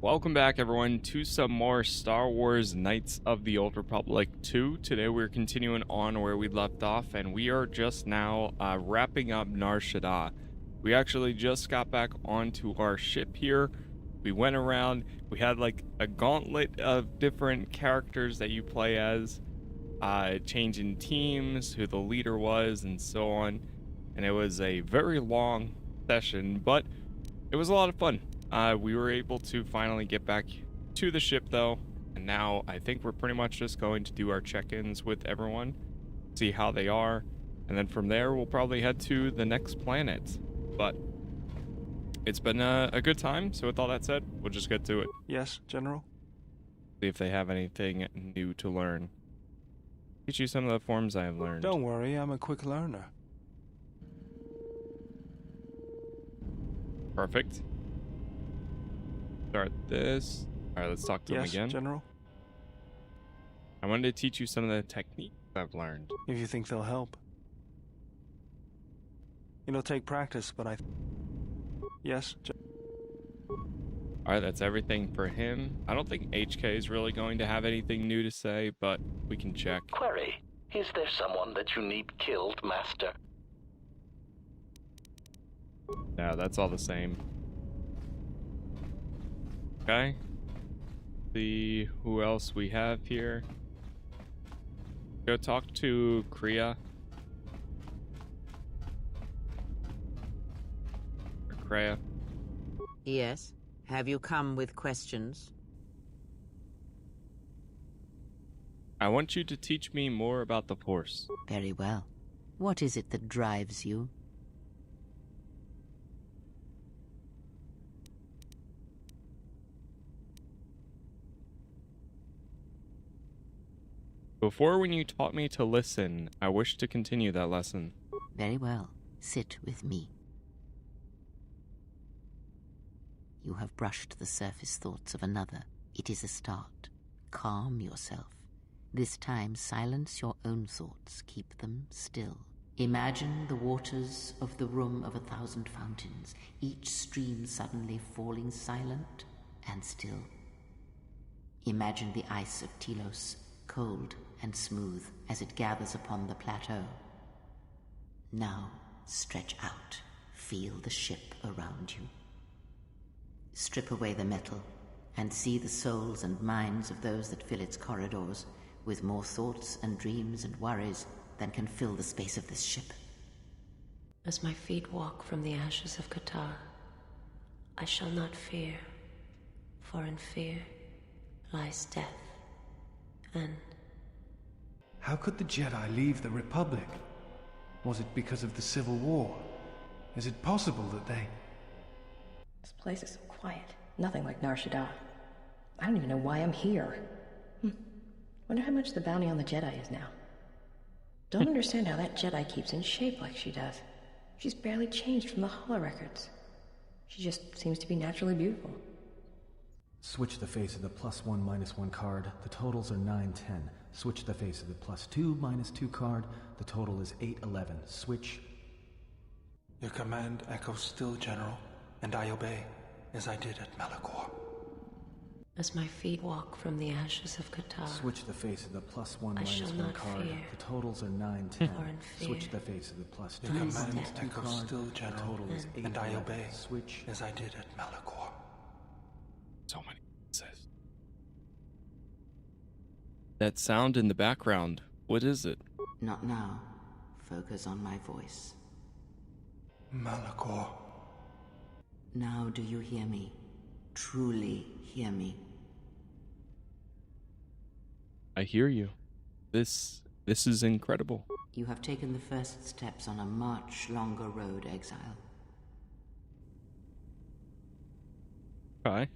Welcome back, everyone, to some more Star Wars Knights of the Old Republic 2. Today we're continuing on where we left off, and we are just now wrapping up Nar Shaddaa. We actually just got back onto our ship here. We went around, we had like a gauntlet of different characters that you play as, changing teams, who the leader was, and so on. And it was a very long session, but it was a lot of fun. We were able to finally get back to the ship though, and now I think we're pretty much just going to do our check-ins with everyone, see how they are, and then from there we'll probably head to the next planet. But it's been a good time, so with all that said, we'll just get to it. Yes, General? See if they have anything new to learn. Teach you some of the forms I have learned. Don't worry, I'm a quick learner. Perfect. Start this. Alright, let's talk to him again. Yes, General? I wanted to teach you some of the techniques I've learned. If you think they'll help. It'll take practice, but Yes, Alright, that's everything for him. I don't think HK is really going to have anything new to say, but we can check. Query, is there someone that you need killed, Master? Yeah, that's all the same. Okay. See who else we have here. Go talk to Kriya. Or Kreia. Yes. Have you come with questions? I want you to teach me more about the Force. Very well. What is it that drives you? Before, when you taught me to listen, I wish to continue that lesson. Very well. Sit with me. You have brushed the surface thoughts of another. It is a start. Calm yourself. This time, silence your own thoughts. Keep them still. Imagine the waters of the Room of 1,000 Fountains, each stream suddenly falling silent and still. Imagine the ice of Telos, cold and smooth as it gathers upon the plateau. Now, stretch out. Feel the ship around you. Strip away the metal, and see the souls and minds of those that fill its corridors, with more thoughts and dreams and worries than can fill the space of this ship. As my feet walk from the ashes of Qatar, I shall not fear, for in fear lies death, and... How could the Jedi leave the Republic? Was it because of the Civil War? Is it possible that they... This place is so quiet. Nothing like Nar Shaddaa. I don't even know why I'm here. Wonder how much the bounty on the Jedi is now. Don't understand how that Jedi keeps in shape like she does. She's barely changed from the holorecords. She just seems to be naturally beautiful. Switch the face of the +1 -1 card. The totals are 9, 10. Switch the face of the +2 -2 card. The total is 8, 11. Switch. Your command echoes still, General, and I obey, as I did at Malachor. As my feet walk from the ashes of Qatar, Switch the face of the +1 I shall -1 not card. fear. The totals are 9, 10. For in fear Switch the face of the +2 Your lies command death. echoes card. still, The General, total is 8, and I 11. obey, Switch. as I did at Malachor. So many pieces. That sound in the background, what is it? Not now. Focus on my voice. Malachor. Now do you hear me? Truly hear me? I hear you. This is incredible. You have taken the first steps on a much longer road, exile. Okay.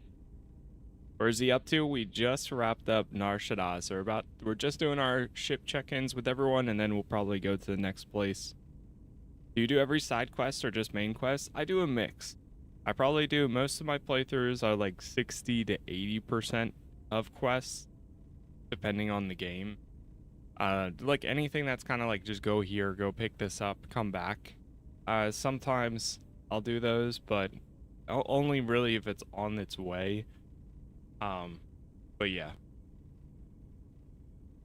Where's he up to? We just wrapped up Nar Shaddaa, so we're just doing our ship check-ins with everyone, and then we'll probably go to the next place. Do you do every side quest or just main quest? I do a mix. I probably do, most of my playthroughs are like 60 to 80% of quests, depending on the game. Like anything that's kind of like just go here, go pick this up, come back. Sometimes I'll do those, but only really if it's on its way. But yeah.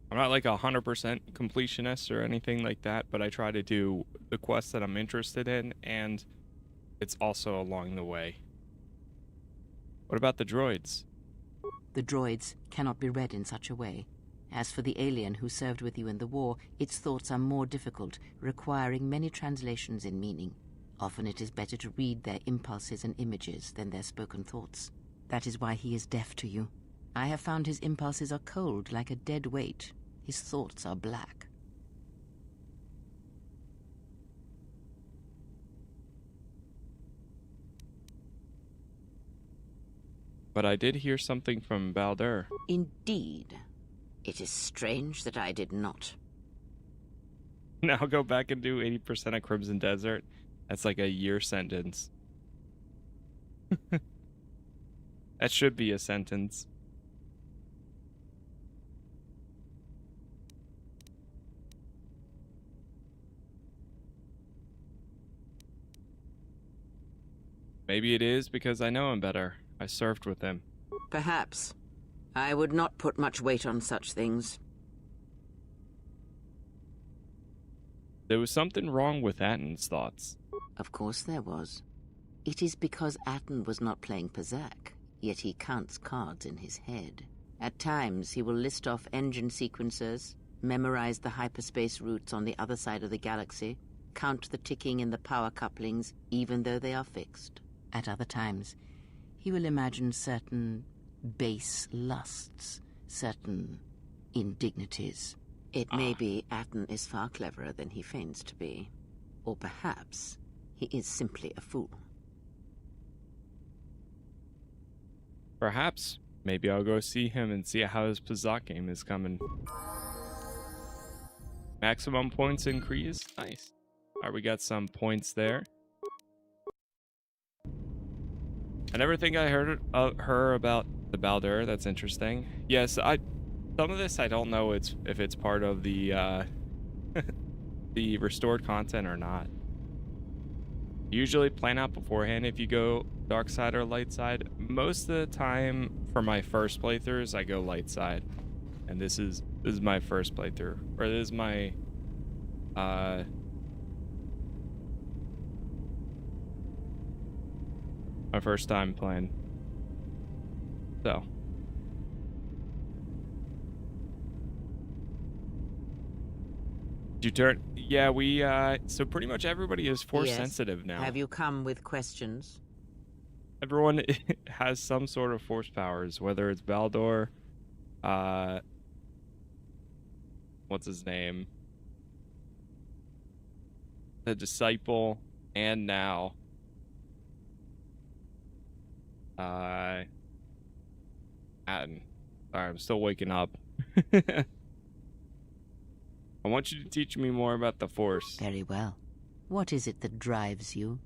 I'm not like 100% completionist or anything like that, but I try to do the quests that I'm interested in, and it's also along the way. What about the droids? The droids cannot be read in such a way. As for the alien who served with you in the war, its thoughts are more difficult, requiring many translations in meaning. Often it is better to read their impulses and images than their spoken thoughts. That is why he is deaf to you. I have found his impulses are cold, like a dead weight. His thoughts are black. But I did hear something from Baldur. Indeed. It is strange that I did not. Now go back and do 80% of Crimson Desert. That's like a year sentence. That should be a sentence. Maybe it is because I know him better. I served with him. Perhaps. I would not put much weight on such things. There was something wrong with Atton's thoughts. Of course there was. It is because Atton was not playing Pazak, yet he counts cards in his head. At times he will list off engine sequencers, memorize the hyperspace routes on the other side of the galaxy, count the ticking in the power couplings, even though they are fixed. At other times, he will imagine certain base lusts, certain indignities. It may be Atton is far cleverer than he feigns to be. Or perhaps he is simply a fool. Perhaps. Maybe I'll go see him and see how his Pazak game is coming. Maximum points increase. Nice. Alright, we got some points there. I never think I heard her about the Baldur. That's interesting. Yes, some of this I don't know if it's part of the the restored content or not. Usually plan out beforehand if you go dark side or light side. Most of the time for my first playthroughs I go light side. And this is my first playthrough. Or this is my my first time playing. So did you turn? Yeah, we so pretty much everybody is force sensitive now. Have you come with questions? Everyone has some sort of force powers, whether it's Baldur, what's his name? The disciple, and now Atton. Sorry, I'm still waking up. I want you to teach me more about the Force. Very well. What is it that drives you?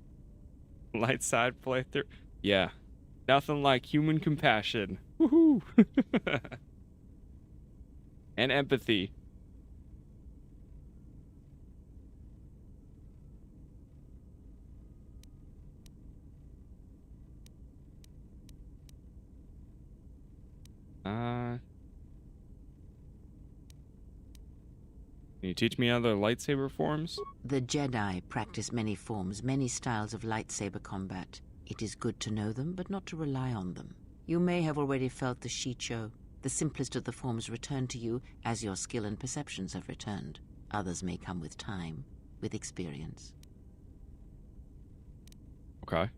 Light side playthrough? Yeah. Nothing like human compassion. Woohoo! And empathy. Can you teach me other lightsaber forms? The Jedi practice many forms, many styles of lightsaber combat. It is good to know them, but not to rely on them. You may have already felt the Shicho. The simplest of the forms return to you as your skill and perceptions have returned. Others may come with time, with experience. Okay.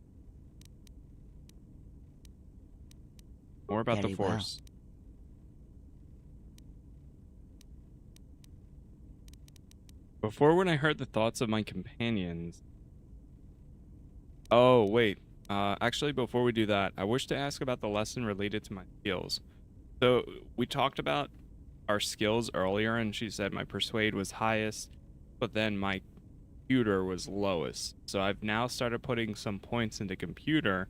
More about Very the Force. well. Before, when I heard the thoughts of my companions... Oh, wait. Actually, before we do that, I wish to ask about the lesson related to my skills. So, we talked about our skills earlier, and she said my persuade was highest, but then my computer was lowest. So I've now started putting some points into computer,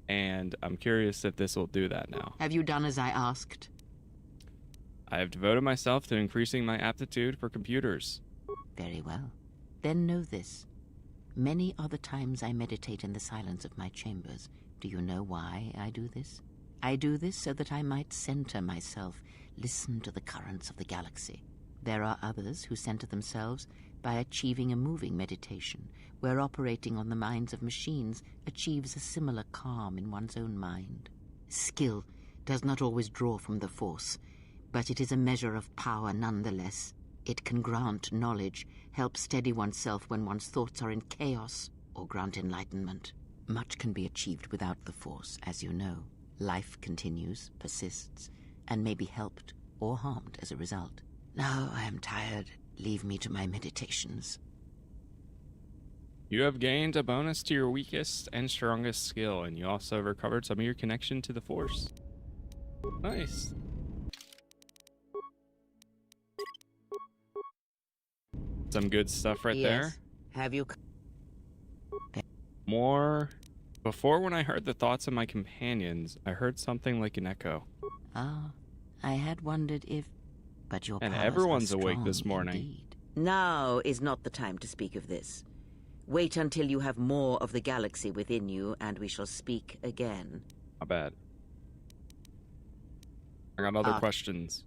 and I'm curious if this will do that now. Have you done as I asked? I have devoted myself to increasing my aptitude for computers. Very well. Then know this. Many are the times I meditate in the silence of my chambers. Do you know why I do this? I do this so that I might center myself, listen to the currents of the galaxy. There are others who center themselves by achieving a moving meditation, where operating on the minds of machines achieves a similar calm in one's own mind. Skill does not always draw from the Force, but it is a measure of power nonetheless. It can grant knowledge, help steady oneself when one's thoughts are in chaos, or grant enlightenment. Much can be achieved without the Force, as you know. Life continues, persists, and may be helped or harmed as a result. Now I am tired. Leave me to my meditations. You have gained a bonus to your weakest and strongest skill, and you also recovered some of your connection to the Force. Nice. Some good stuff right there. Have you... More. Before, when I heard the thoughts of my companions, I heard something like an echo. Ah, I had wondered if... But your And powers everyone's are awake strong this morning. Indeed. Now is not the time to speak of this. Wait until you have more of the galaxy within you, and we shall speak again. Not bad. I got other questions.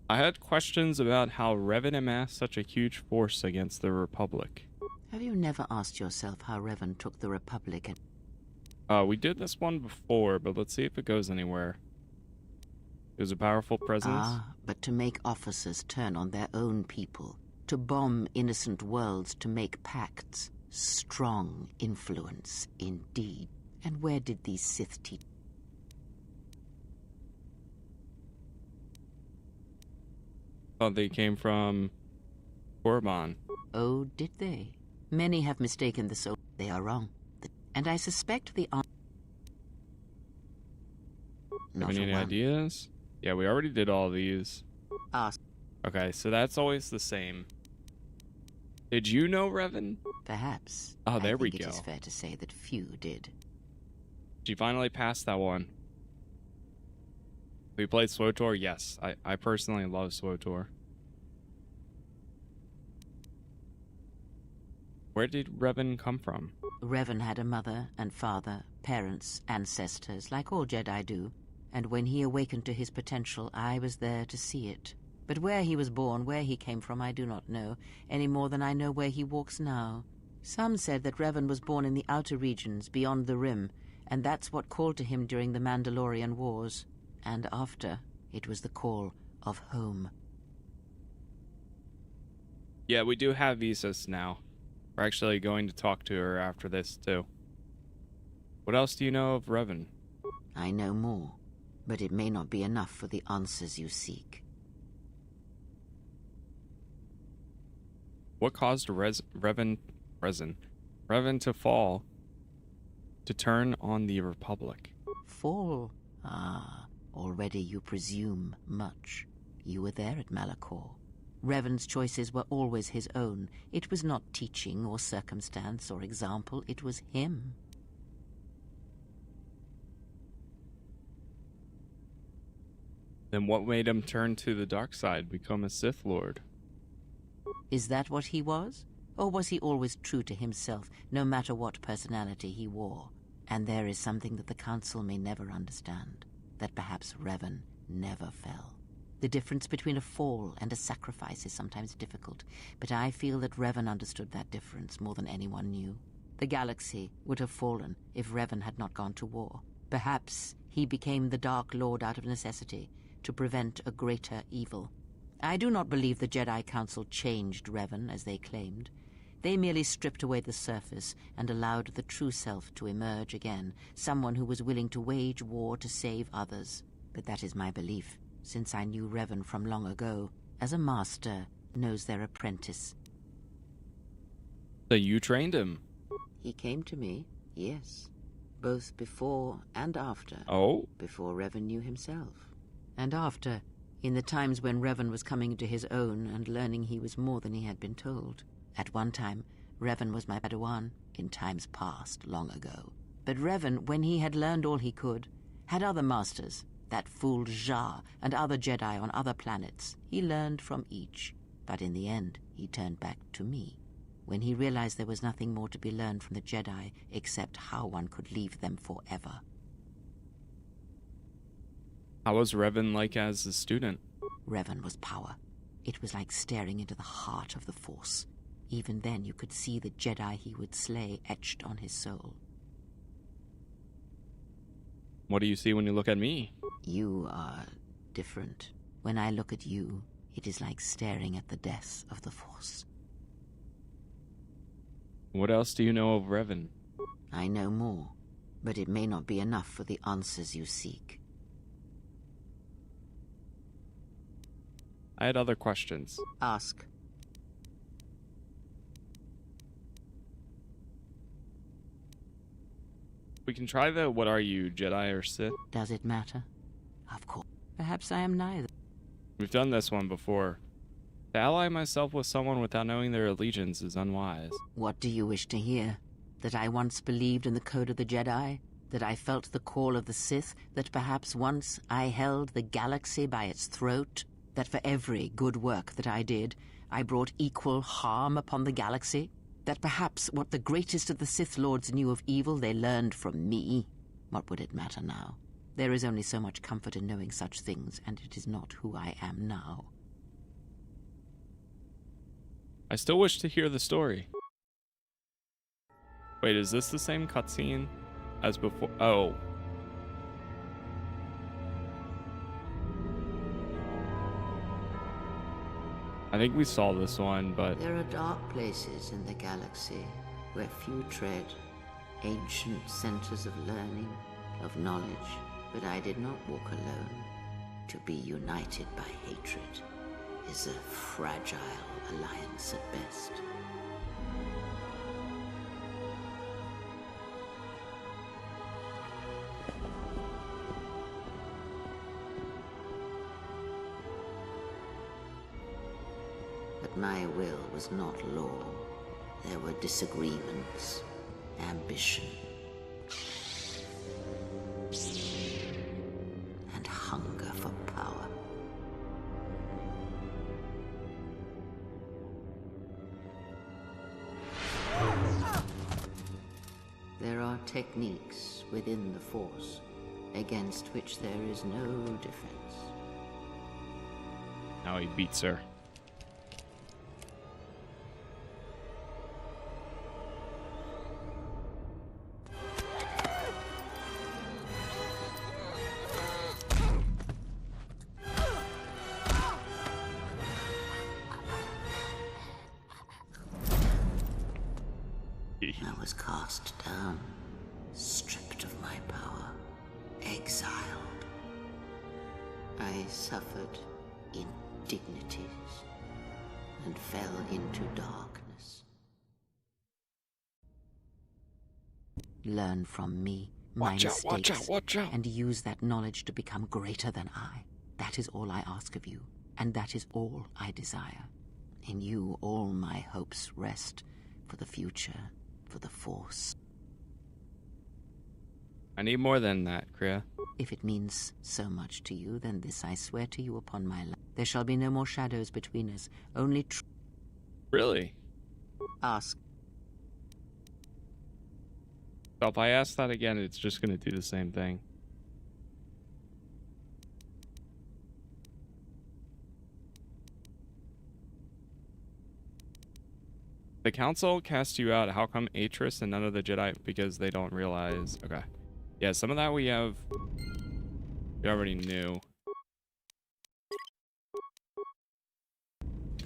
I had questions about how Revan amassed such a huge force against the Republic. Have you never asked yourself how Revan took the Republic and... We did this one before, but let's see if it goes anywhere. It was a powerful presence. Ah, but to make officers turn on their own people, to bomb innocent worlds, to make pacts. Strong influence, indeed. And where did these Sith teach? Thought they came from Korriban. Oh, did they? Many have mistaken the soul. They are wrong. And I suspect the answer... Have any ideas? Yeah, we already did all these. Ask. Okay, so that's always the same. Did you know Revan? Perhaps. Oh, there we It go. is fair to say that few did. She finally passed that one. We played SWTOR? Yes. I personally love SWTOR. Where did Revan come from? Revan had a mother and father, parents, ancestors, like all Jedi do. And when he awakened to his potential, I was there to see it. But where he was born, where he came from, I do not know, any more than I know where he walks now. Some said that Revan was born in the outer regions, beyond the Rim, and that's what called to him during the Mandalorian Wars. And after, it was the call of home. Yeah, we do have visas now. We're actually going to talk to her after this, too. What else do you know of Revan? I know more, but it may not be enough for the answers you seek. What caused Revan to fall, to turn on the Republic? Fall? Ah, already you presume much. You were there at Malachor. Revan's choices were always his own. It was not teaching or circumstance or example, it was him. Then what made him turn to the dark side, become a Sith Lord? Is that what he was? Or was he always true to himself, no matter what personality he wore? And there is something that the Council may never understand, that perhaps Revan never fell. The difference between a fall and a sacrifice is sometimes difficult, but I feel that Revan understood that difference more than anyone knew. The galaxy would have fallen if Revan had not gone to war. Perhaps he became the Dark Lord out of necessity, to prevent a greater evil. I do not believe the Jedi Council changed Revan, as they claimed. They merely stripped away the surface and allowed the true self to emerge again, someone who was willing to wage war to save others. But that is my belief, since I knew Revan from long ago, as a master knows their apprentice. So you trained him? He came to me, yes, both before and after. Oh? Before Revan knew himself. And after, in the times when Revan was coming to his own and learning he was more than he had been told. At one time, Revan was my Padawan, in times past, long ago. But Revan, when he had learned all he could, had other masters, that fool Jar and other Jedi on other planets. He learned from each, but in the end, he turned back to me. when he realized there was nothing more to be learned from the Jedi except how one could leave them forever. How was Revan like as a student? Revan was power. It was like staring into the heart of the Force. Even then you could see the Jedi he would slay etched on his soul. What do you see when you look at me? You are different. When I look at you, it is like staring at the death of the Force. What else do you know of Revan? I know more, but it may not be enough for the answers you seek. I had other questions. Ask. We can try the what are you, Jedi or Sith? Does it matter? Of course. Perhaps I am neither. We've done this one before. To ally myself with someone without knowing their allegiance is unwise. What do you wish to hear? That I once believed in the code of the Jedi? That I felt the call of the Sith? That perhaps once I held the galaxy by its throat? That for every good work that I did, I brought equal harm upon the galaxy? That perhaps what the greatest of the Sith Lords knew of evil they learned from me? What would it matter now? There is only so much comfort in knowing such things, and it is not who I am now. I still wish to hear the story. Wait, is this the same cutscene as before? Oh. I think we saw this one, but... There are dark places in the galaxy where few tread, ancient centers of learning, of knowledge, but I did not walk alone. To be united by hatred is a fragile alliance at best. But my will was not law. There were disagreements, ambition, and hunger for power. There are techniques within the Force against which there is no defense. Now he beats her. I was cast down, stripped of my power, exiled. I suffered indignities and fell into darkness. Learn from me my mistakes, watch out. and use that knowledge to become greater than I. That is all I ask of you, and that is all I desire. In you all my hopes rest for the future, for the Force. I need more than that, Kriya. If it means so much to you, then this I swear to you upon my life. There shall be no more shadows between us, only Really? Ask. So if I ask that again, it's just going to do the same thing. The Council cast you out. How come Atris and none of the Jedi? Because they don't realize. Okay. Yeah, some of that we already knew.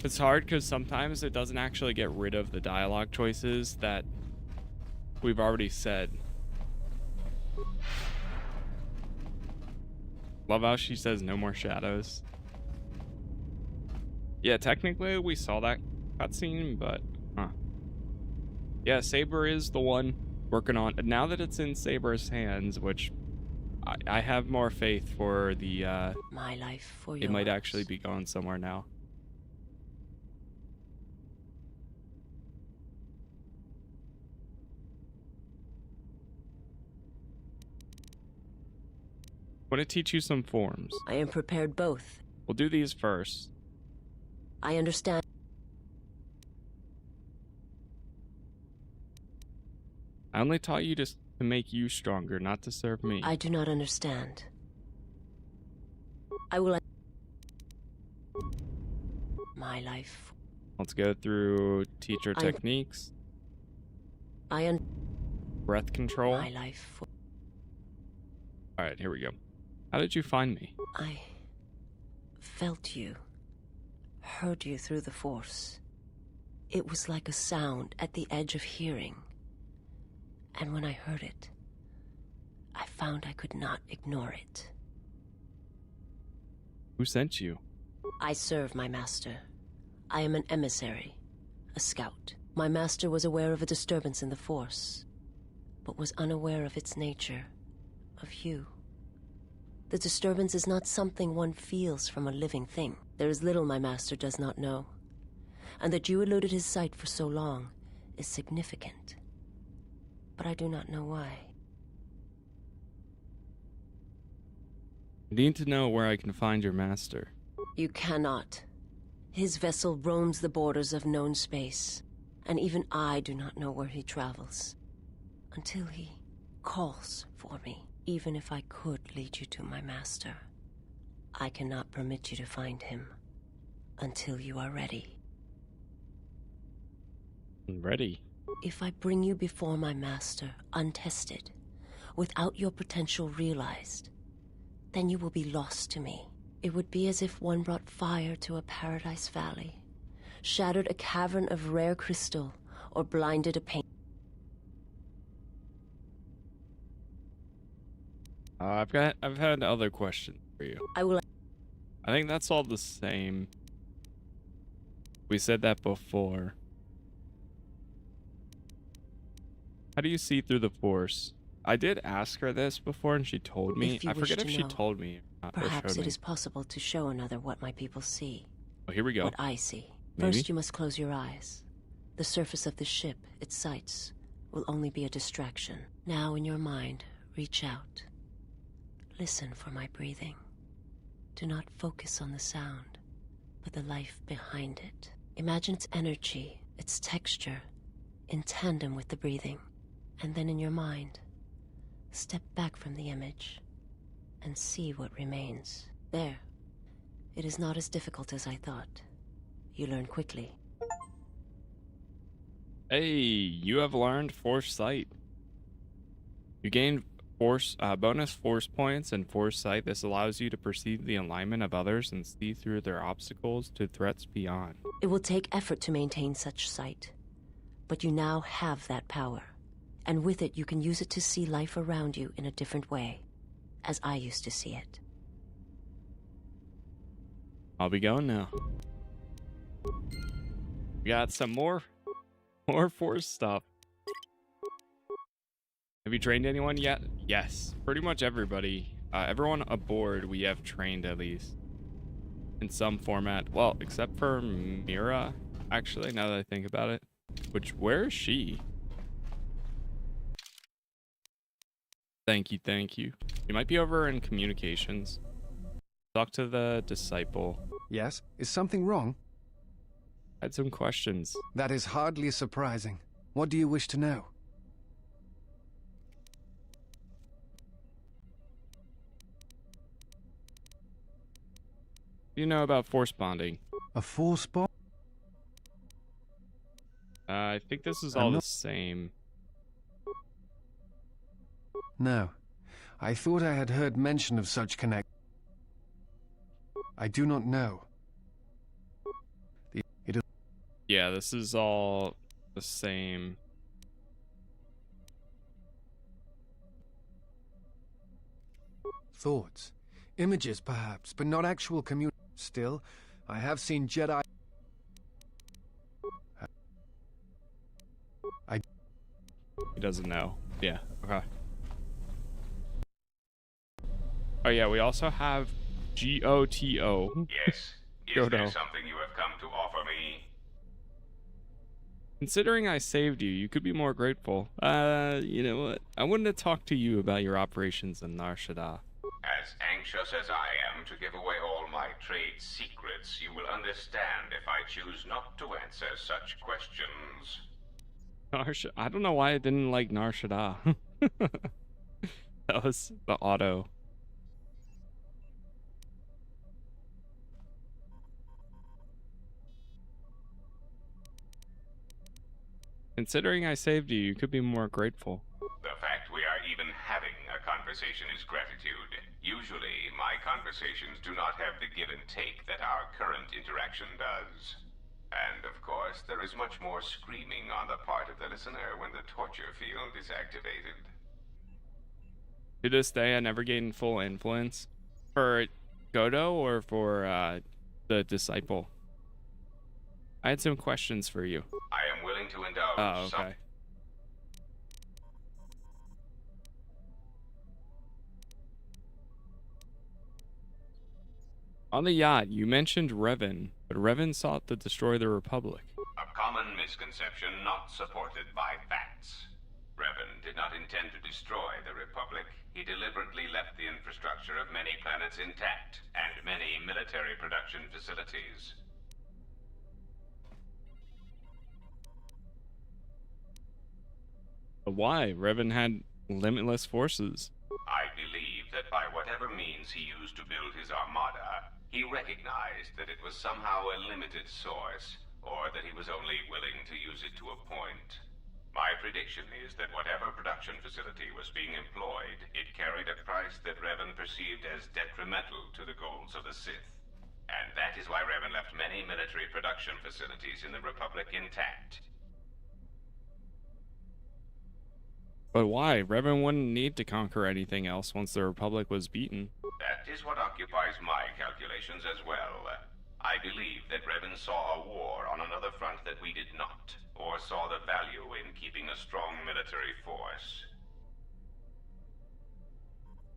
It's hard because sometimes it doesn't actually get rid of the dialogue choices that we've already said. Love how she says no more shadows. Yeah, technically we saw that cutscene, but yeah, Saber is the one working on now that it's in Saber's hands, which I have more faith for the My life for yours. it might actually be going somewhere now. I want to teach you some forms. I am prepared both. We'll do these first. I understand. I only taught you to make you stronger, not to serve me. I do not understand. I will... My life. Let's go through teacher techniques. Breath control. My life. Alright, here we go. How did you find me? I felt you. Heard you through the Force. It was like a sound at the edge of hearing. And when I heard it, I found I could not ignore it. Who sent you? I serve my master. I am an emissary, a scout. My master was aware of a disturbance in the Force, but was unaware of its nature, of you. The disturbance is not something one feels from a living thing. There is little my master does not know, and that you eluded his sight for so long is significant. But I do not know why. I need to know where I can find your master. You cannot. His vessel roams the borders of known space, and even I do not know where he travels. Until he calls for me. Even if I could lead you to my master, I cannot permit you to find him until you are ready. Ready? If I bring you before my master untested, without your potential realized, then you will be lost to me. It would be as if one brought fire to a paradise valley, shattered a cavern of rare crystal, or blinded a paint. I've had other questions for you. I think that's all the same. We said that before. How do you see through the Force? I did ask her this before and she told me. I forget if she told me or not. Perhaps it is possible to show another what my people see. Oh, here we go. What I see. Maybe? First, you must close your eyes. The surface of the ship, its sights, will only be a distraction. Now, in your mind, reach out. Listen for my breathing. Do not focus on the sound, but the life behind it. Imagine its energy, its texture, in tandem with the breathing. And then in your mind, step back from the image and see what remains. There. It is not as difficult as I thought. You learn quickly. Hey, you have learned Force Sight. You gain bonus Force points and Force Sight. This allows you to perceive the alignment of others and see through their obstacles to threats beyond. It will take effort to maintain such sight, but you now have that power. And with it, you can use it to see life around you in a different way, as I used to see it. I'll be going now. We got some more Force stuff. Have you trained anyone yet? Yes, pretty much everybody. Everyone aboard we have trained at least. In some format. Well, except for Mira, actually, now that I think about it. Where is she? Thank you, thank you. You might be over in communications. Talk to the disciple. Yes? Is something wrong? I had some questions. That is hardly surprising. What do you wish to know? You know about force bonding. A force bond? I think this is all the same. No. I thought I had heard mention of such connect. I do not know. Yeah, this is all the same. Thoughts. Images, perhaps, but not actual commun. Still, I have seen Jedi. He doesn't know. Yeah, okay. Oh yeah, we also have GOTO. Yes. Is Goto. there something you have come to offer me? Considering I saved you, you could be more grateful. You know what? I wanted to talk to you about your operations in Nar Shaddaa. As anxious as I am to give away all my trade secrets, you will understand if I choose not to answer such questions. I don't know why I didn't like Nar Shaddaa. That was the auto. Considering I saved you, you could be more grateful. The fact we are even having a conversation is gratitude. Usually, my conversations do not have the give and take that our current interaction does. And, of course, there is much more screaming on the part of the listener when the torture field is activated. To this day, I never gained full influence. For Godo or for the Disciple? I had some questions for you. I am willing to indulge Oh, okay. On the yacht, you mentioned Revan, but Revan sought to destroy the Republic. A common misconception not supported by facts. Revan did not intend to destroy the Republic. He deliberately left the infrastructure of many planets intact, and many military production facilities. But why? Revan had limitless forces. I believe that by whatever means he used to build his armada, he recognized that it was somehow a limited source, or that he was only willing to use it to a point. My prediction is that whatever production facility was being employed, it carried a price that Revan perceived as detrimental to the goals of the Sith. And that is why Revan left many military production facilities in the Republic intact. But why? Revan wouldn't need to conquer anything else once the Republic was beaten. That is what occupies my calculations as well. I believe that Revan saw a war on another front that we did not, or saw the value in keeping a strong military force.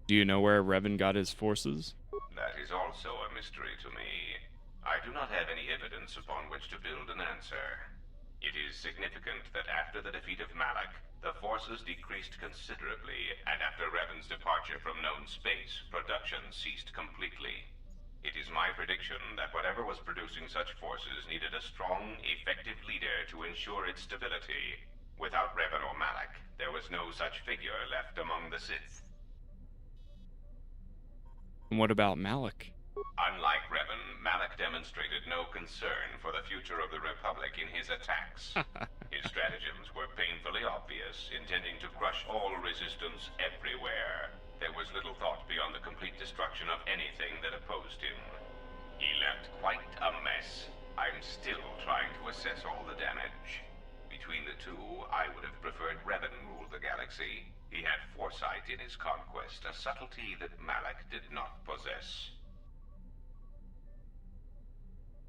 Do you know where Revan got his forces? That is also a mystery to me. I do not have any evidence upon which to build an answer. It is significant that after the defeat of Malak, the forces decreased considerably, and after Revan's departure from known space, production ceased completely. It is my prediction that whatever was producing such forces needed a strong, effective leader to ensure its stability. Without Revan or Malak, there was no such figure left among the Sith. And what about Malak? Unlike Revan, Malak demonstrated no concern for the future of the Republic in his attacks. His stratagems were painfully obvious, intending to crush all resistance everywhere. There was little thought beyond the complete destruction of anything that opposed him. He left quite a mess. I'm still trying to assess all the damage. Between the two, I would have preferred Revan rule the galaxy. He had foresight in his conquest, a subtlety that Malak did not possess.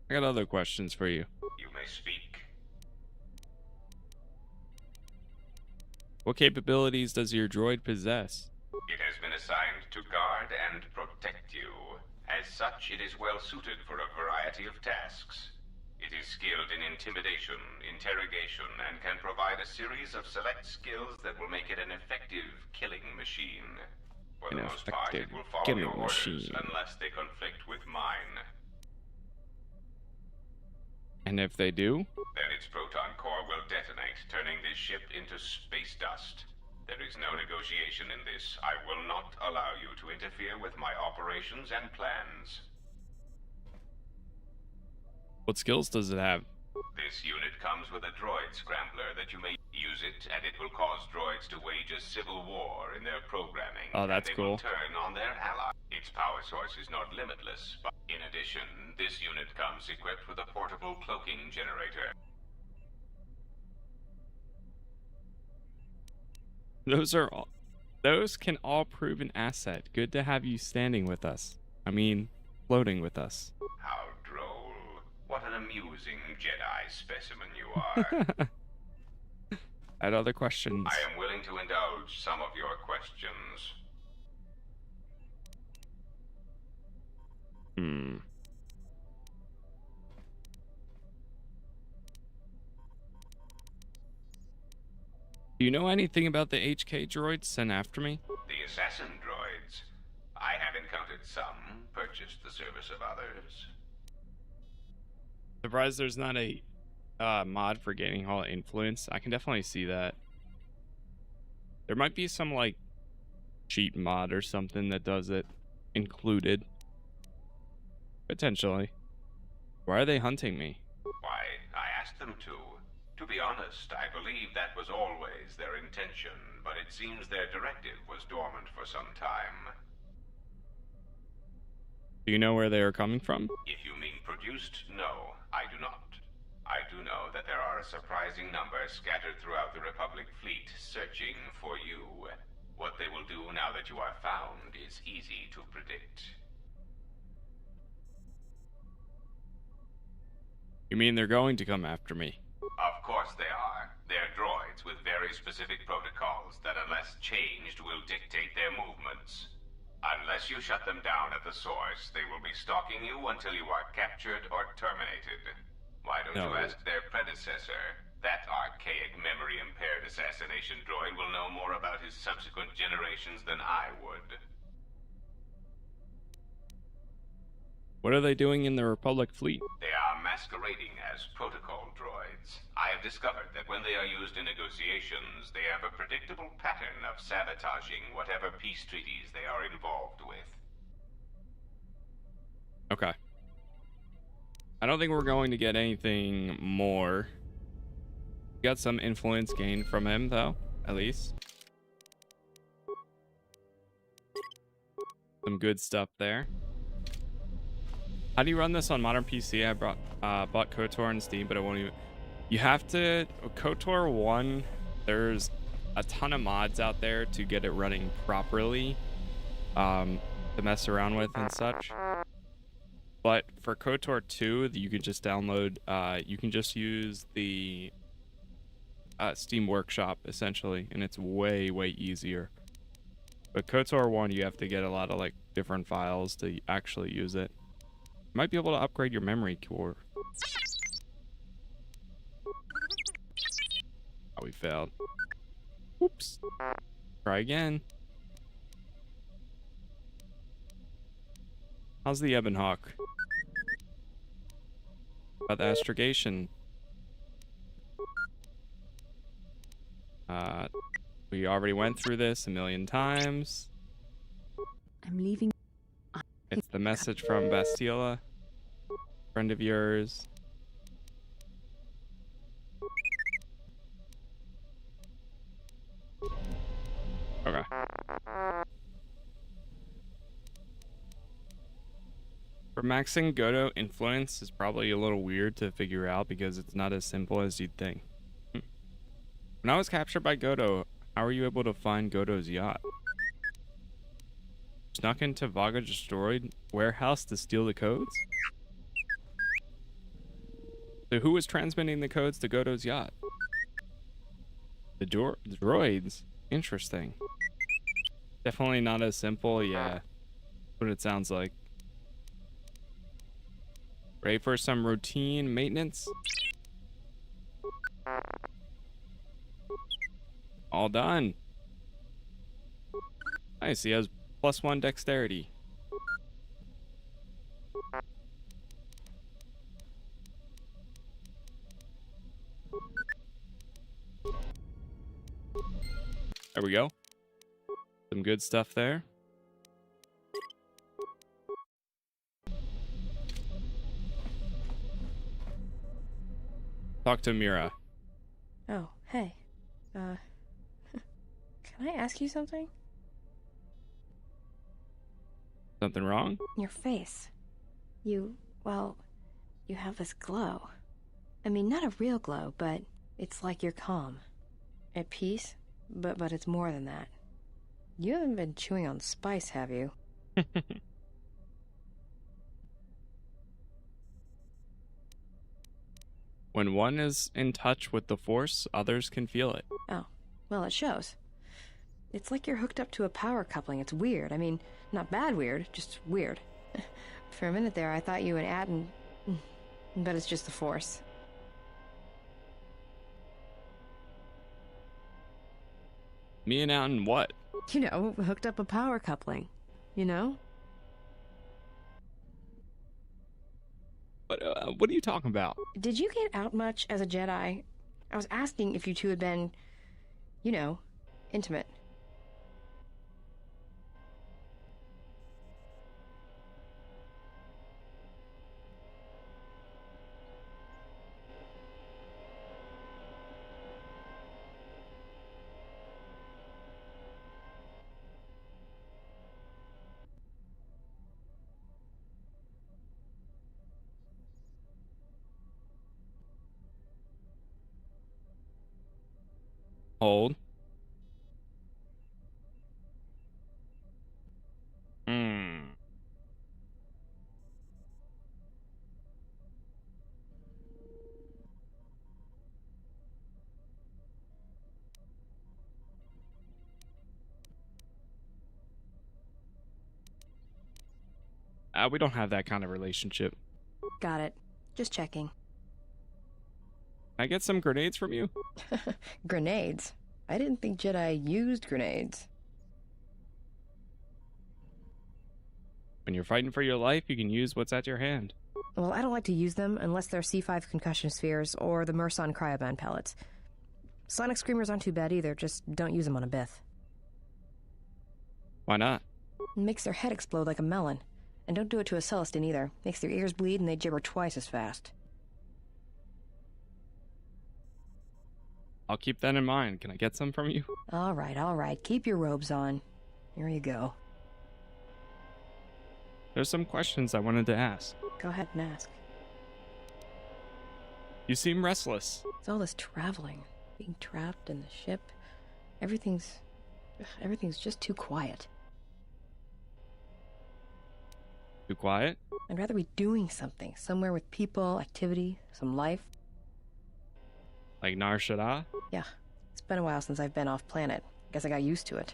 I got other questions for you. You may speak. What capabilities does your droid possess? It has been assigned to guard and protect you. As such, it is well suited for a variety of tasks. It is skilled in intimidation, interrogation, and can provide a series of select skills that will make it an effective killing machine. For the most part, it will follow your orders unless they conflict with mine. And if they do? Then its proton core will detonate, turning this ship into space dust. There is no negotiation in this. I will not allow you to interfere with my operations and plans. What skills does it have? This unit comes with a droid scrambler that you may use it, and it will cause droids to wage a civil war in their programming. Oh, that's and they cool. will turn on their ally. Its power source is not limitless, but in addition, this unit comes equipped with a portable cloaking generator. Those can all prove an asset. Good to have you standing with us. I mean, floating with us. How droll. What an amusing Jedi specimen you are. I had other questions. I am willing to indulge some of your questions. Do you know anything about the HK droids sent after me? The assassin droids. I have encountered some, purchased the service of others. Surprised there's not a mod for gaining Hall influence. I can definitely see that. There might be some like cheat mod or something that does it included. Potentially. Why are they hunting me? Why, I asked them to. To be honest, I believe that was always their intention, but it seems their directive was dormant for some time. Do you know where they are coming from? If you mean produced, no, I do not. I do know that there are a surprising number scattered throughout the Republic fleet searching for you. What they will do now that you are found is easy to predict. You mean they're going to come after me? Of course they are. They're droids with very specific protocols that, unless changed, will dictate their movements. Unless you shut them down at the source, they will be stalking you until you are captured or terminated. Why don't you ask their predecessor? That archaic, memory-impaired assassination droid will know more about his subsequent generations than I would. What are they doing in the Republic fleet? They are masquerading as protocol droids. I have discovered that when they are used in negotiations, they have a predictable pattern of sabotaging whatever peace treaties they are involved with. Okay. I don't think we're going to get anything more. Got some influence gained from him, though, at least. Some good stuff there. How do you run this on modern PC? I bought KOTOR on Steam, but it won't even... You have to... KOTOR 1, there's a ton of mods out there to get it running properly. To mess around with and such. But for KOTOR 2, you can just download... you can just use the Steam Workshop, essentially. And it's way, way easier. But KOTOR 1, you have to get a lot of, like, different files to actually use it. Might be able to upgrade your memory core. Oh, we failed. Oops. Try again. How's the Ebon Hawk? About the astrogation. We already went through this a million times. I'm leaving. It's the message from Bastila. Friend of yours. Okay. For maxing Godo influence is probably a little weird to figure out because it's not as simple as you'd think. When I was captured by Godo, how were you able to find Godo's yacht? Snuck into Vaga destroyed warehouse to steal the codes? So who was transmitting the codes to Godo's yacht? The droids? Interesting. Definitely not as simple, yeah. What it sounds like. Ready for some routine maintenance? All done. Nice, he has +1 dexterity. There we go. Some good stuff there. Talk to Mira. Oh, hey. Can I ask you something? Something wrong? Your face. Well, you have this glow. I mean, not a real glow, but it's like you're calm. At peace, but it's more than that. You haven't been chewing on spice, have you? When one is in touch with the Force, others can feel it. Oh, well, it shows. It's like you're hooked up to a power coupling. It's weird. I mean, not bad weird, just weird. For a minute there, I thought you and Atten... But it's just the Force. Me and Atten what? You know, hooked up a power coupling. You know? But What are you talking about? Did you get out much as a Jedi? I was asking if you two had been, you know, intimate. Hold. Hmm. We don't have that kind of relationship. Got it. Just checking. Can I get some grenades from you? Grenades? I didn't think Jedi used grenades. When you're fighting for your life, you can use what's at your hand. Well, I don't like to use them unless they're C5 concussion spheres or the Merson cryoband pellets. Sonic screamers aren't too bad either, just don't use them on a Bith. Why not? It makes their head explode like a melon. And don't do it to a Celestin either. Makes their ears bleed and they gibber twice as fast. I'll keep that in mind. Can I get some from you? All right. Keep your robes on. Here you go. There's some questions I wanted to ask. Go ahead and ask. You seem restless. It's all this traveling. Being trapped in the ship. Everything's just too quiet. Too quiet? I'd rather be doing something. Somewhere with people, activity, some life. Like Nar Shaddaa? Yeah. It's been a while since I've been off planet. Guess I got used to it.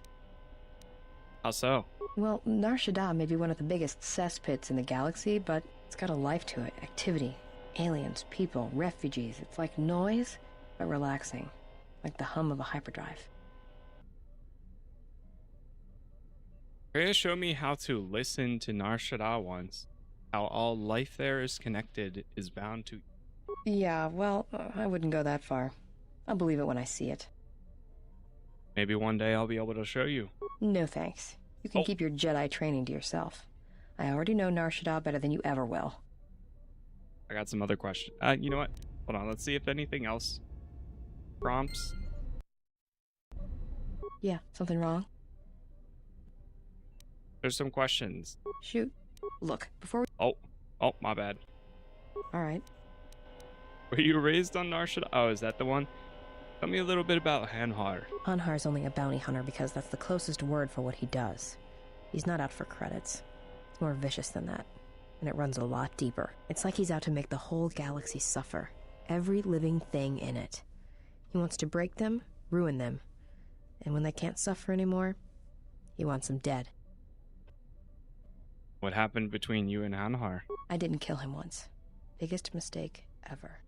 How so? Well, Nar Shaddaa may be one of the biggest cesspits in the galaxy, but it's got a life to it. Activity. Aliens, people, refugees. It's like noise, but relaxing. Like the hum of a hyperdrive. Rhea showed me how to listen to Nar Shaddaa once. How all life there is connected is bound to... Yeah, well, I wouldn't go that far. I'll believe it when I see it. Maybe one day I'll be able to show you. No thanks. You can keep your Jedi training to yourself. I already know Nar Shaddaa better than you ever will. I got some other questions. You know what? Hold on, let's see if anything else prompts. Yeah, something wrong? There's some questions. Shoot. Look, before we... Oh, my bad. Alright. Were you raised on Nar Shaddaa? Oh, is that the one? Tell me a little bit about Hanhar. Hanhar's only a bounty hunter because that's the closest word for what he does. He's not out for credits. It's more vicious than that. And it runs a lot deeper. It's like he's out to make the whole galaxy suffer. Every living thing in it. He wants to break them, ruin them. And when they can't suffer anymore, he wants them dead. What happened between you and Hanhar? I didn't kill him once. Biggest mistake ever.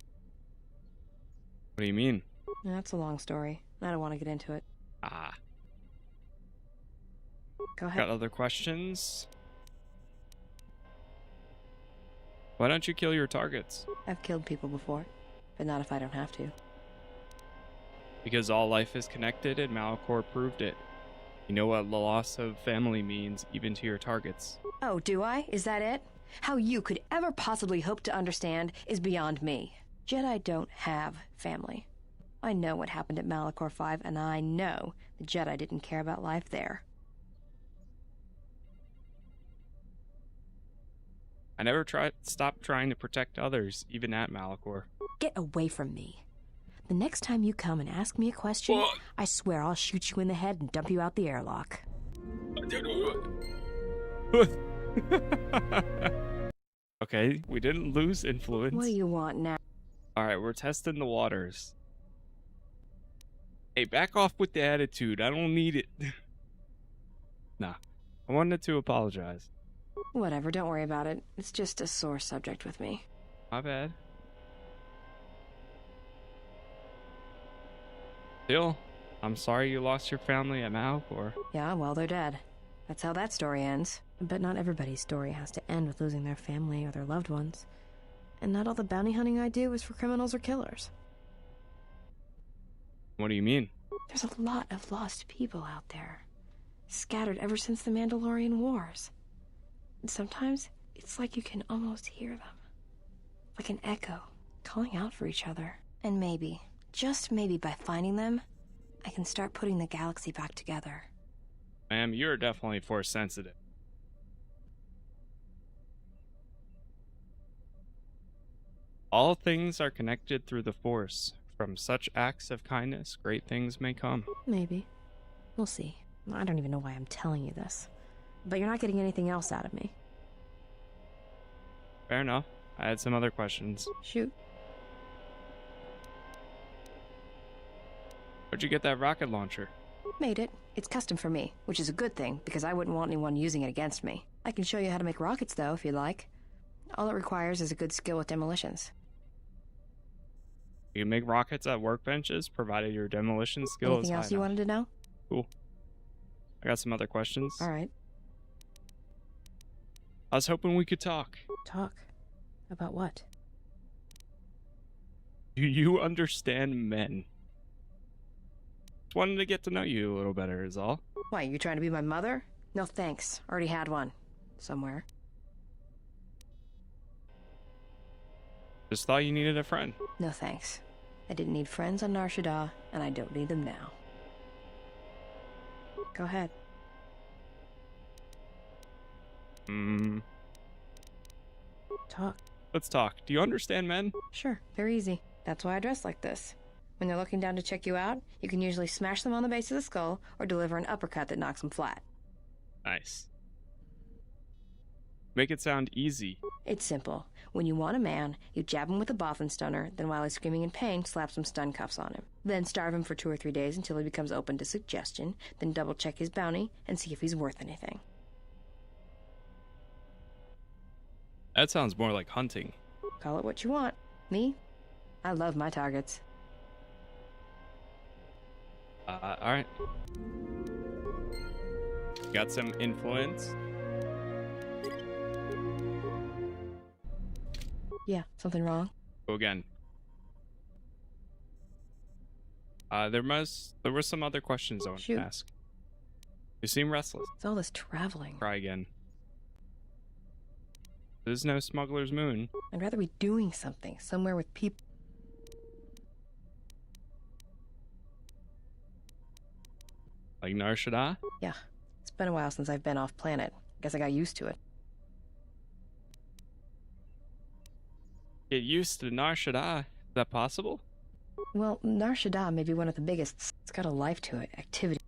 What do you mean? That's a long story. I don't want to get into it. Ah. Go ahead. Got other questions? Why don't you kill your targets? I've killed people before, but not if I don't have to. Because all life is connected and Malachor proved it. You know what the loss of family means, even to your targets. Oh, do I? Is that it? How you could ever possibly hope to understand is beyond me. Jedi don't have family. I know what happened at Malachor 5, and I know the Jedi didn't care about life there. I never stopped trying to protect others, even at Malachor. Get away from me. The next time you come and ask me a question, What? I swear I'll shoot you in the head and dump you out the airlock. Okay, we didn't lose influence. What do you want now? Alright, we're testing the waters. Hey, back off with the attitude. I don't need it. Nah, I wanted to apologize. Whatever, don't worry about it. It's just a sore subject with me. My bad. Still, I'm sorry you lost your family at Malachor. Yeah, well, they're dead. That's how that story ends. But not everybody's story has to end with losing their family or their loved ones. And not all the bounty hunting I do is for criminals or killers. What do you mean? There's a lot of lost people out there, scattered ever since the Mandalorian Wars. And sometimes it's like you can almost hear them, like an echo, calling out for each other. And maybe, just maybe by finding them, I can start putting the galaxy back together. Ma'am, you're definitely force sensitive. All things are connected through the Force. From such acts of kindness, great things may come. Maybe. We'll see. I don't even know why I'm telling you this. But you're not getting anything else out of me. Fair enough. I had some other questions. Shoot. Where'd you get that rocket launcher? Made it. It's custom for me, which is a good thing, because I wouldn't want anyone using it against me. I can show you how to make rockets, though, if you'd like. All it requires is a good skill with demolitions. You can make rockets at workbenches, provided your demolition skill is Anything high else you enough. wanted to know? Cool. I got some other questions. All right. I was hoping we could talk. Talk. About what? Do you understand men? Just wanted to get to know you a little better is all. Why, you trying to be my mother? No thanks. Already had one. Somewhere. Just thought you needed a friend. No thanks. I didn't need friends on Nar Shaddaa, and I don't need them now. Go ahead. Talk. Let's talk. Do you understand men? Sure, they're easy. That's why I dress like this. When they're looking down to check you out, you can usually smash them on the base of the skull or deliver an uppercut that knocks them flat. Nice. Make it sound easy. It's simple. When you want a man, you jab him with a Bothan stunner, then while he's screaming in pain, slap some stun cuffs on him. Then starve him for 2 or 3 days until he becomes open to suggestion, then double check his bounty and see if he's worth anything. That sounds more like hunting. Call it what you want. Me? I love my targets. Alright. Got some influence. Yeah, something wrong? Go again. There were some other questions I wanted Shoot. to ask. You seem restless. It's all this traveling. Try again. There's no smuggler's moon. I'd rather be doing something, somewhere with people. Like Nar Shaddaa? Yeah, it's been a while since I've been off planet. Guess I got used to it. Get used to Nar Shaddaa. Is that possible? Well, Nar Shaddaa may be one of the biggest. It's got a life to it, activity.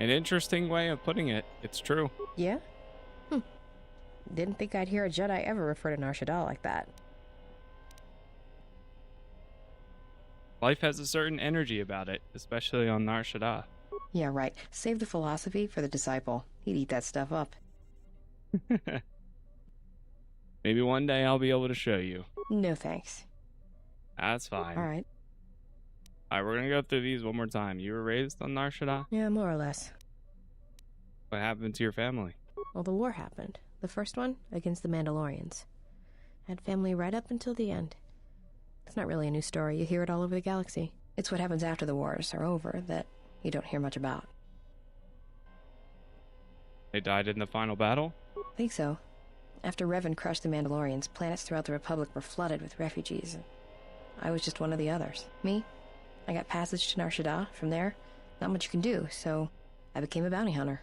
An interesting way of putting it. It's true. Yeah? Didn't think I'd hear a Jedi ever refer to Nar Shaddaa like that. Life has a certain energy about it, especially on Nar Shaddaa. Yeah, right. Save the philosophy for the disciple. He'd eat that stuff up. Maybe one day I'll be able to show you. No thanks. That's fine. Alright. Alright, we're gonna go through these one more time. You were raised on Nar Shaddaa? Yeah, more or less. What happened to your family? Well, the war happened. The first one, against the Mandalorians. Had family right up until the end. It's not really a new story. You hear it all over the galaxy. It's what happens after the wars are over that you don't hear much about. They died in the final battle? I think so. After Revan crushed the Mandalorians, planets throughout the Republic were flooded with refugees. And I was just one of the others. Me? I got passage to Nar Shaddaa. From there, not much you can do, so I became a bounty hunter.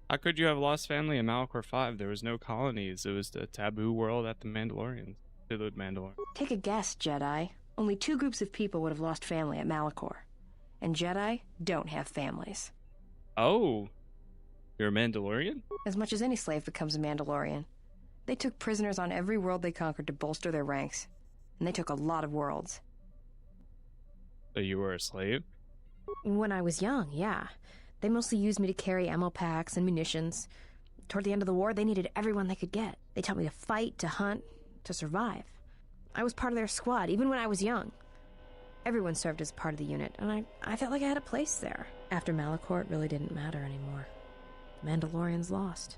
How could you have lost family in Malachor 5? There was no colonies. It was the taboo world at the Mandalorians. To the Mandalorians. Take a guess, Jedi. Only 2 groups of people would have lost family at Malachor. And Jedi don't have families. Oh. You're a Mandalorian? As much as any slave becomes a Mandalorian. They took prisoners on every world they conquered to bolster their ranks. And they took a lot of worlds. So you were a slave? When I was young, yeah. They mostly used me to carry ammo packs and munitions. Toward the end of the war, they needed everyone they could get. They taught me to fight, to hunt, to survive. I was part of their squad, even when I was young. Everyone served as part of the unit, and I felt like I had a place there. After Malachor, it really didn't matter anymore. Mandalorians lost.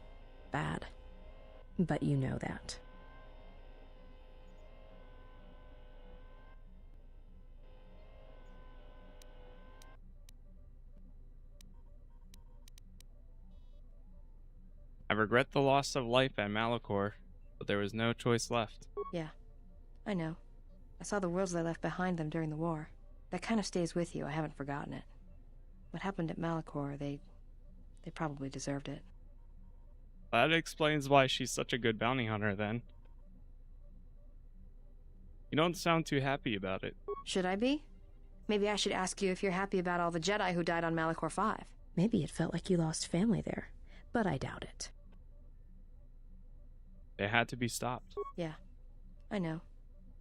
Bad. But you know that. I regret the loss of life at Malachor, but there was no choice left. Yeah, I know. I saw the worlds they left behind them during the war. That kind of stays with you. I haven't forgotten it. What happened at Malachor, they probably deserved it. That explains why she's such a good bounty hunter, then. You don't sound too happy about it. Should I be? Maybe I should ask you if you're happy about all the Jedi who died on Malachor 5. Maybe it felt like you lost family there, but I doubt it. It had to be stopped. Yeah, I know.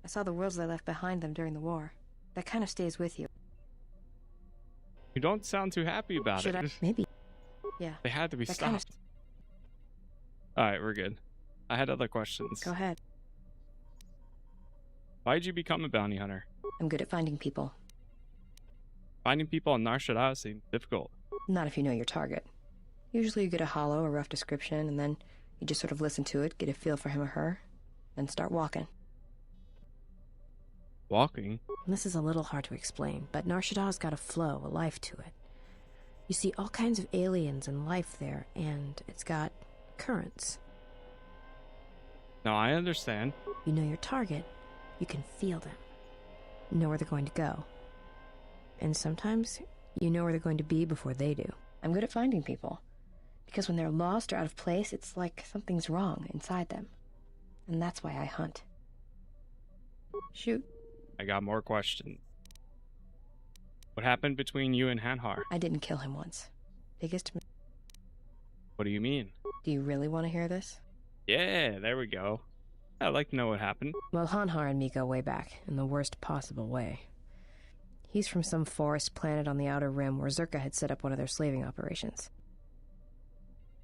I saw the worlds they left behind them during the war. That kind of stays with you. You don't sound too happy about Should it. I? Maybe. Yeah. They had to be That kind of stopped. Alright, we're good. I had other questions. Go ahead. Why'd you become a bounty hunter? I'm good at finding people. Finding people on Nar Shaddaa seems difficult. Not if you know your target. Usually you get a hollow or rough description, and then you just sort of listen to it, get a feel for him or her, then start walking. Walking? And this is a little hard to explain, but Nar Shaddaa's got a flow, a life to it. You see all kinds of aliens and life there, and it's got currents. No, I understand. You know your target, you can feel them. You know where they're going to go. And sometimes, you know where they're going to be before they do. I'm good at finding people. Because when they're lost or out of place, it's like something's wrong inside them. And that's why I hunt. Shoot. I got more questions. What happened between you and Hanhar? I didn't kill him once. Biggest... What do you mean? Do you really want to hear this? Yeah, there we go. I'd like to know what happened. Well, Hanhar and me go way back, in the worst possible way. He's from some forest planet on the Outer Rim where Zerka had set up one of their slaving operations.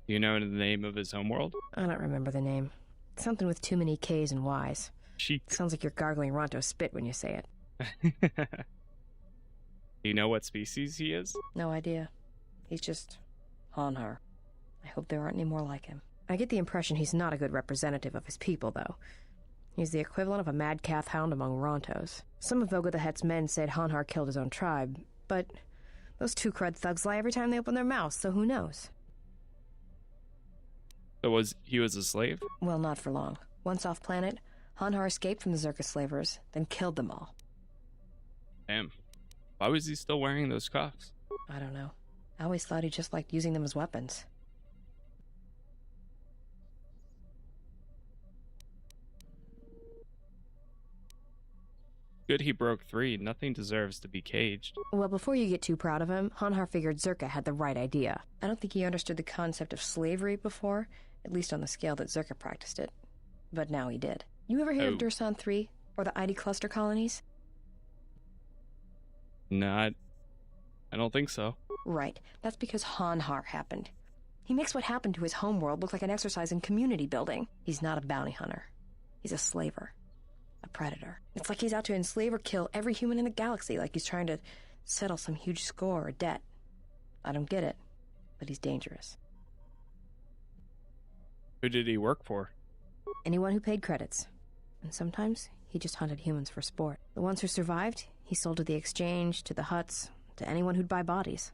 Do you know the name of his homeworld? I don't remember the name. Something with too many K's and Y's. Sounds like you're gargling Ronto spit when you say it. Do you know what species he is? No idea. He's just... Hanhar. I hope there aren't any more like him. I get the impression he's not a good representative of his people, though. He's the equivalent of a mad calf hound among Rontos. Some of Voga the Hutt's men said Hanhar killed his own tribe, but those two crud thugs lie every time they open their mouths, so who knows? So he was a slave? Well, not for long. Once off planet, Hanhar escaped from the Zerka slavers, then killed them all. Damn. Why was he still wearing those cuffs? I don't know. I always thought he just liked using them as weapons. Good he broke 3. Nothing deserves to be caged. Well, before you get too proud of him, Hanhar figured Zerka had the right idea. I don't think he understood the concept of slavery before, at least on the scale that Zerka practiced it. But now he did. You ever hear of Dursan 3, or the ID cluster colonies? Nah, I don't think so. Right. That's because Hanhar happened. He makes what happened to his homeworld look like an exercise in community building. He's not a bounty hunter. He's a slaver. A predator. It's like he's out to enslave or kill every human in the galaxy, like he's trying to settle some huge score or debt. I don't get it, but he's dangerous. Who did he work for? Anyone who paid credits. And sometimes, he just hunted humans for sport. The ones who survived, he sold to the exchange, to the huts, to anyone who'd buy bodies.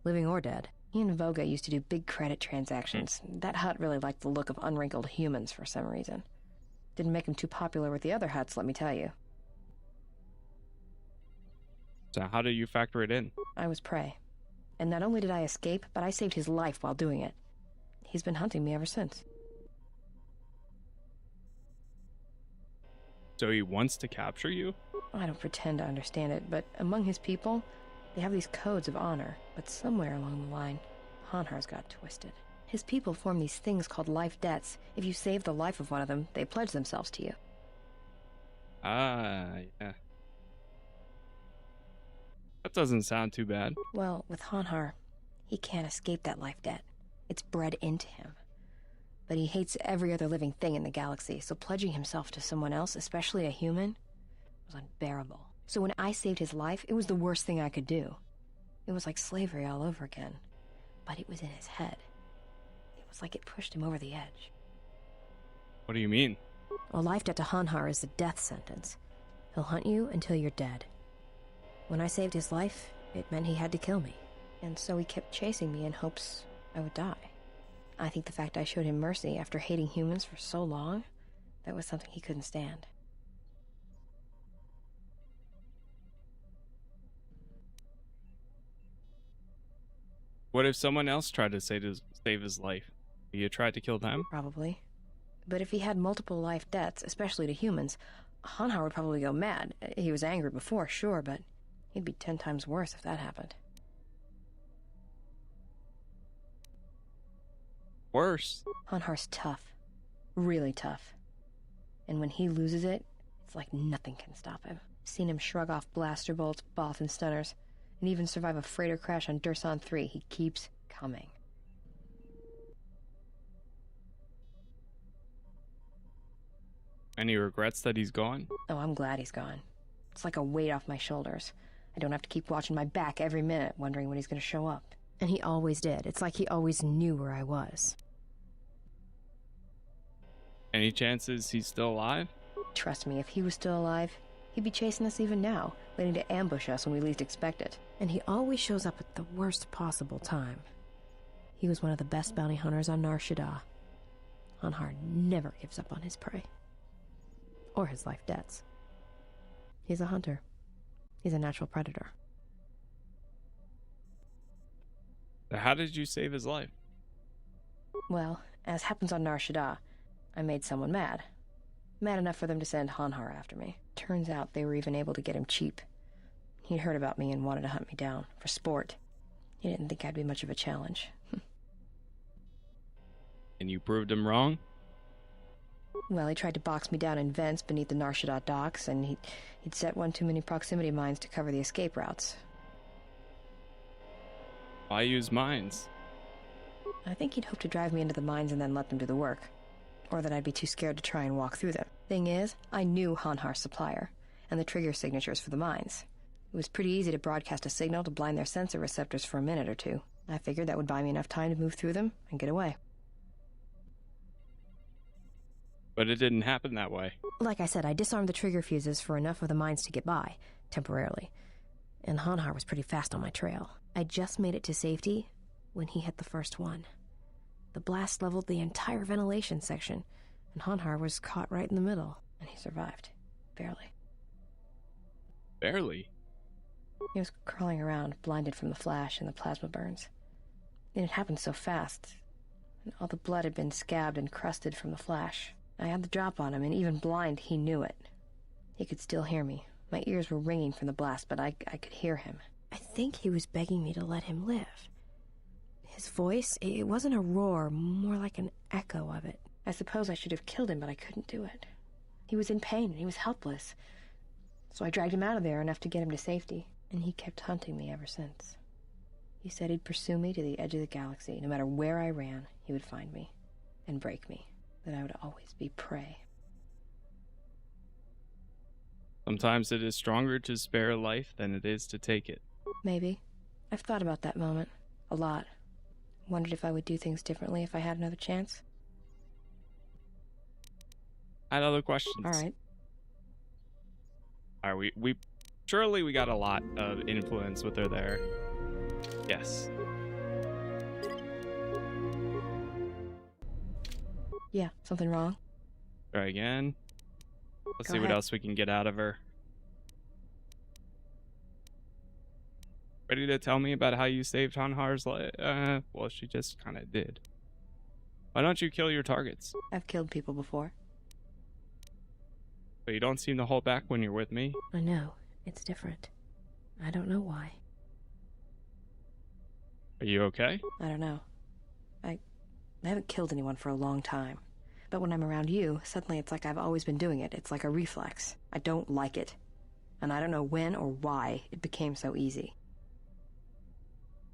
Living or dead. He and Voga used to do big credit transactions. That hut really liked the look of unwrinkled humans for some reason. Didn't make him too popular with the other huts, let me tell you. So how do you factor it in? I was prey. And not only did I escape, but I saved his life while doing it. He's been hunting me ever since. So he wants to capture you? I don't pretend to understand it, but among his people, they have these codes of honor. But somewhere along the line, Hanhar's got twisted. His people form these things called life debts. If you save the life of one of them, they pledge themselves to you. Ah, yeah. That doesn't sound too bad. Well, with Hanhar, he can't escape that life debt. It's bred into him. But he hates every other living thing in the galaxy, so pledging himself to someone else, especially a human, was unbearable. So when I saved his life, it was the worst thing I could do. It was like slavery all over again. But it was in his head. It was like it pushed him over the edge. What do you mean? A life debt to Hanhar is a death sentence. He'll hunt you until you're dead. When I saved his life, it meant he had to kill me. And so he kept chasing me in hopes I would die. I think the fact I showed him mercy after hating humans for so long, that was something he couldn't stand. What if someone else tried to save his life? You tried to kill them? Probably. But if he had multiple life debts, especially to humans, Hanhar would probably go mad. He was angry before, sure, but he'd be 10 times worse if that happened. Worse. Hanhar's tough. Really tough. And when he loses it, it's like nothing can stop him. Seen him shrug off blaster bolts, Bothan stunners, and even survive a freighter crash on Dursan 3. He keeps coming. Any regrets that he's gone? Oh, I'm glad he's gone. It's like a weight off my shoulders. I don't have to keep watching my back every minute, wondering when he's going to show up. And he always did. It's like he always knew where I was. Any chances he's still alive? Trust me, if he was still alive, he'd be chasing us even now, waiting to ambush us when we least expect it. And he always shows up at the worst possible time. He was one of the best bounty hunters on Nar Shaddaa. Hanhar never gives up on his prey. Or his life debts. He's a hunter. He's a natural predator. How did you save his life? Well, as happens on Nar Shaddaa, I made someone mad. Mad enough for them to send Hanhar after me. Turns out they were even able to get him cheap. He'd heard about me and wanted to hunt me down, for sport. He didn't think I'd be much of a challenge. And you proved him wrong? Well, he tried to box me down in vents beneath the Nar Shaddaa docks, and he'd set one too many proximity mines to cover the escape routes. Why use mines? I think he'd hoped to drive me into the mines and then let them do the work. Or that I'd be too scared to try and walk through them. Thing is, I knew Hanhar's supplier, and the trigger signatures for the mines. It was pretty easy to broadcast a signal to blind their sensor receptors for a minute or two. I figured that would buy me enough time to move through them and get away. But it didn't happen that way. Like I said, I disarmed the trigger fuses for enough of the mines to get by, temporarily. And Hanhar was pretty fast on my trail. I just made it to safety when he hit the first one. The blast leveled the entire ventilation section, and Hanhar was caught right in the middle, and he survived. Barely. Barely? He was crawling around, blinded from the flash and the plasma burns. And it happened so fast, and all the blood had been scabbed and crusted from the flash. I had the drop on him, and even blind, he knew it. He could still hear me. My ears were ringing from the blast, but I could hear him. I think he was begging me to let him live. His voice, it wasn't a roar, more like an echo of it. I suppose I should have killed him, but I couldn't do it. He was in pain, and he was helpless. So I dragged him out of there enough to get him to safety, and he kept hunting me ever since. He said he'd pursue me to the edge of the galaxy. No matter where I ran, he would find me and break me. That I would always be prey. Sometimes it is stronger to spare a life than it is to take it. Maybe. I've thought about that moment. A lot. Wondered if I would do things differently if I had another chance. I had other questions. Alright. Alright, we surely we got a lot of influence with her there. Yes. Yeah, something wrong? Try again. Let's Go see what ahead. else we can get out of her. Ready to tell me about how you saved Hanhar's life? Well, she just kind of did. Why don't you kill your targets? I've killed people before. But you don't seem to hold back when you're with me. I know. It's different. I don't know why. Are you okay? I don't know. I haven't killed anyone for a long time. But when I'm around you, suddenly it's like I've always been doing it. It's like a reflex. I don't like it. And I don't know when or why it became so easy.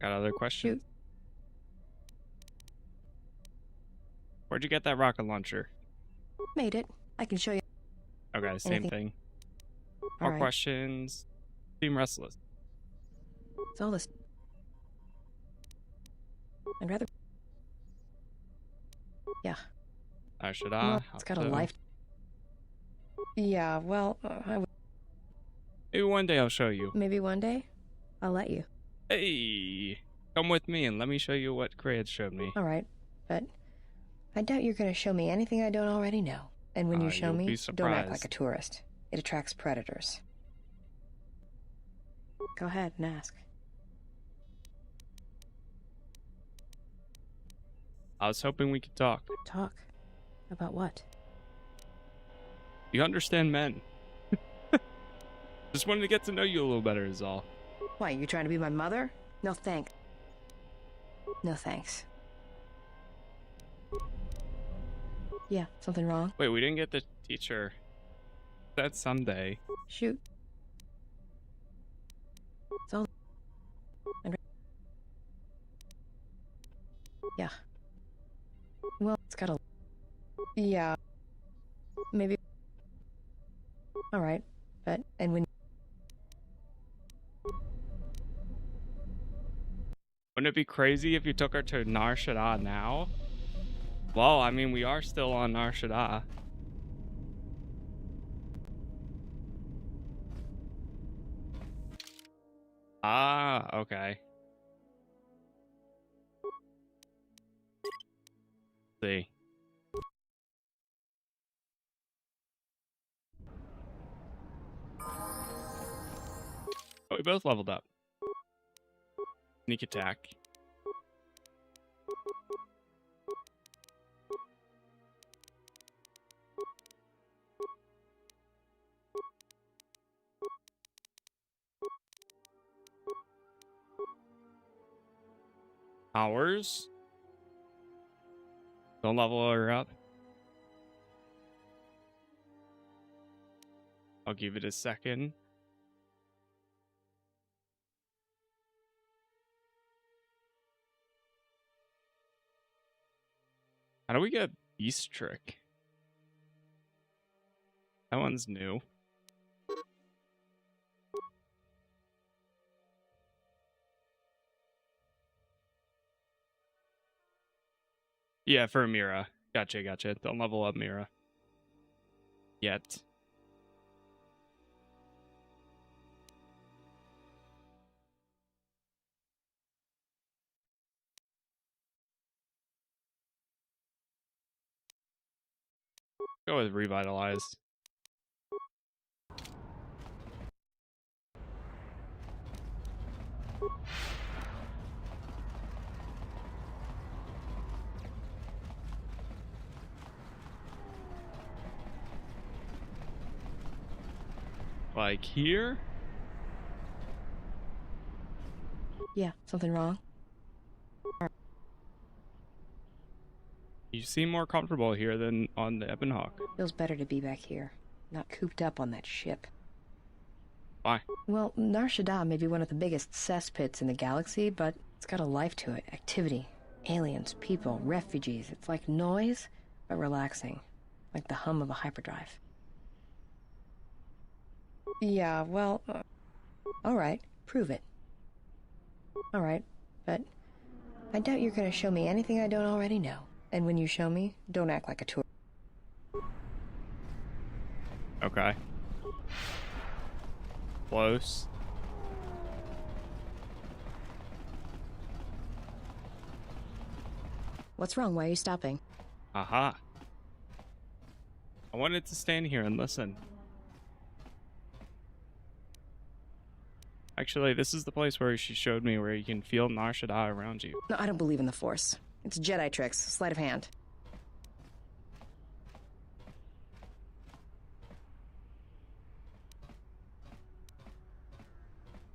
Got other questions? Shoot. Where'd you get that rocket launcher? Made it. I can show you. Okay, same Anything? thing. All More right. questions? Seem restless. It's all this. I'd rather. Yeah. Should Well, it's got a life. Yeah, well, Maybe one day I'll show you. maybe one day I'll let you. Hey, come with me and let me show you what Cray had showed me. All right, but I doubt you're going to show me anything I don't already know. And when you show you'll me, be don't act surprised. like a tourist. It attracts predators. Go ahead and ask. I was hoping we could talk. Talk? About what? You understand men. Just wanted to get to know you a little better is all. Why, you trying to be my mother? No thanks. No thanks. Yeah, something wrong? Wait, we didn't get the teacher. Said someday. Shoot. It's all... Yeah. Well, it's got a... Yeah. Maybe... Alright, but... And when... Wouldn't it be crazy if you took her to Nar Shaddaa now? Well, I mean, we are still on Nar Shaddaa. Ah, okay. See. Oh, we both leveled up. Sneak attack. Hours. Don't level her up. I'll give it a second. How do we get Beast Trick? That one's new. Yeah, for Mira. Gotcha, gotcha. Don't level up Mira. Yet. Go with Revitalized. Like here? Yeah, something wrong? You seem more comfortable here than on the Ebon Hawk. Feels better to be back here, not cooped up on that ship. Why? Well, Nar Shaddaa may be one of the biggest cesspits in the galaxy, but it's got a life to it. Activity. Aliens, people, refugees. It's like noise, but relaxing. Like the hum of a hyperdrive. Yeah, well... Alright, prove it. Alright, but... I doubt you're gonna show me anything I don't already know. And when you show me, don't act like a tourist. Okay. Close. What's wrong? Why are you stopping? Aha. I wanted to stand here and listen. Actually, this is the place where she showed me where you can feel Nar Shaddaa around you. No, I don't believe in the Force. It's Jedi tricks. Sleight of hand.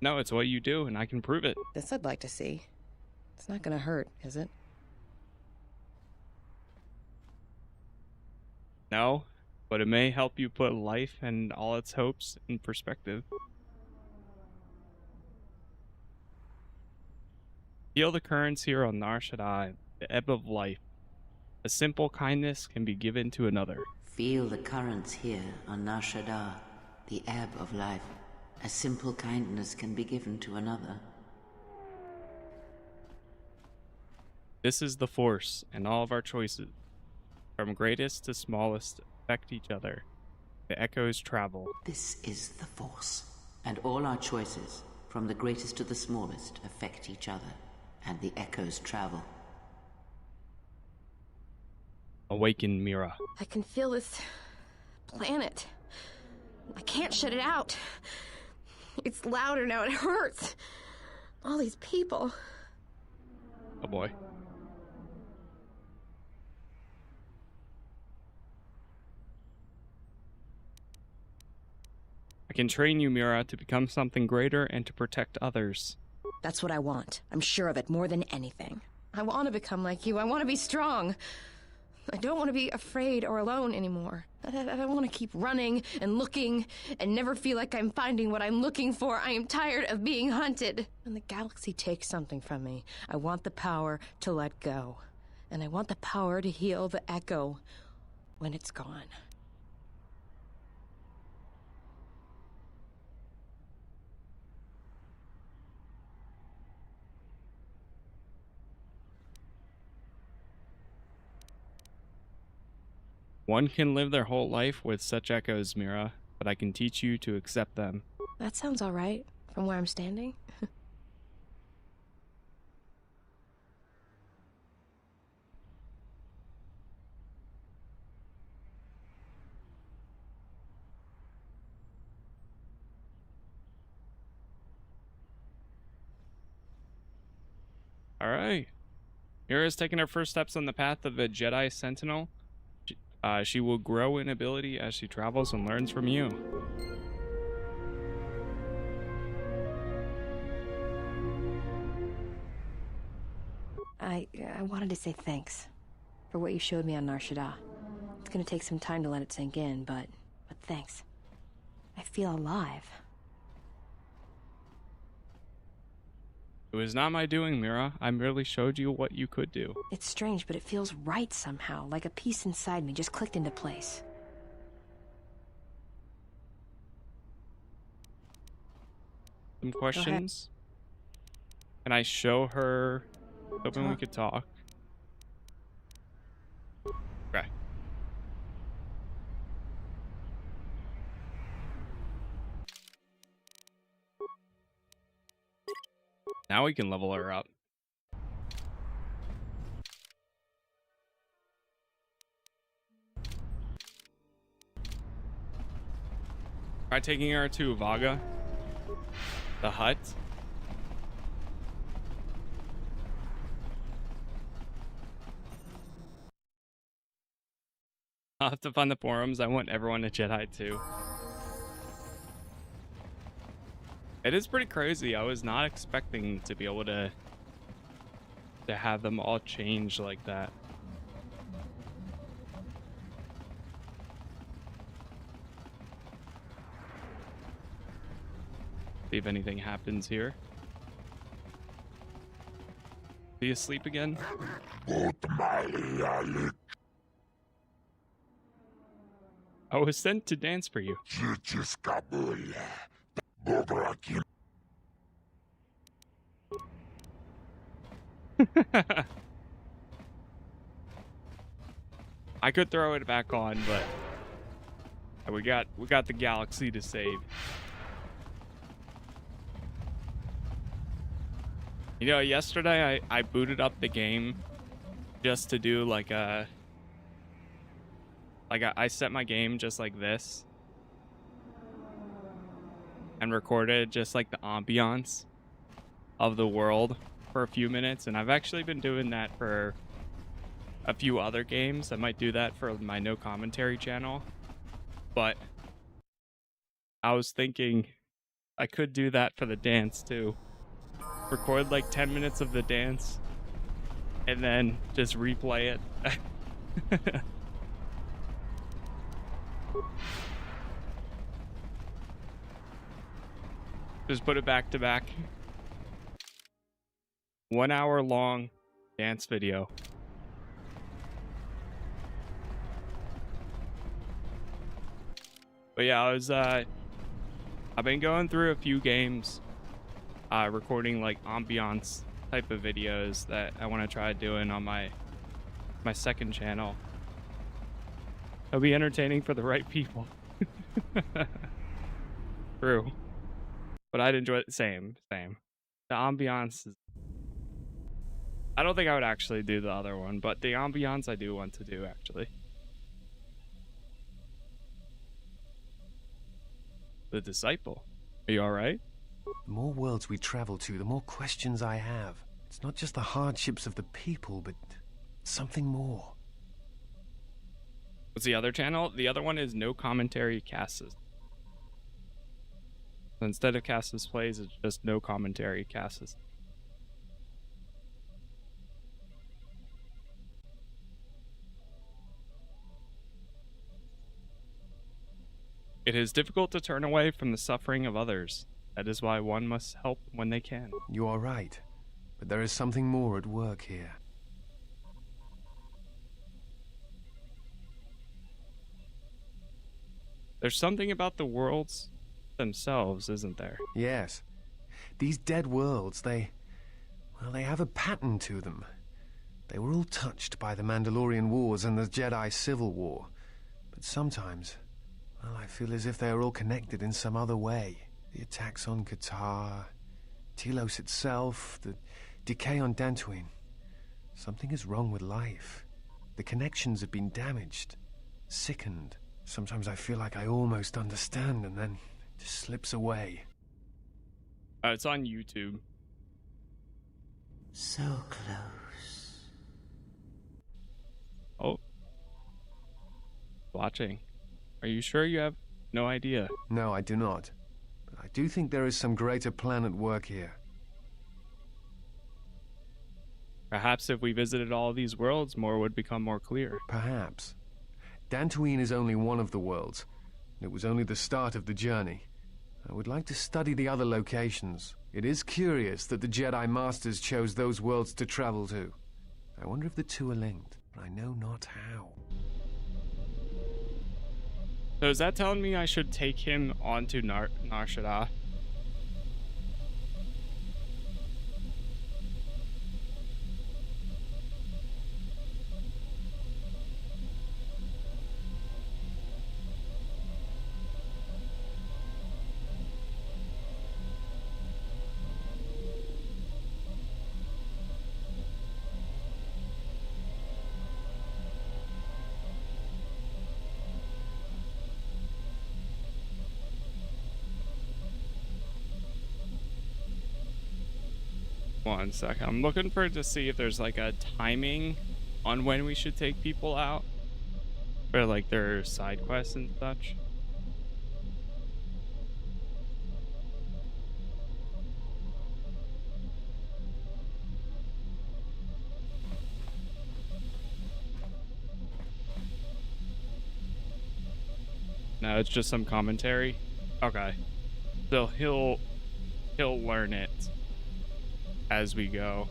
No, it's what you do, and I can prove it. This I'd like to see. It's not gonna hurt, is it? No, but it may help you put life and all its hopes in perspective. Feel the currents here on Nar Shaddaa, the ebb of life. A simple kindness can be given to another. Feel the currents here on Nar Shaddaa, the ebb of life. A simple kindness can be given to another. This is the Force, and all of our choices, from greatest to smallest, affect each other. The echoes travel. This is the Force, and all our choices, from the greatest to the smallest, affect each other, and the echoes travel. Awaken, Mira. I can feel this planet. I can't shut it out. It's louder now, it hurts. All these people. Oh boy. I can train you, Mira, to become something greater and to protect others. That's what I want. I'm sure of it more than anything. I want to become like you. I want to be strong. I don't want to be afraid or alone anymore. I don't want to keep running and looking and never feel like I'm finding what I'm looking for. I am tired of being hunted. When the galaxy takes something from me, I want the power to let go. And I want the power to heal the echo when it's gone. One can live their whole life with such echoes, Mira, but I can teach you to accept them. That sounds all right from where I'm standing. Alright. Mira's taking her first steps on the path of a Jedi Sentinel. She will grow in ability as she travels and learns from you. I wanted to say thanks for what you showed me on Nar Shaddaa. It's gonna take some time to let it sink in, but thanks. I feel alive. It was not my doing, Mira. I merely showed you what you could do. It's strange, but it feels right somehow, like a piece inside me just clicked into place. Some questions? Can I show her? Hoping we could talk. Okay. Now we can level her up. Try taking her to Vaga, the hut. I'll have to find the forums. I want everyone to Jedi too. It is pretty crazy. I was not expecting to be able to have them all change like that. See if anything happens here. Be asleep again? I was sent to dance for you. I could throw it back on, but we got the galaxy to save. You know, yesterday I booted up the game just to do like a I set my game just like this and recorded just like the ambiance of the world for a few minutes, and I've actually been doing that for a few other games. I might do that for my no commentary channel, but I was thinking I could do that for the dance too. Record like 10 minutes of the dance and then just replay it. Just put it back to back. 1 hour long dance video. But yeah, I've been going through a few games, recording like ambiance type of videos that I want to try doing on my second channel. It'll be entertaining for the right people. True. But I'd enjoy it. Same. The ambiance is... I don't think I would actually do the other one, but the ambiance I do want to do, actually. The Disciple. Are you alright? The more worlds we travel to, the more questions I have. It's not just the hardships of the people, but something more. What's the other channel? The other one is No Commentary Casas. So instead of Casas Plays, it's just No Commentary Casas. It is difficult to turn away from the suffering of others. That is why one must help when they can. You are right, but there is something more at work here. There's something about the worlds themselves, isn't there? Yes. These dead worlds, they have a pattern to them. They were all touched by the Mandalorian Wars and the Jedi Civil War. But sometimes, well, I feel as if they are all connected in some other way. The attacks on Qatar, Telos itself, the decay on Dantooine. Something is wrong with life. The connections have been damaged, sickened. Sometimes I feel like I almost understand, and then it just slips away. It's on YouTube. So close. Oh. Watching. Are you sure you have no idea? No, I do not. But I do think there is some greater plan at work here. Perhaps if we visited all of these worlds, more would become more clear. Perhaps. Dantooine is only one of the worlds. It was only the start of the journey. I would like to study the other locations. It is curious that the Jedi Masters chose those worlds to travel to. I wonder if the two are linked, but I know not how. So is that telling me I should take him onto Nar Shaddaa? One second. I'm looking for to see if there's like a timing on when we should take people out for like their side quests and such. No, it's just some commentary. Okay. So he'll learn it as we go.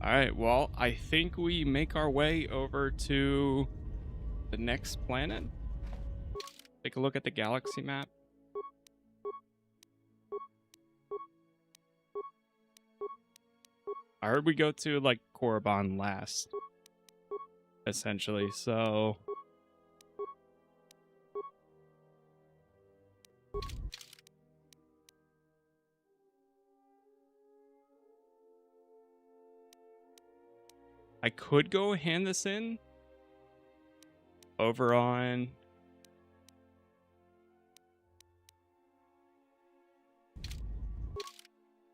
All right, well, I think we make our way over to the next planet. Take a look at the galaxy map. I heard we go to like Korriban last, essentially, so I could go hand this in over on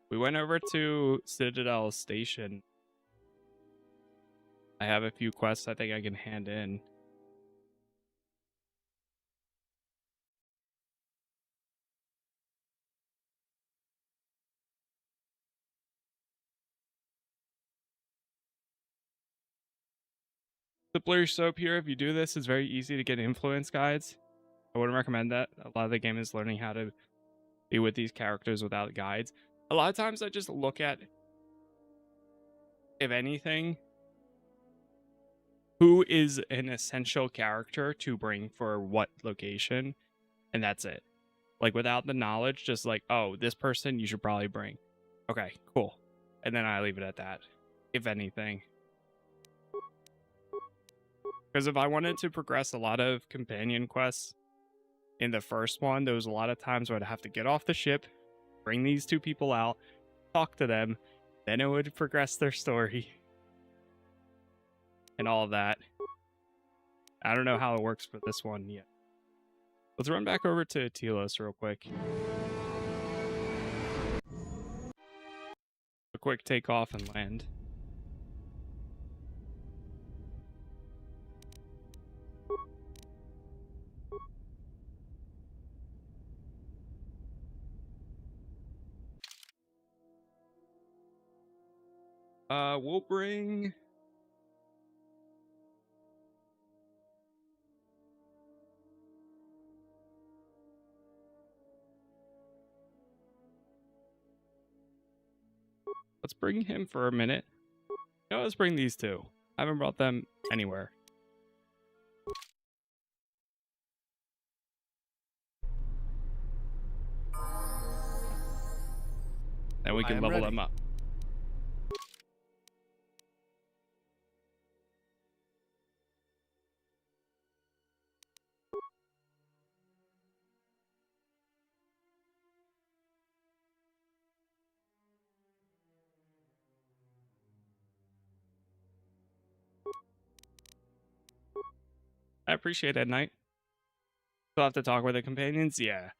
we went over to Citadel Station I have a few quests I think I can hand in. The blur soap here, if you do this, is very easy to get influence guides. I wouldn't recommend that. A lot of the game is learning how to be with these characters without guides. A lot of times I just look at, if anything, who is an essential character to bring for what location, and that's it. Like, without the knowledge, just like, oh, this person you should probably bring. Okay, cool. And then I leave it at that, if anything. Because if I wanted to progress a lot of companion quests in the first one, there was a lot of times where I'd have to get off the ship, bring these two people out, talk to them, then it would progress their story. And all of that. I don't know how it works for this one yet. Let's run back over to Telos real quick. A quick takeoff and land. We'll bring... Let's bring him for a minute. No, let's bring these two. I haven't brought them anywhere. Then we can level them up. I appreciate it, Knight. Still have to talk with the companions? Yeah.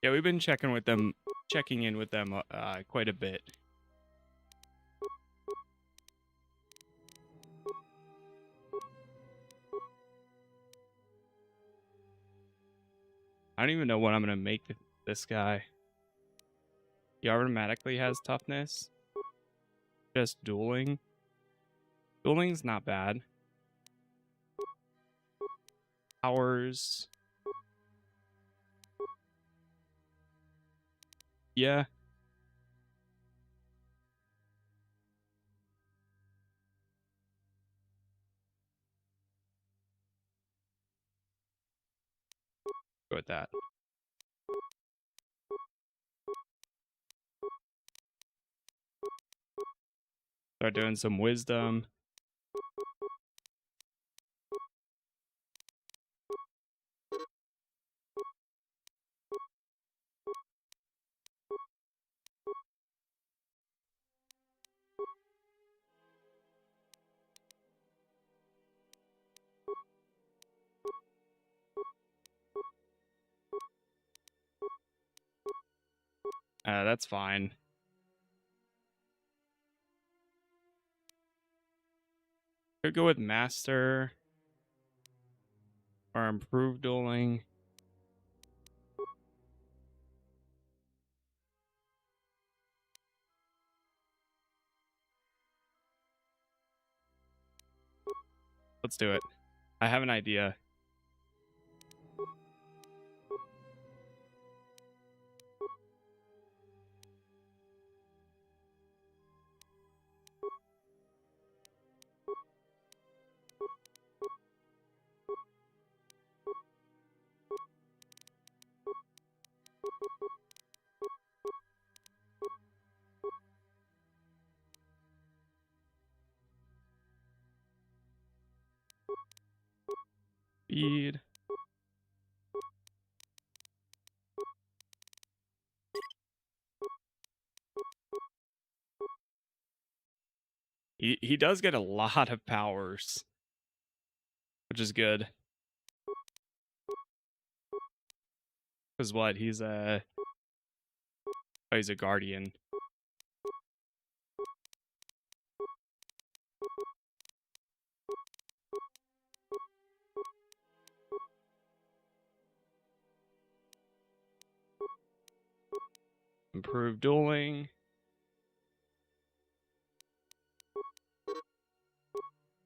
Yeah, we've been checking in with them quite a bit. I don't even know what I'm going to make this guy. He automatically has toughness. Just dueling. Dueling's not bad. Powers. Yeah. Go with that. Start doing some wisdom. That's fine. Could go with master or improved dueling. Let's do it. I have an idea. Speed. He does get a lot of powers, which is good. Because what? He's a guardian. Improved dueling.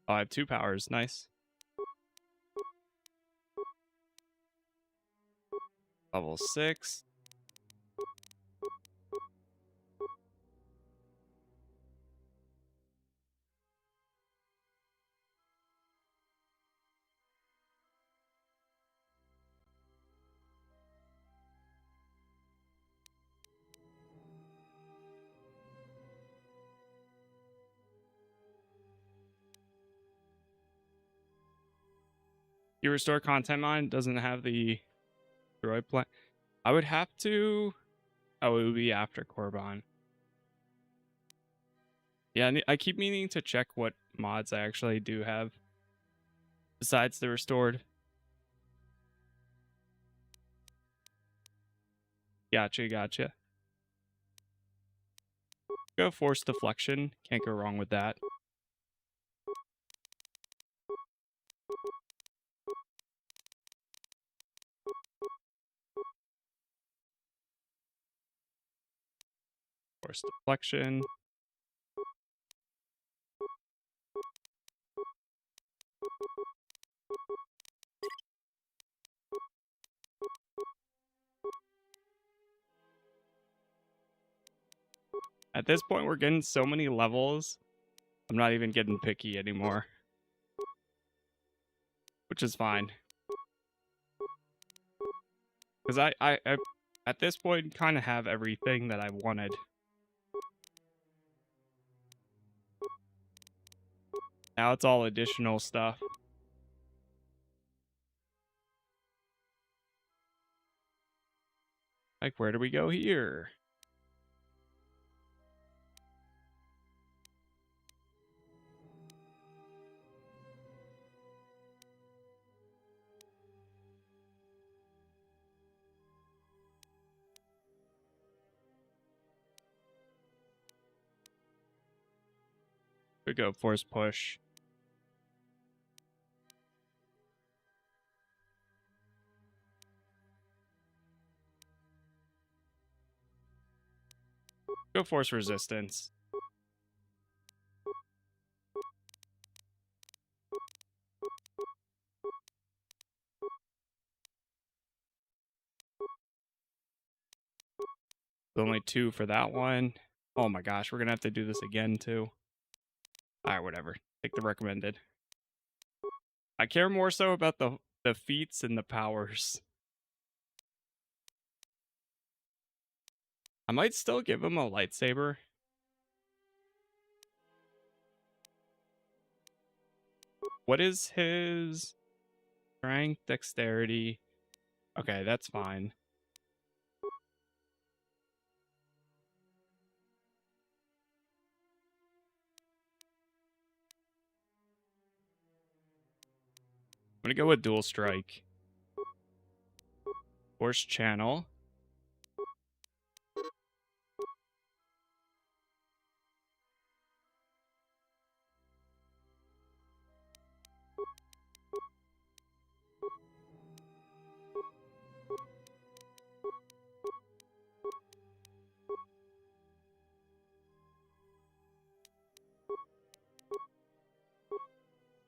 Oh, I have 2 powers. Nice. Level 6. You restore content mine, doesn't have the droid plan. I would have to. Oh, it would be after Korban. Yeah, I keep meaning to check what mods I actually do have besides the restored. Gotcha. Go force deflection. Can't go wrong with that. Force deflection. At this point, we're getting so many levels. I'm not even getting picky anymore. Which is fine. Because I at this point, kind of have everything that I wanted. Now it's all additional stuff. Like, where do we go here? We go force push. Go force resistance. Only 2 for that one. Oh my gosh, we're gonna have to do this again too. Alright, whatever. Take the recommended. I care more so about the feats and the powers. I might still give him a lightsaber. What is his strength, dexterity? Okay, that's fine. I'm gonna go with dual strike. Force channel.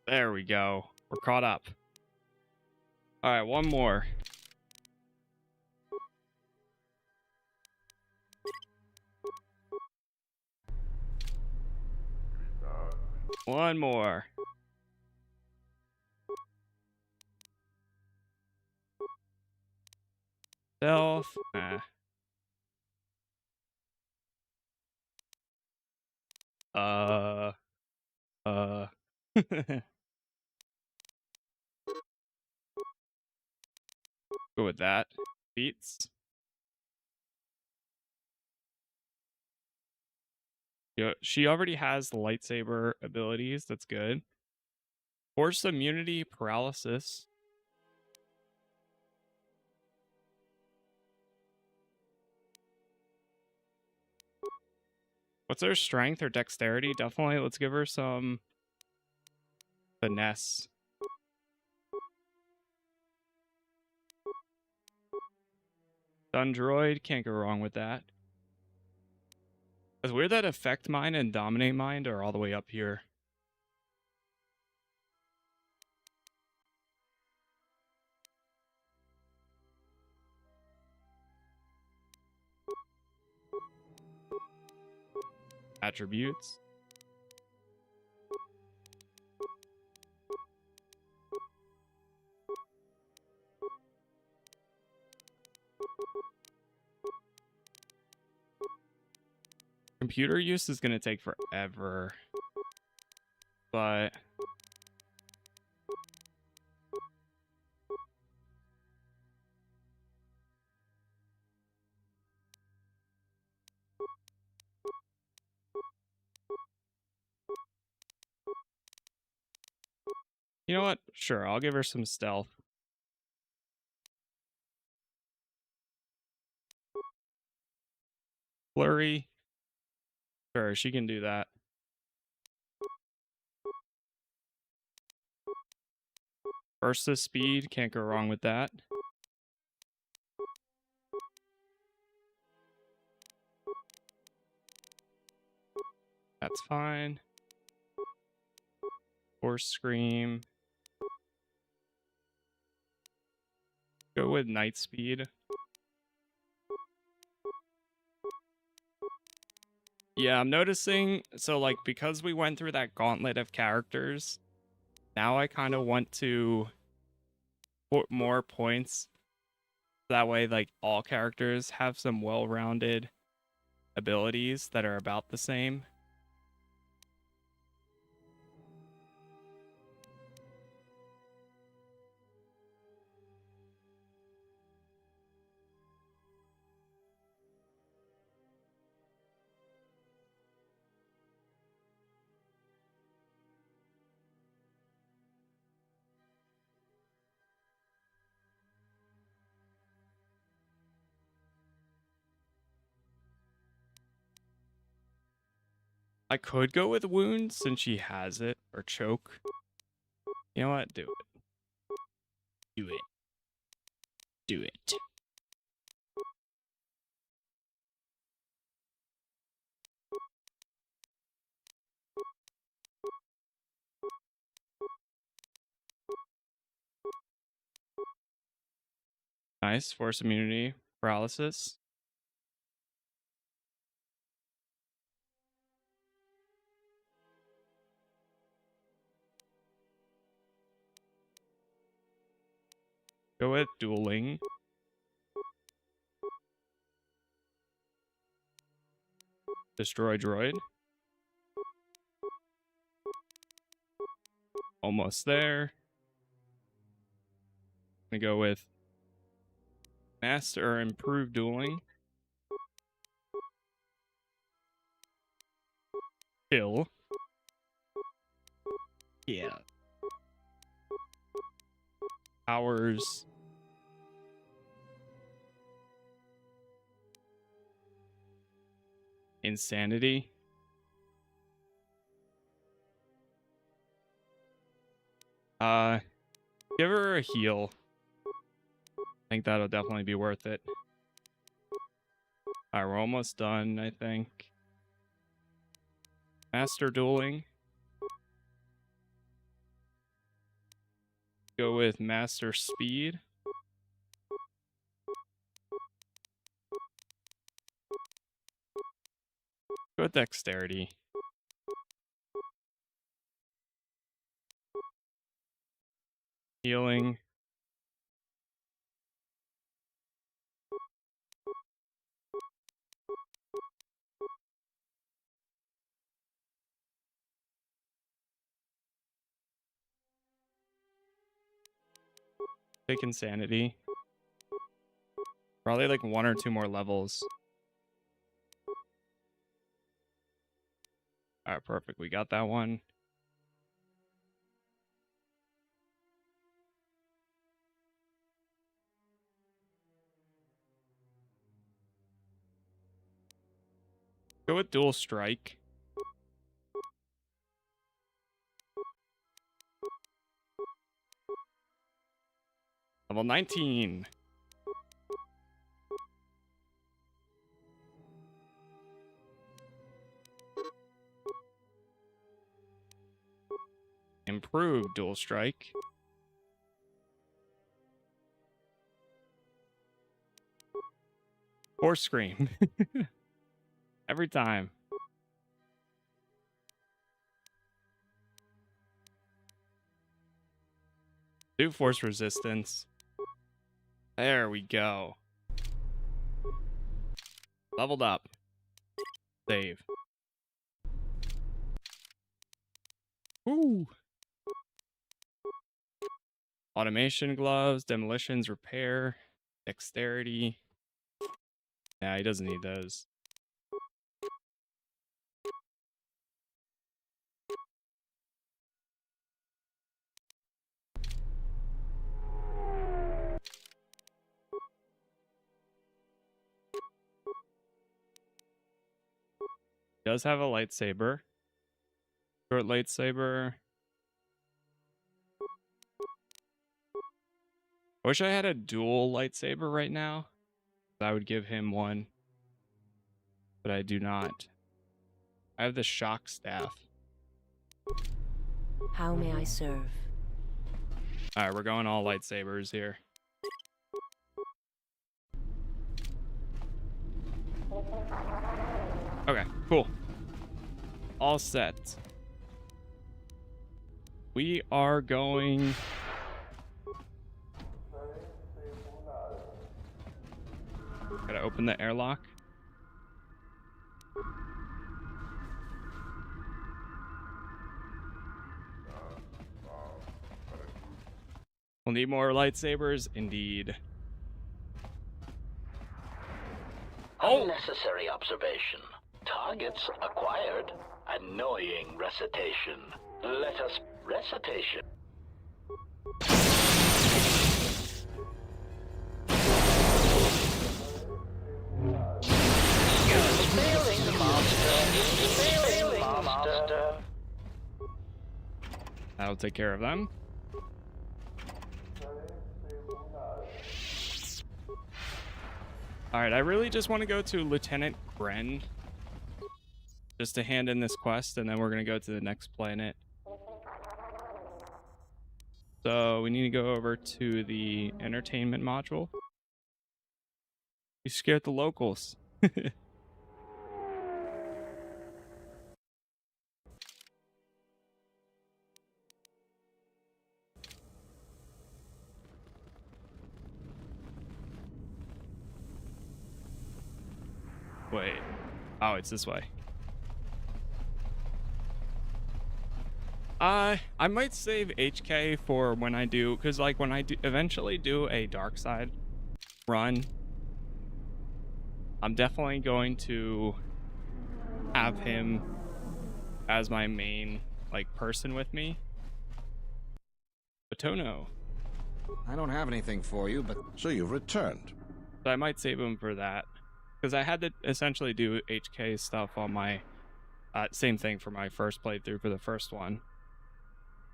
There we go. We're caught up. Alright, one more. One more. Stealth. Go with that. Beats. Yeah, she already has the lightsaber abilities. That's good. Force immunity, paralysis. What's her strength or dexterity? Definitely. Let's give her some finesse. Stun droid. Can't go wrong with that. It's weird that Affect Mind and Dominate Mind are all the way up here. Attributes. Computer use is going to take forever. But you know what? Sure, I'll give her some stealth. Flurry. Sure, she can do that. Versus speed, can't go wrong with that. That's fine. Force Scream. Go with Night Speed. Yeah, I'm noticing, so like, because we went through that gauntlet of characters, now I kind of want to put more points. That way, like, all characters have some well-rounded abilities that are about the same. I could go with Wounds since she has it, or Choke. You know what? Do it. Do it. Do it. Nice. Force immunity. Paralysis. Go with Dueling. Destroy Droid. Almost there. Gonna go with Master or Improved Dueling. Kill. Yeah. Powers. Insanity. Give her a heal. I think that'll definitely be worth it. Alright, we're almost done, I think. Master Dueling. Go with Master Speed. Go with Dexterity. Healing. Take Insanity. Probably like 1 or 2 more levels. Alright, perfect. We got that one. Go with Dual Strike. Level 19. Improved dual strike. Or scream. Every time. Do force resistance. There we go. Leveled up. Save. Woo! Automation gloves, demolitions, repair, dexterity. Yeah, he doesn't need those. Does have a lightsaber. Short lightsaber. I wish I had a dual lightsaber right now. I would give him one. But I do not. I have the shock staff. How may I serve? Alright, we're going all lightsabers here. Okay, cool. All set. We are going... Gotta open the airlock. We'll need more lightsabers, indeed. Unnecessary observation. Targets acquired. Annoying recitation. Let us... Recitation. Failing master. Failing master. That'll take care of them. Alright, I really just want to go to Lieutenant Gren. Just to hand in this quest, and then we're going to go to the next planet. So, we need to go over to the entertainment module. You scared the locals. Wait. Oh, it's this way. I might save HK for when I do, because like when I do eventually do a dark side run, I'm definitely going to have him as my main like person with me. Batono. I don't have anything for you, but... So you've returned. So I might save him for that. Because I had to essentially do HK stuff on my... same thing for my first playthrough for the first one.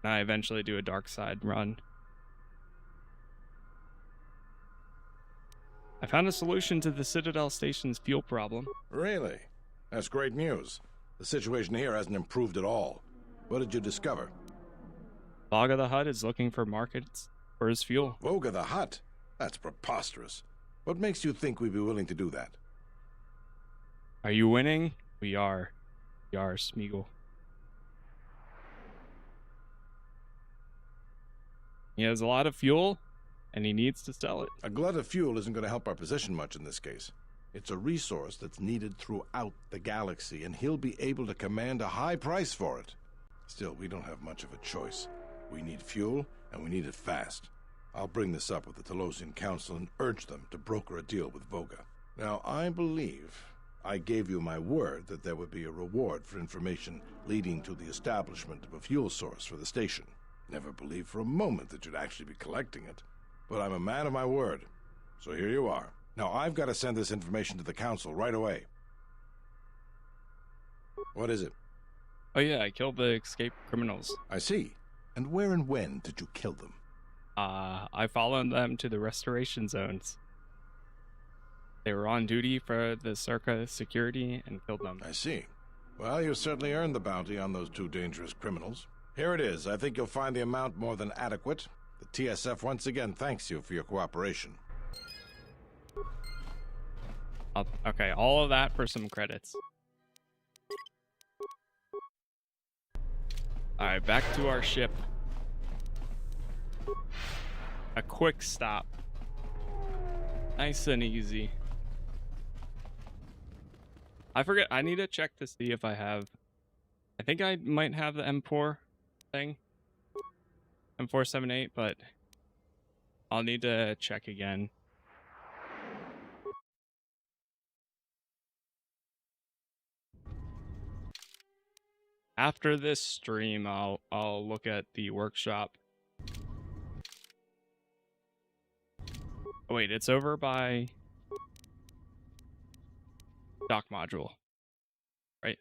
And I eventually do a dark side run. I found a solution to the Citadel Station's fuel problem. Really? That's great news. The situation here hasn't improved at all. What did you discover? Voga the Hutt is looking for markets for his fuel. Voga the Hutt? That's preposterous. What makes you think we'd be willing to do that? Are you winning? We are. We are, Smeagol. He has a lot of fuel, and he needs to sell it. A glut of fuel isn't going to help our position much in this case. It's a resource that's needed throughout the galaxy, and he'll be able to command a high price for it. Still, we don't have much of a choice. We need fuel, and we need it fast. I'll bring this up with the Telosian Council and urge them to broker a deal with Voga. Now, I believe I gave you my word that there would be a reward for information leading to the establishment of a fuel source for the station. Never believed for a moment that you'd actually be collecting it. But I'm a man of my word. So here you are. Now, I've got to send this information to the Council right away. What is it? Oh yeah, I killed the escaped criminals. I see. And where and when did you kill them? I followed them to the restoration zones. They were on duty for the Circa security and killed them. I see. Well, you certainly earned the bounty on those two dangerous criminals. Here it is. I think you'll find the amount more than adequate. The TSF once again thanks you for your cooperation. Okay, all of that for some credits. Alright, back to our ship. A quick stop. Nice and easy. I forget, I need to check to see if I have... I think I might have the M4 thing. M478, but I'll need to check again. After this stream, I'll look at the workshop. Oh, wait, it's over by dock module, right?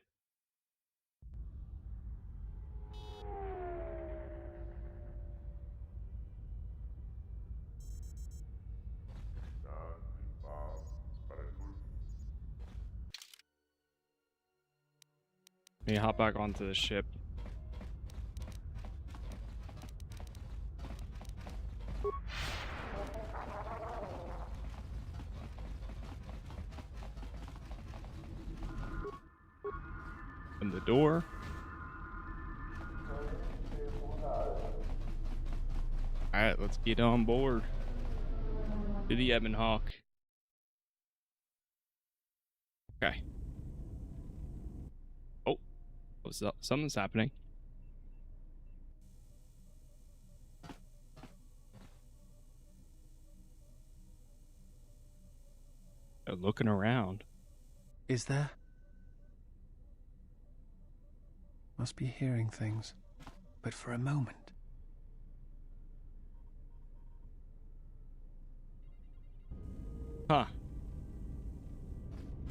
Let me hop back onto the ship. Open the door. Alright, let's get on board to the Ebon Hawk. Okay. Oh, what's up? Something's happening. They're looking around. Is there? Must be hearing things. But for a moment. Huh.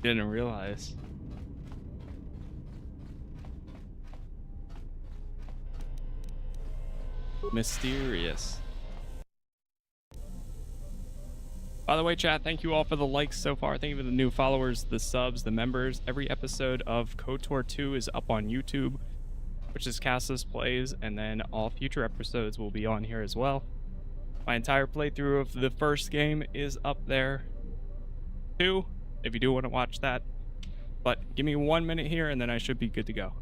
Didn't realize. Mysterious. By the way, chat, thank you all for the likes so far. Thank you for the new followers, the subs, the members. Every episode of KOTOR 2 is up on YouTube, which is Casas Plays, and then all future episodes will be on here as well. My entire playthrough of the first game is up there too, if you do want to watch that. But give me 1 minute here, and then I should be good to go.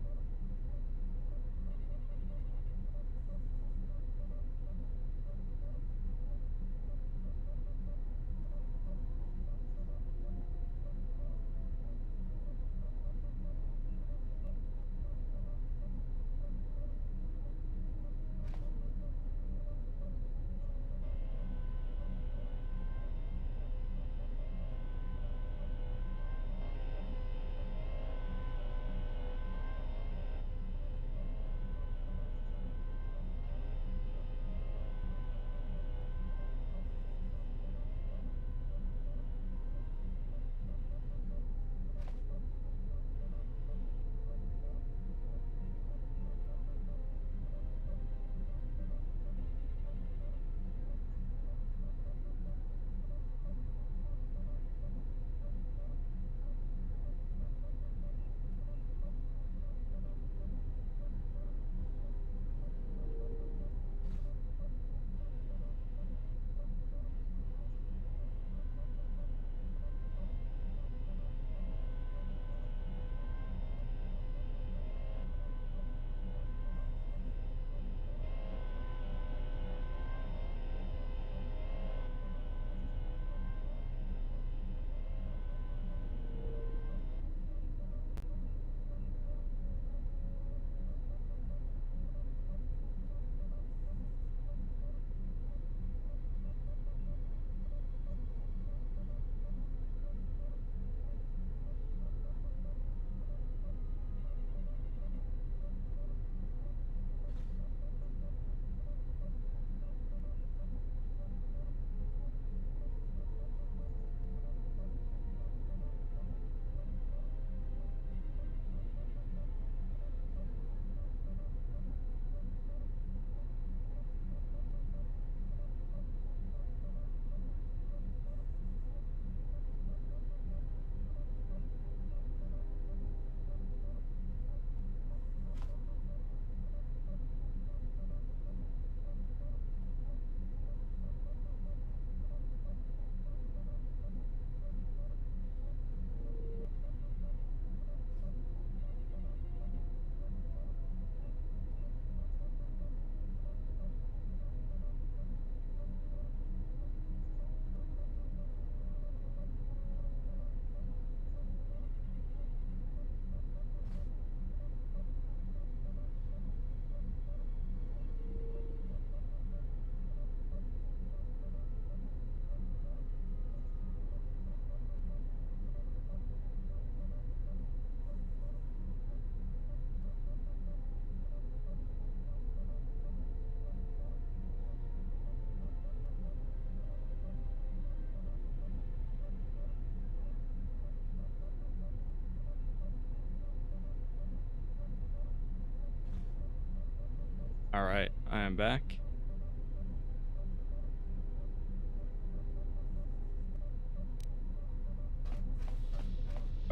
Alright, I am back.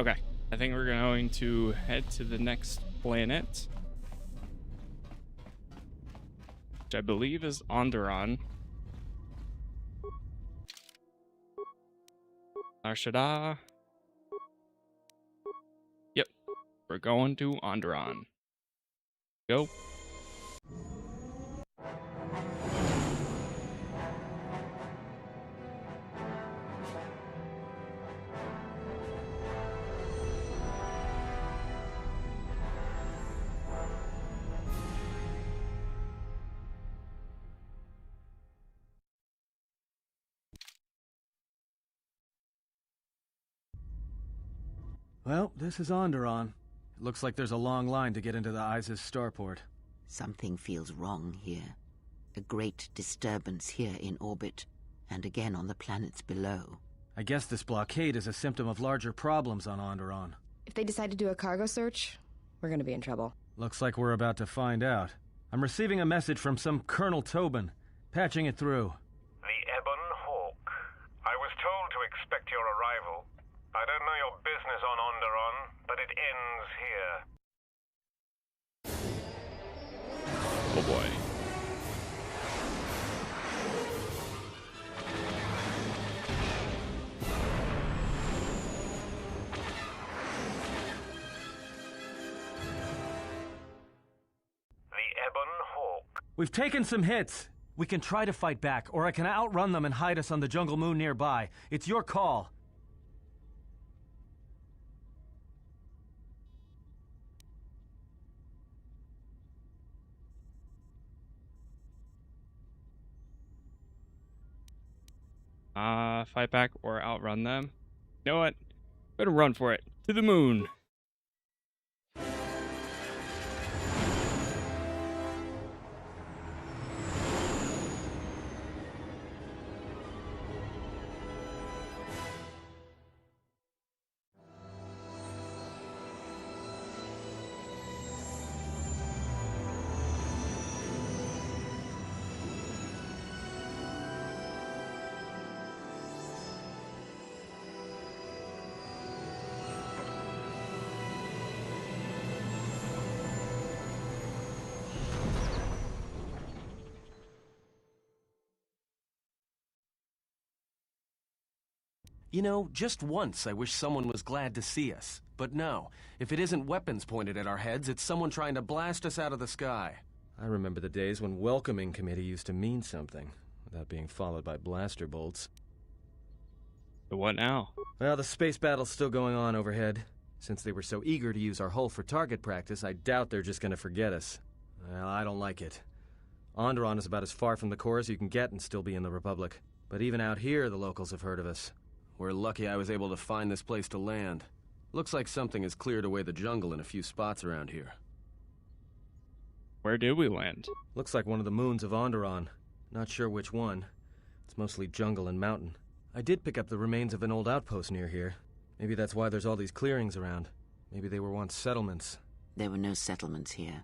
Okay, I think we're going to head to the next planet, which I believe is Onderon. Narshada. Yep, we're going to Onderon. Go. Well, this is Onderon. It looks like there's a long line to get into the Isis starport. Something feels wrong here. A great disturbance here in orbit, and again on the planets below. I guess this blockade is a symptom of larger problems on Onderon. If they decide to do a cargo search, we're gonna be in trouble. Looks like we're about to find out. I'm receiving a message from some Colonel Tobin. Patching it through. The Ebon Hawk. I was told to expect your arrival. I don't know your business on Onderon, but it ends here. Oh boy. The Ebon Hawk. We've taken some hits. We can try to fight back, or I can outrun them and hide us on the jungle moon nearby. It's your call. Fight back or outrun them. You know what? Better run for it. To the moon. You know, just once I wish someone was glad to see us. But no, if it isn't weapons pointed at our heads, it's someone trying to blast us out of the sky. I remember the days when welcoming committee used to mean something, without being followed by blaster bolts. But what now? Well, the space battle's still going on overhead. Since they were so eager to use our hull for target practice, I doubt they're just gonna forget us. Well, I don't like it. Onderon is about as far from the core as you can get and still be in the Republic. But even out here, the locals have heard of us. We're lucky I was able to find this place to land. Looks like something has cleared away the jungle in a few spots around here. Where did we land? Looks like one of the moons of Onderon. Not sure which one. It's mostly jungle and mountain. I did pick up the remains of an old outpost near here. Maybe that's why there's all these clearings around. Maybe they were once settlements. There were no settlements here.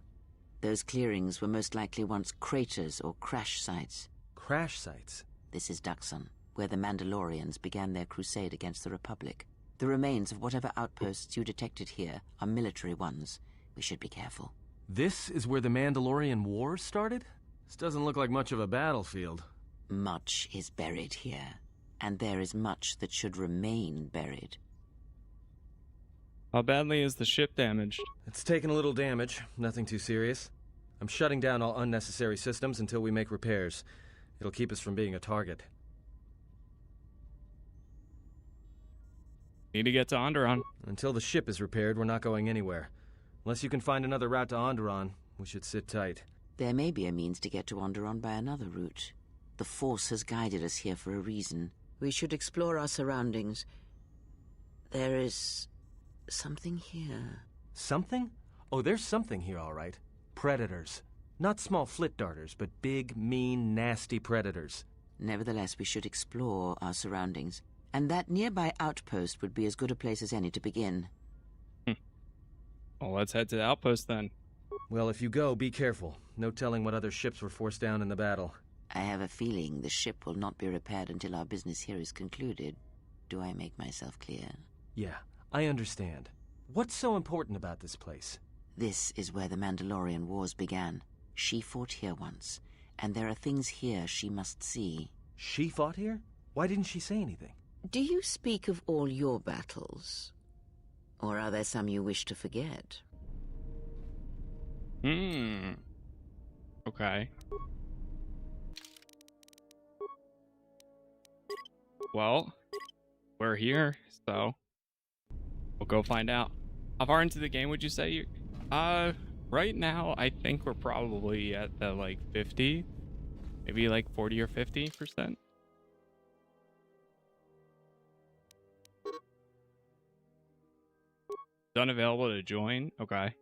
Those clearings were most likely once craters or crash sites. Crash sites? This is Duxon, where the Mandalorians began their crusade against the Republic. The remains of whatever outposts you detected here are military ones. We should be careful. This is where the Mandalorian Wars started? This doesn't look like much of a battlefield. Much is buried here, and there is much that should remain buried. How badly is the ship damaged? It's taken a little damage, nothing too serious. I'm shutting down all unnecessary systems until we make repairs. It'll keep us from being a target. Need to get to Onderon. Until the ship is repaired, we're not going anywhere. Unless you can find another route to Onderon, we should sit tight. There may be a means to get to Onderon by another route. The Force has guided us here for a reason. We should explore our surroundings. There is something here. Something? Oh, there's something here, all right. Predators. Not small flit darters, but big, mean, nasty predators. Nevertheless, we should explore our surroundings. And that nearby outpost would be as good a place as any to begin. Well, let's head to the outpost then. Well, if you go, be careful. No telling what other ships were forced down in the battle. I have a feeling the ship will not be repaired until our business here is concluded. Do I make myself clear? Yeah, I understand. What's so important about this place? This is where the Mandalorian Wars began. She fought here once, and there are things here she must see. She fought here? Why didn't she say anything? Do you speak of all your battles? Or are there some you wish to forget? Okay. Well, we're here, so we'll go find out. How far into the game would you say you... right now, I think we're probably at the, like, 50. Maybe, like, 40 or 50%. Unavailable to join? Okay.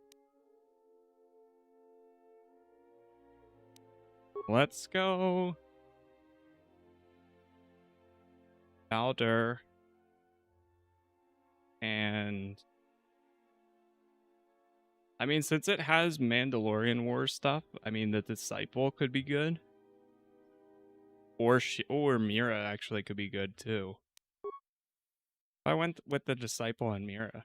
Let's go... Baldur. And... I mean, since it has Mandalorian War stuff, I mean, the Disciple could be good. Or Mira actually could be good, too. I went with the Disciple and Mira.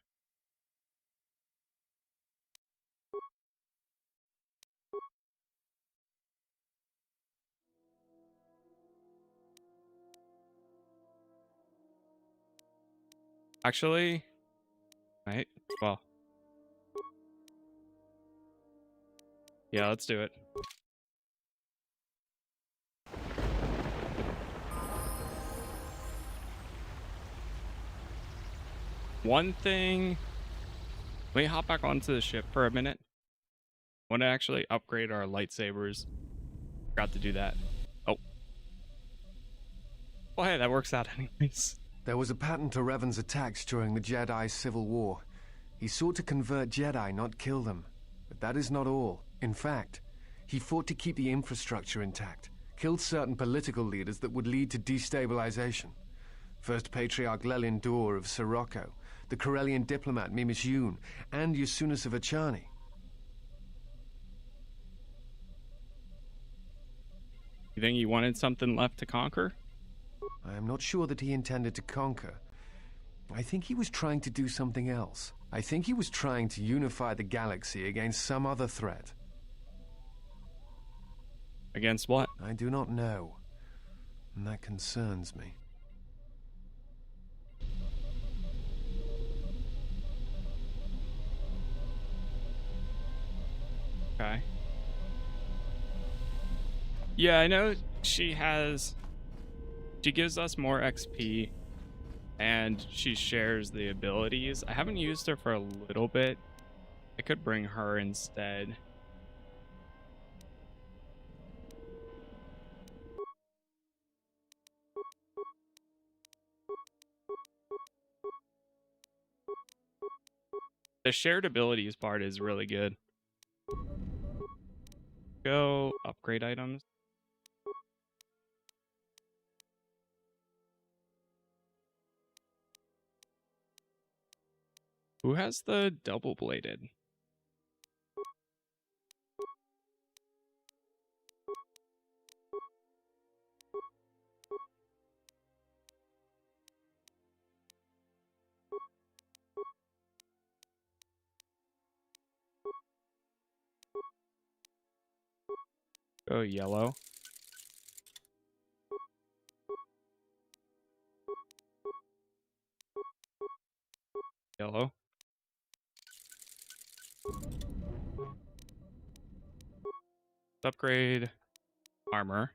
Actually, right? Well. Yeah, let's do it. One thing... Let me hop back onto the ship for a minute. I want to actually upgrade our lightsabers. Forgot to do that. Oh. Well, hey, that works out anyways. There was a pattern to Revan's attacks during the Jedi Civil War. He sought to convert Jedi, not kill them. But that is not all. In fact, he fought to keep the infrastructure intact, killed certain political leaders that would lead to destabilization. First Patriarch Lelin Dur of Sirocco, the Corellian diplomat Mimis Yoon, and Yusunus of Achani. You think he wanted something left to conquer? I am not sure that he intended to conquer. I think he was trying to do something else. I think he was trying to unify the galaxy against some other threat. Against what? I do not know. And that concerns me. Okay. Yeah, I know she gives us more XP and she shares the abilities. I haven't used her for a little bit. I could bring her instead. The shared abilities part is really good. Go upgrade items. Who has the double bladed? Go yellow. Yellow. Upgrade armor.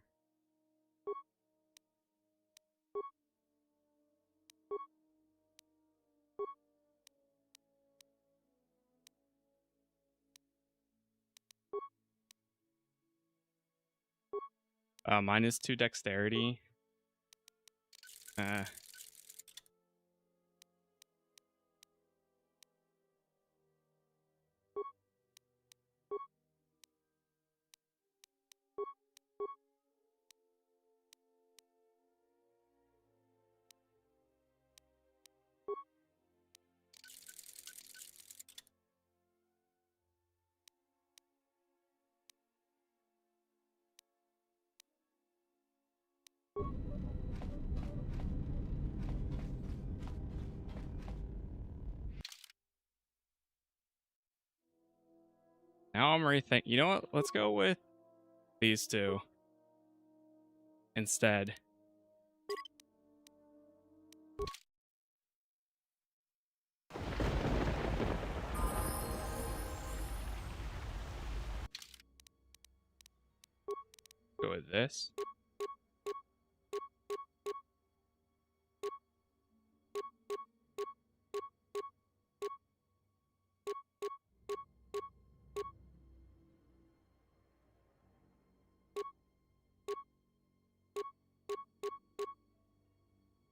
-2 dexterity. Now I'm rethinking. You know what? Let's go with these two instead. Go with this.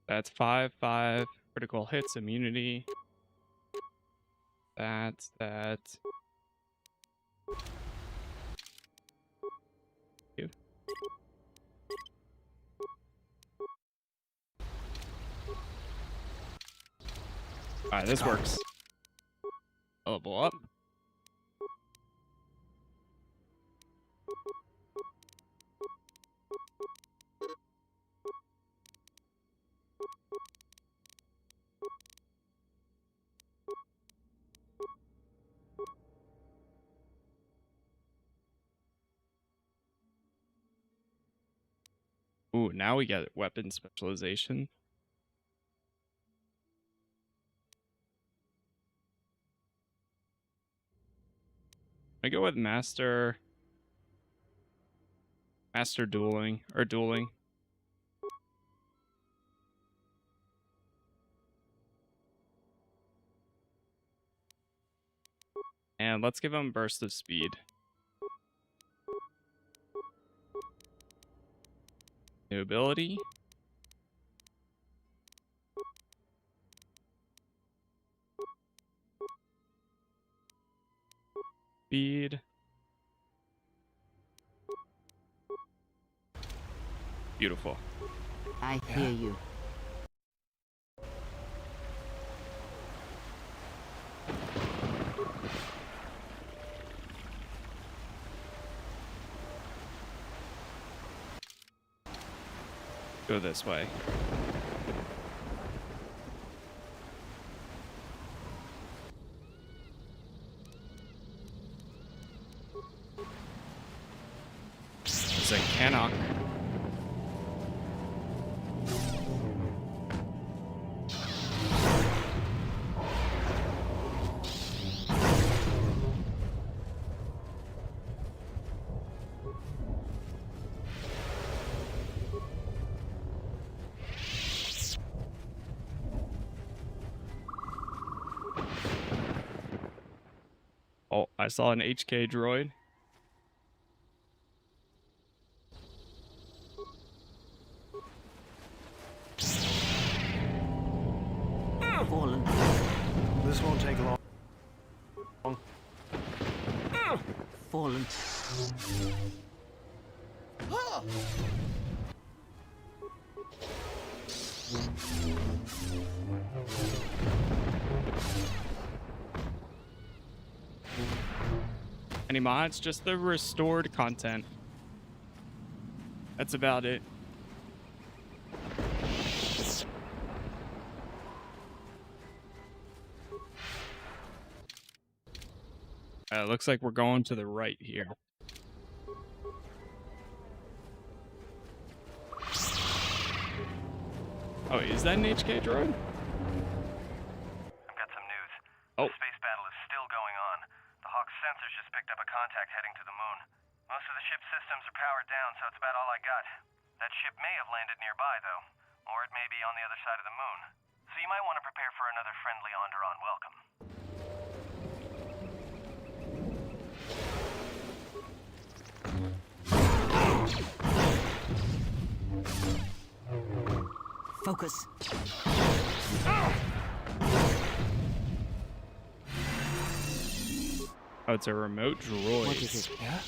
That's 5/5 critical hits, immunity. That's that. You. Alright, this works. Level up. Ooh, now we get weapon specialization. I go with master dueling or dueling. And let's give him burst of speed. New ability. Speed. Beautiful. I hear you. Go this way. It's a Canuck. Oh, I saw an HK droid. Fallen. This won't take long. Fallen. Any mods? Just the restored content. That's about it. Looks like we're going to the right here. Oh, is that an HK droid? I've got some news. Oh. The space battle is still going on. The Hawk's sensors just picked up a contact heading to the moon. Most of the ship's systems are powered down, so it's about all I got. That ship may have landed nearby, though. Or it may be on the other side of the moon. So you might want to prepare for another friendly Onderon welcome. Focus. Oh, it's a remote droid. What is it? Yeah?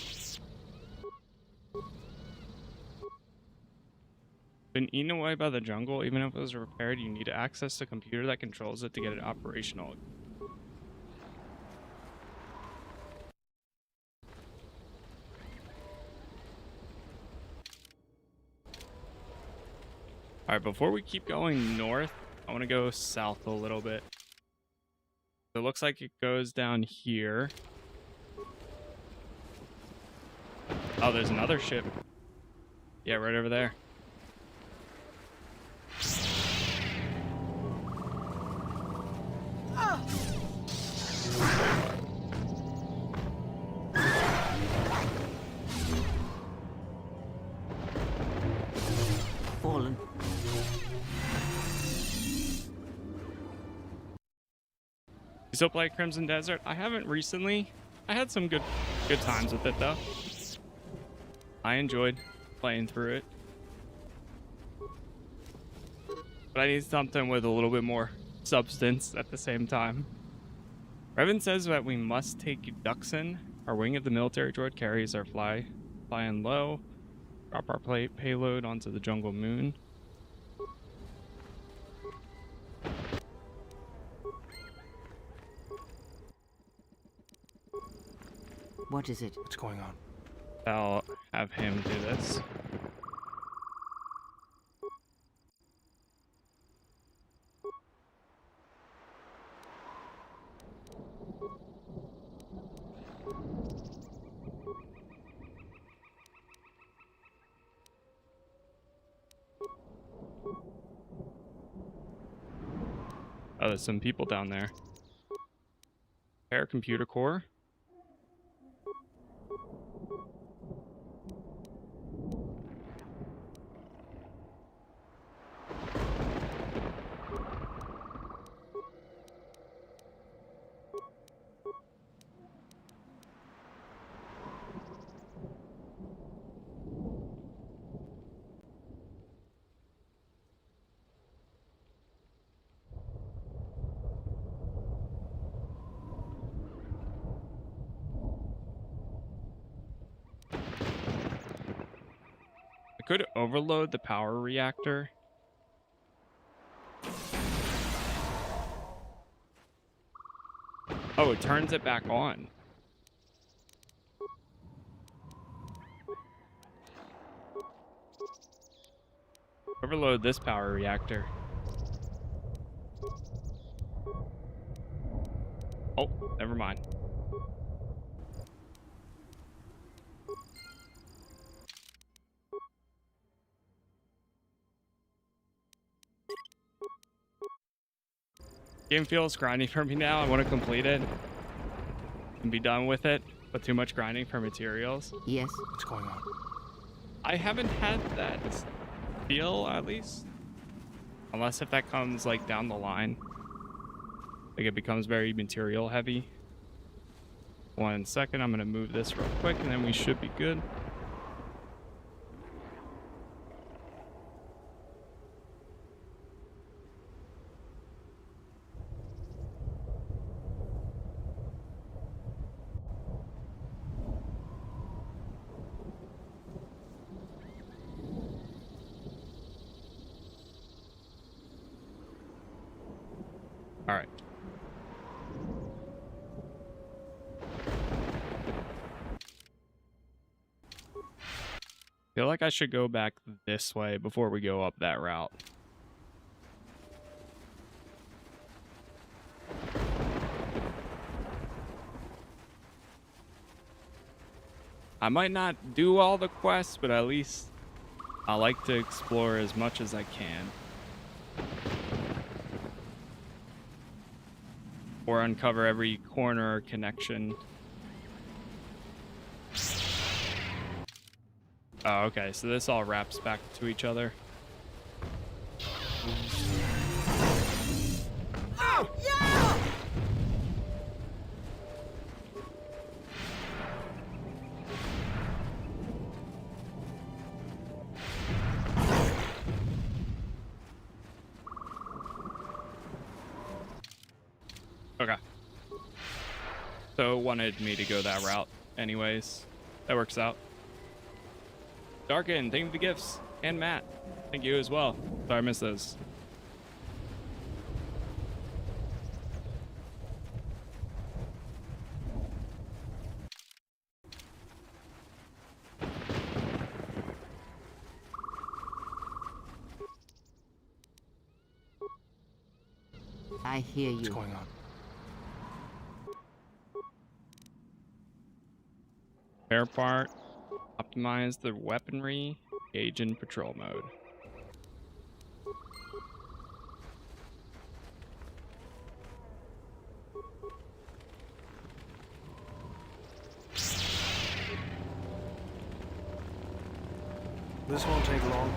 Been eaten away by the jungle. Even if it was repaired, you need to access the computer that controls it to get it operational. Alright, before we keep going north, I want to go south a little bit. It looks like it goes down here. Oh, there's another ship. Yeah, right over there. Fallen. You still play Crimson Desert? I haven't recently. I had some good times with it though. I enjoyed playing through it. But I need something with a little bit more substance at the same time. Revan says that we must take Duxon. Our wing of the military droid carries our flying low. Drop our payload onto the jungle moon. What is it? What's going on? I'll have him do this. Oh, there's some people down there. Repair computer core. Could overload the power reactor. Oh, it turns it back on. Overload this power reactor. Oh, never mind. Game feels grinding for me now. I want to complete it and be done with it, but too much grinding for materials. Yes. What's going on? I haven't had that feel, at least. Unless if that comes like down the line. Like it becomes very material heavy. 1 second, I'm gonna move this real quick and then we should be good. All right. Feel like I should go back this way before we go up that route. I might not do all the quests, but at least I like to explore as much as I can. Or uncover every corner or connection. Oh, okay, so this all wraps back to each other. Oh, yeah! Okay. So it wanted me to go that route anyways. That works out. Darkin, thank you for the gifts. And Matt, thank you as well. Sorry I missed those. I hear you. What's going on? Spare part. Optimize the weaponry. Engage in patrol mode. This won't take long.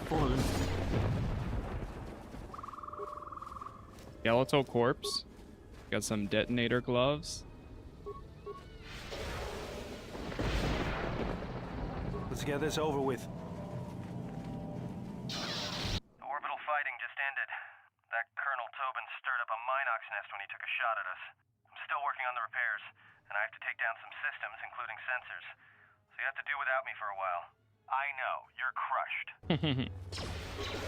Fallen. Skeletal corpse. Got some detonator gloves. Let's get this over with. The orbital fighting just ended. That Colonel Tobin stirred up a Minox nest when he took a shot at us. I'm still working on the repairs, and I have to take down some systems, including sensors. So you have to do without me for a while. I know, you're crushed.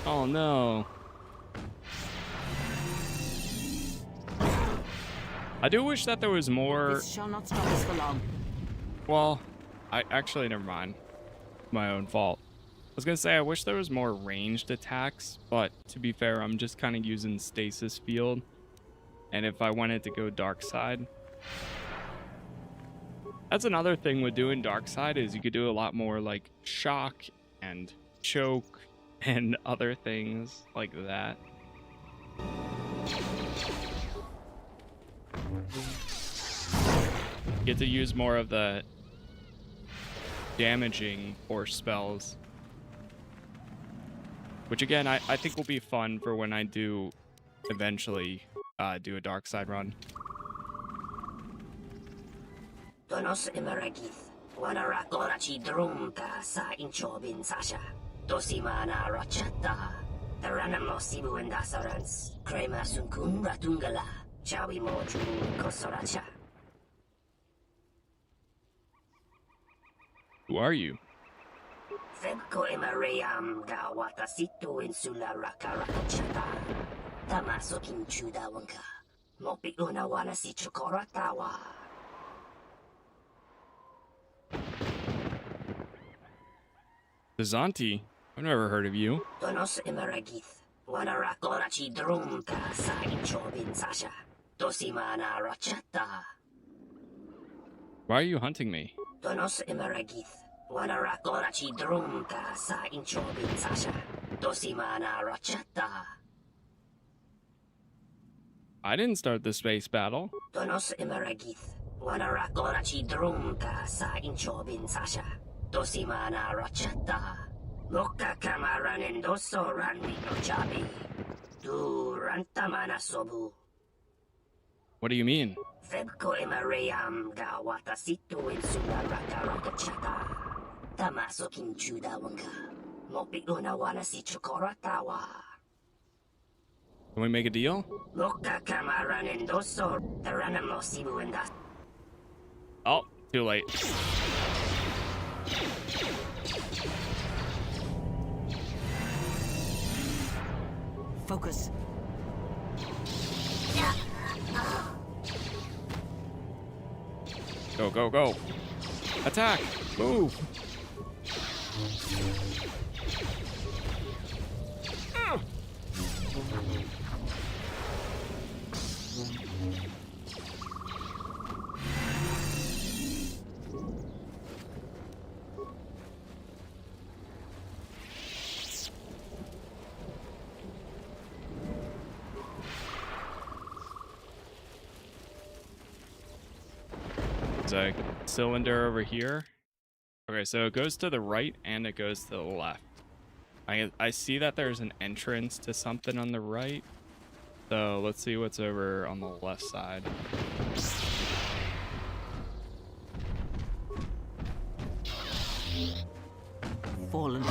Oh no. I do wish that there was more. This shall not stop us for long. Well, I actually never mind. My own fault. I was gonna say I wish there was more ranged attacks, but to be fair, I'm just kind of using stasis field. And if I wanted to go dark side, that's another thing with doing dark side is you could do a lot more like shock and choke and other things like that. Get to use more of the damaging force spells, which again I think will be fun for when I do eventually do a dark side run. Donos emeragith, wanarakorachi drumka sa inchobin sasha, dosimana rochata, taranamo sibu endasarans, crema sunkun ratungala, chawi moju kosoracha. Who are you? Febko emarayam ga watasitu insula rakarakachata, tamaso kinchuda wanka, mopi una wana si chukoratawa. Zanti? I've never heard of you. Donos emeragith, wanarakorachi drumka sa inchobin sasha, dosimana rochata. Why are you hunting me? Donos emeragith, wanarakorachi drumka sa inchobin sasha, dosimana rochata. I didn't start the space battle. Donos emeragith, wanarakorachi drumka sa inchobin sasha, dosimana rochata. Moka kamaranen doso ranmi no chabi, du rantamana sobu. What do you mean? Febko emarayam ga watasitu insula rakarakachata, tamaso kinchuda wanka, mopi una wana si chukoratawa. Can we make a deal? Moka kamaranen doso, taranamo sibu endas. Oh, too late. Focus. Go, go, go. Attack! Move! There's a cylinder over here. Okay, so it goes to the right and it goes to the left. I see that there's an entrance to something on the right. So let's see what's over on the left side. Fallen.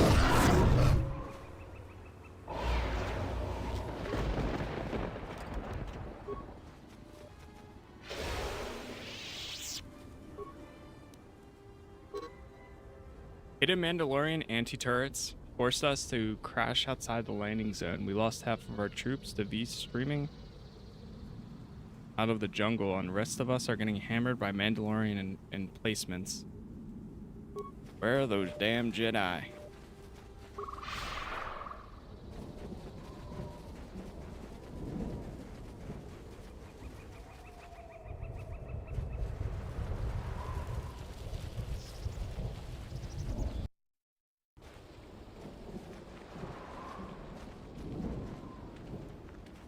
Hidden Mandalorian anti-turrets. forced us to crash outside the landing zone. We lost half of our troops to V streaming out of the jungle, and the rest of us are getting hammered by Mandalorian emplacements. Where are those damn Jedi?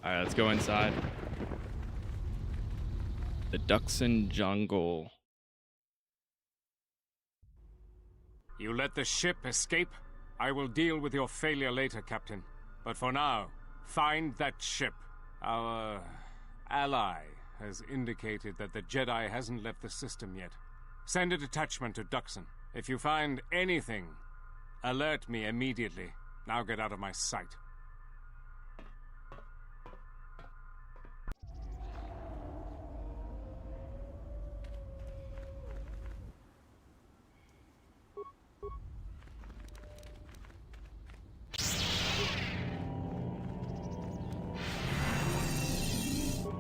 Alright, let's go inside. The Duxon Jungle. You let the ship escape? I will deal with your failure later, Captain. But for now, find that ship. Our ally has indicated that the Jedi hasn't left the system yet. Send a detachment to Duxon. If you find anything, alert me immediately. Now get out of my sight.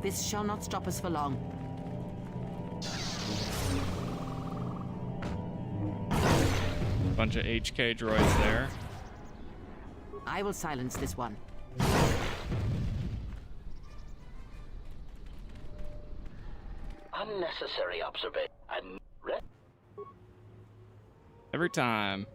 This shall not stop us for long. Bunch of HK droids there. I will silence this one. Unnecessary observation. Every time.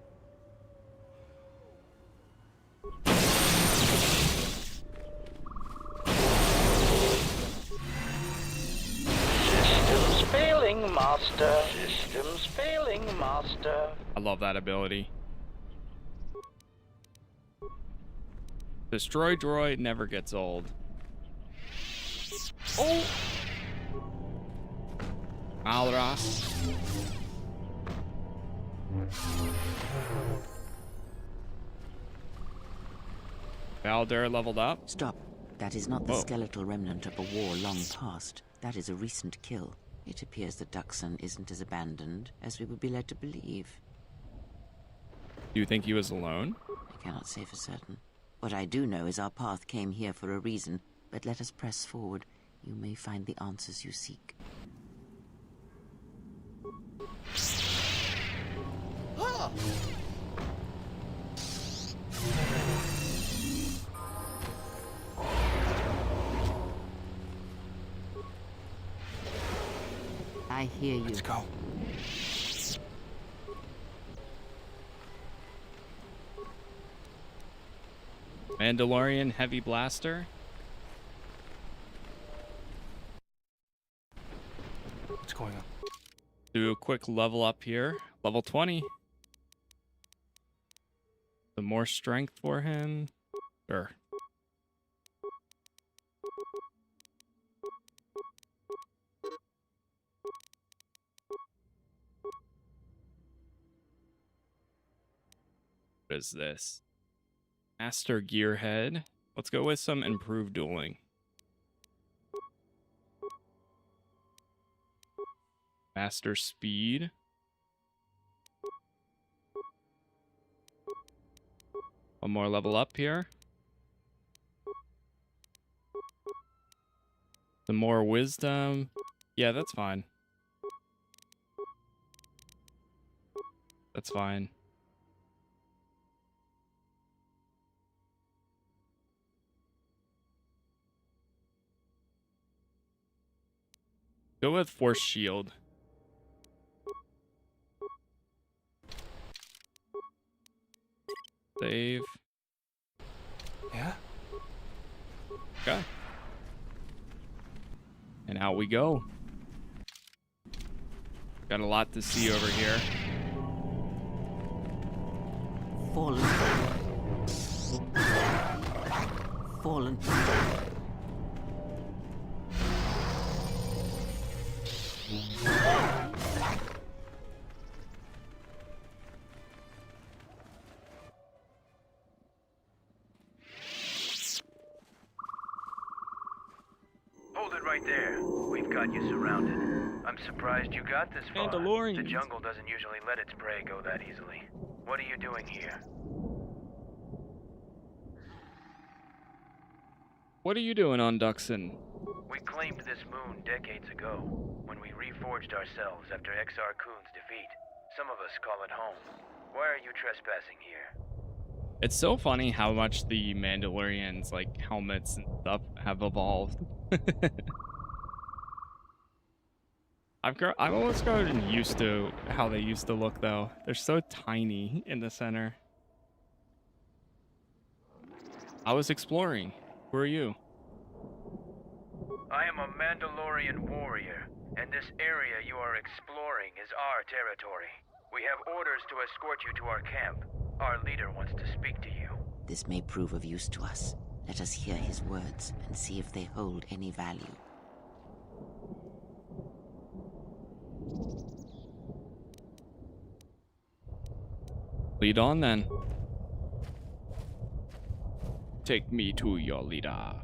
Systems failing, Master. Systems failing, Master. I love that ability. Destroy droid never gets old. Oh! Malras. Baldur leveled up. Stop. That is not the skeletal remnant of a war long past. That is a recent kill. It appears that Duxon isn't as abandoned as we would be led to believe. Do you think he was alone? I cannot say for certain. What I do know is our path came here for a reason, but let us press forward. You may find the answers you seek. Ah! I hear you. Let's go. Mandalorian heavy blaster. What's going on? Do a quick level up here. Level 20. Some more strength for him. Sure. What is this? Master Gearhead. Let's go with some improved dueling. Master Speed. One more level up here. Some more wisdom. Yeah, that's fine. That's fine. Go with Force Shield. Save. Yeah? Okay. And out we go. Got a lot to see over here. Fallen. Fallen. Hold it right there. We've got you surrounded. I'm surprised you got this far. Mandalorians. The jungle doesn't usually let its prey go that easily. What are you doing here? What are you doing on Duxon? We claimed this moon decades ago, when we reforged ourselves after Exar Kun's defeat. Some of us call it home. Why are you trespassing here? It's so funny how much the Mandalorians, like, helmets and stuff have evolved. I've almost gotten used to how they used to look, though. They're so tiny in the center. I was exploring. Who are you? I am a Mandalorian warrior, and this area you are exploring is our territory. We have orders to escort you to our camp. Our leader wants to speak to you. This may prove of use to us. Let us hear his words and see if they hold any value. Lead on, then. Take me to your leader.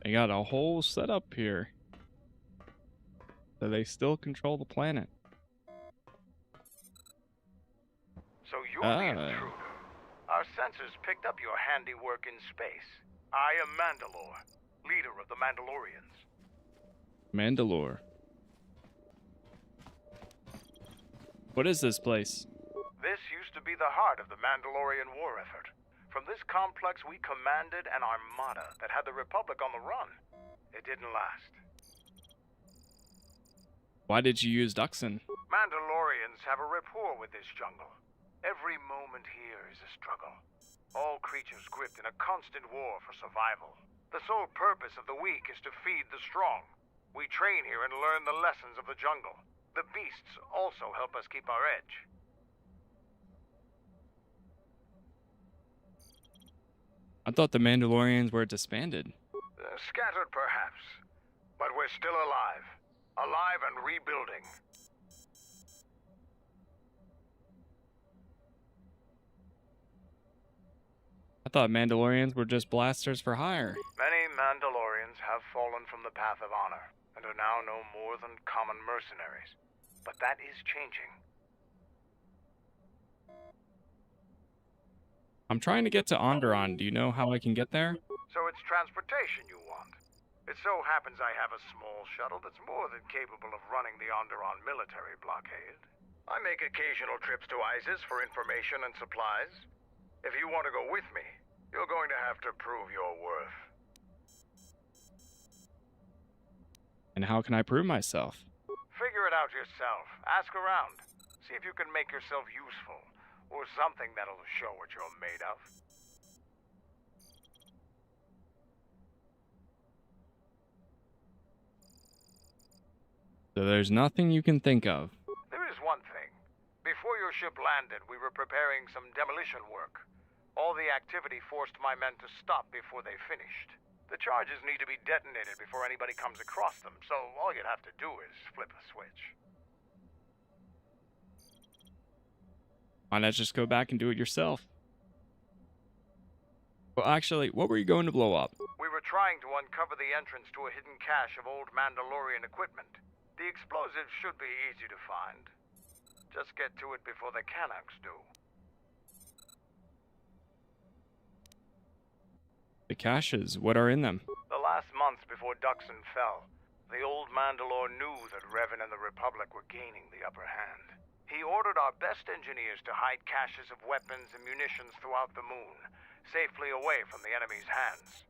They got a whole setup here. So they still control the planet. So you're the intruder. Our sensors picked up your handiwork in space. I am Mandalore, leader of the Mandalorians. Mandalore. What is this place? This used to be the heart of the Mandalorian war effort. From this complex, we commanded an armada that had the Republic on the run. It didn't last. Why did you use Duxon? Mandalorians have a rapport with this jungle. Every moment here is a struggle. All creatures gripped in a constant war for survival. The sole purpose of the weak is to feed the strong. We train here and learn the lessons of the jungle. The beasts also help us keep our edge. I thought the Mandalorians were disbanded. Scattered, perhaps. But we're still alive. Alive and rebuilding. I thought Mandalorians were just blasters for hire. Many Mandalorians have fallen from the path of honor, and are now no more than common mercenaries. But that is changing. I'm trying to get to Onderon. Do you know how I can get there? So it's transportation you want. It so happens I have a small shuttle that's more than capable of running the Onderon military blockade. I make occasional trips to Isis for information and supplies. If you want to go with me, you're going to have to prove your worth. And how can I prove myself? Figure it out yourself. Ask around. See if you can make yourself useful. Or something that'll show what you're made of. So there's nothing you can think of. There is one thing. Before your ship landed, we were preparing some demolition work. All the activity forced my men to stop before they finished. The charges need to be detonated before anybody comes across them, so all you'd have to do is flip a switch. Why not just go back and do it yourself? Well, actually, what were you going to blow up? We were trying to uncover the entrance to a hidden cache of old Mandalorian equipment. The explosives should be easy to find. Just get to it before the Canucks do. The caches, what are in them? The last months before Duxon fell, the old Mandalore knew that Revan and the Republic were gaining the upper hand. He ordered our best engineers to hide caches of weapons and munitions throughout the moon, safely away from the enemy's hands.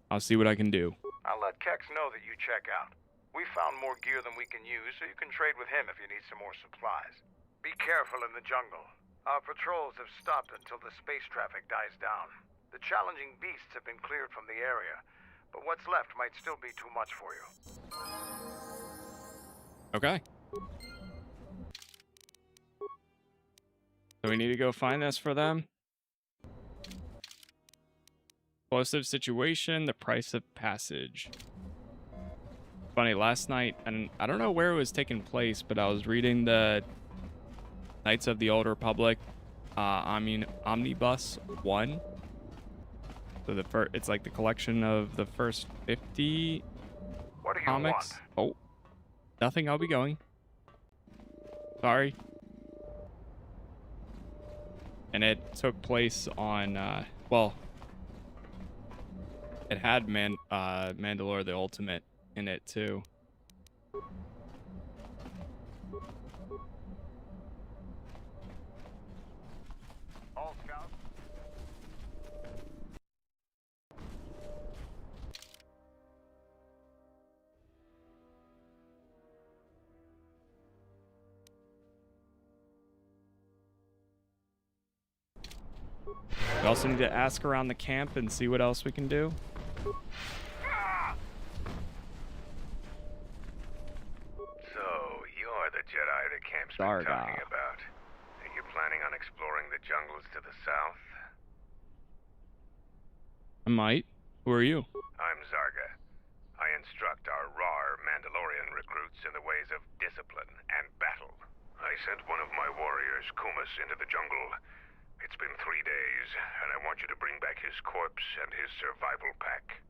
I'll see what I can do. I'll let Kex know that you check out. We found more gear than we can use, so you can trade with him if you need some more supplies. Be careful in the jungle. Our patrols have stopped until the space traffic dies down. The challenging beasts have been cleared from the area, but what's left might still be too much for you. Okay. So we need to go find this for them. Explosive situation, the price of passage. Funny, last night, and I don't know where it was taking place, but I was reading the Knights of the Old Republic Omnibus 1. So it's like the collection of the first 50 What do you comics. want? Oh, nothing, I'll be going. Sorry. And it took place on, well, it had Mandalore the Ultimate in it too. All scouts. We also need to ask around the camp and see what else we can do. So, you're the Jedi the camp's been Zarga. talking about. Are you planning on exploring the jungles to the south? I might. Who are you? I'm Zarga. I instruct our raw Mandalorian recruits in the ways of discipline and battle. I sent one of my warriors, Kumas, into the jungle. It's been 3 days, and I want you to bring back his corpse and his survival pack.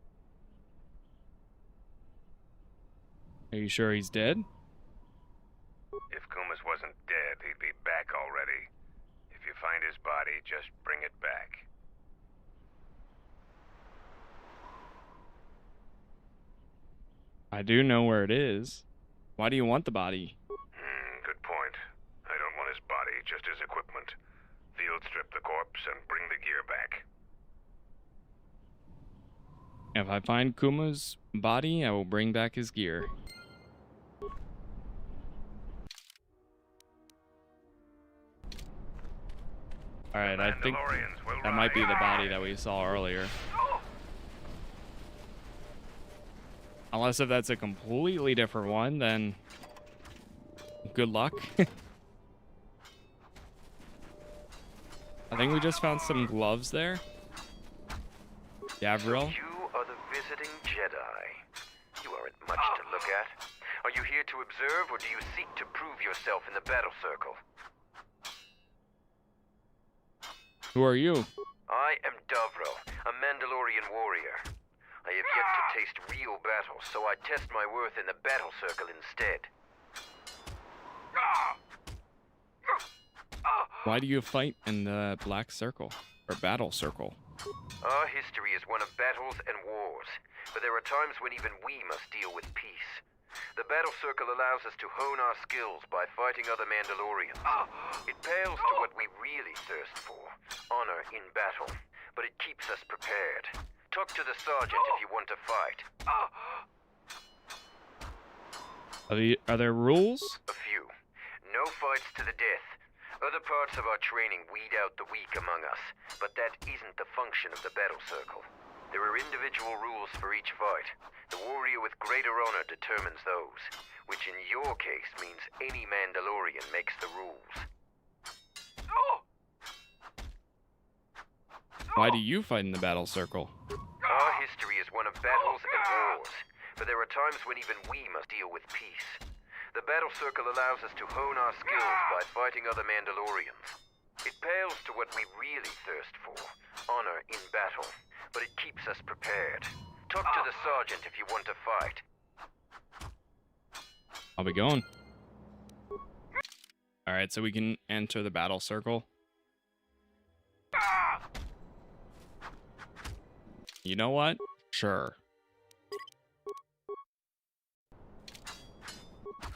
Are you sure he's dead? If Kumas wasn't dead, he'd be back already. If you find his body, just bring it back. I do know where it is. Why do you want the body? Good point. I don't want his body, just his equipment. Field strip the corpse and bring the gear back. If I find Kuma's body, I will bring back his gear. Alright, I think that might be the body that we saw earlier. Unless if that's a completely different one, then good luck. I think we just found some gloves there. Gavril. You are the visiting Jedi. You aren't much to look at. Are you here to observe, or do you seek to prove yourself in the battle circle? Who are you? I am Davro, a Mandalorian warrior. I have yet to taste real battle, so I test my worth in the battle circle instead. Why do you fight in the black circle? Or battle circle? Our history is one of battles and wars, but there are times when even we must deal with peace. The battle circle allows us to hone our skills by fighting other Mandalorians. It pales to what we really thirst for, honor in battle, but it keeps us prepared. Talk to the sergeant if you want to fight. Are there rules? A few. No fights to the death. Other parts of our training weed out the weak among us, but that isn't the function of the battle circle. There are individual rules for each fight. The warrior with greater honor determines those, which in your case means any Mandalorian makes the rules. Why do you fight in the battle circle? Our history is one of battles and wars, but there are times when even we must deal with peace. The battle circle allows us to hone our skills by fighting other Mandalorians. It pales to what we really thirst for, honor in battle, but it keeps us prepared. Talk to the sergeant if you want to fight. I'll be going. Alright, so we can enter the battle circle. You know what? Sure.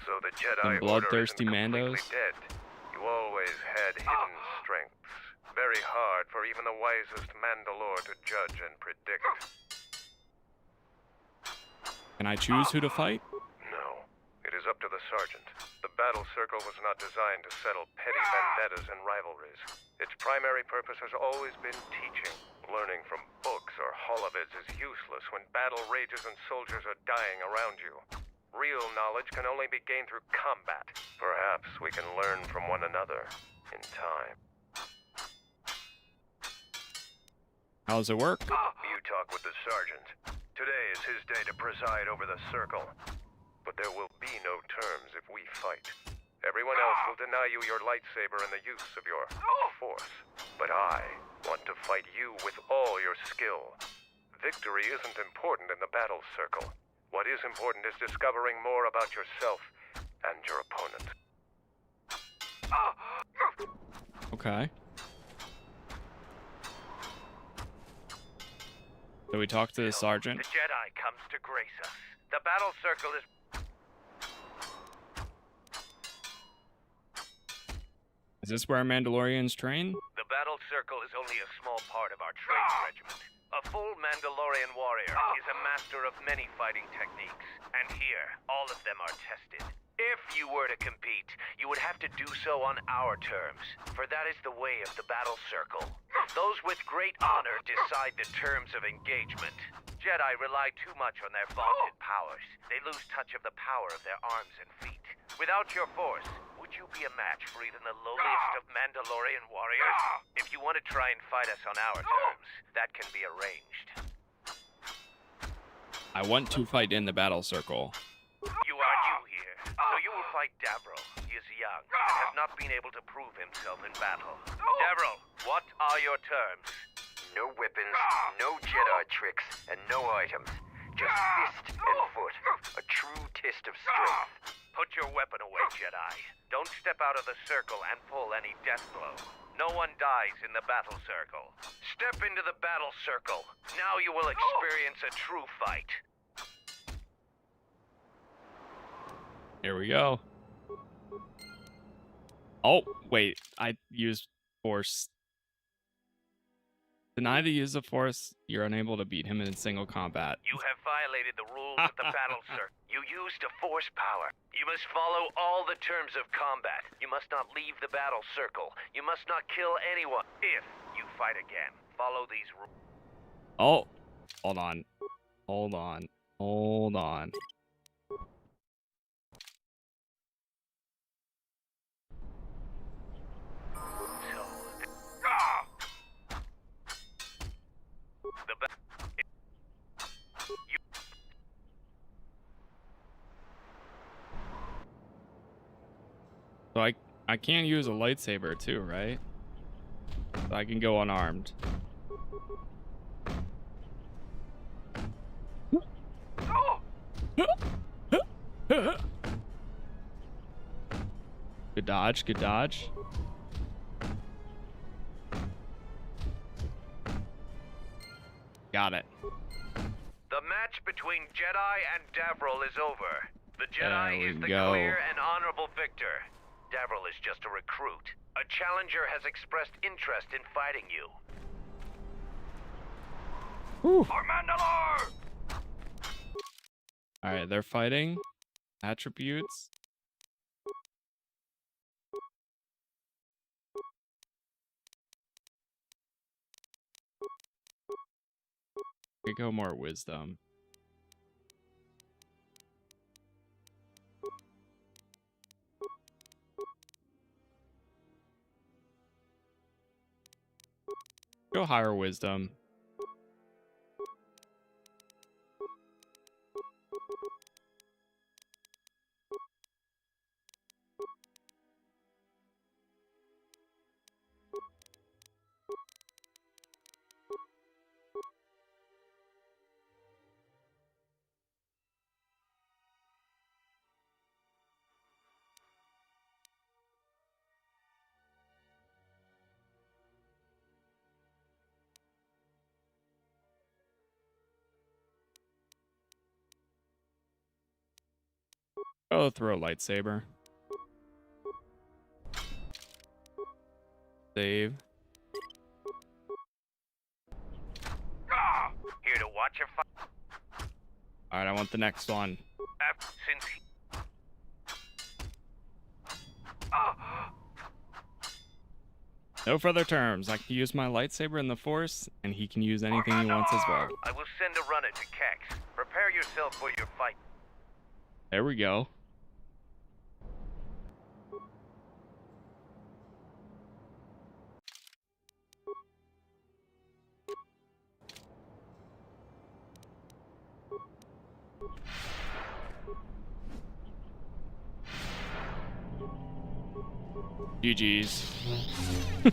So the Jedi Some bloodthirsty Order isn't Mandos. completely dead. You always had hidden strengths. Very hard for even the wisest Mandalore to judge and predict. Can I choose who to fight? No. It is up to the sergeant. The battle circle was not designed to settle petty vendettas and rivalries. Its primary purpose has always been teaching, learning from books or holovids is useless when battle rages and soldiers are dying around you. Real knowledge can only be gained through combat. Perhaps we can learn from one another in time. How does it work? You talk with the sergeant. Today is his day to preside over the circle. But there will be no terms if we fight. Everyone else will deny you your lightsaber and the use of your force. But I want to fight you with all your skill. Victory isn't important in the battle circle. What is important is discovering more about yourself and your opponent. Okay. So we talk to the sergeant. The Jedi comes to grace us. The battle circle is... Is this where Mandalorians train? The battle circle is only a small part of our training regiment. A full Mandalorian warrior is a master of many fighting techniques, and here, all of them are tested. If you were to compete, you would have to do so on our terms, for that is the way of the battle circle. Those with great honor decide the terms of engagement. Jedi rely too much on their vaunted powers. They lose touch of the power of their arms and feet. Without your force, would you be a match for even the lowliest of Mandalorian warriors? If you want to try and fight us on our terms, that can be arranged. I want to fight in the battle circle. You are new here, so you will fight Davril. He is young and has not been able to prove himself in battle. Davril, what are your terms? No weapons, no Jedi tricks, and no items. Just fist and foot. A true test of strength. Put your weapon away, Jedi. Don't step out of the circle and pull any death blow. No one dies in the battle circle. Step into the battle circle. Now you will experience a true fight. Here we go. Oh, wait. I used force. Deny the use of force. You're unable to beat him in single combat. You have violated the rules of the battle circle. You used a force power. You must follow all the terms of combat. You must not leave the battle circle. You must not kill anyone. If you fight again, follow these rules. Oh, hold on. Hold on. Hold on. So I can use a lightsaber too, right? So I can go unarmed. Good dodge, good dodge. Got it. The match between Jedi and Davril is over. The Jedi is the go. clear and honorable victor. Davril is just a recruit. A challenger has expressed interest in fighting you. For Mandalore! Alright, they're fighting. Attributes. Could go more wisdom. Go higher wisdom. Oh, throw a lightsaber. Save. Here to watch a fight. Alright, I want the next one. Since he... No further terms. I can use my lightsaber in the Force, and he can use anything he wants as well. I will send a runner to Kex. Prepare yourself for your fight. There we go. GG's. The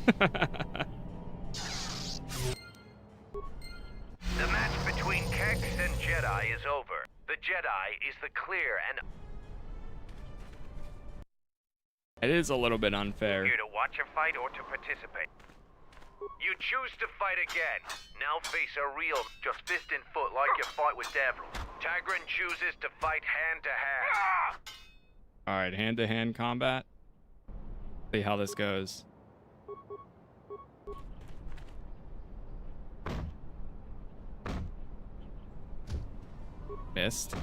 match between Kex and Jedi is over. The Jedi is the clear and... It is a little bit unfair. Here to watch a fight or to participate. You choose to fight again. Now face a real, just fist and foot like your fight with Davros. Tagrin chooses to fight hand to hand. Alright, hand-to-hand combat. See how this goes. Missed.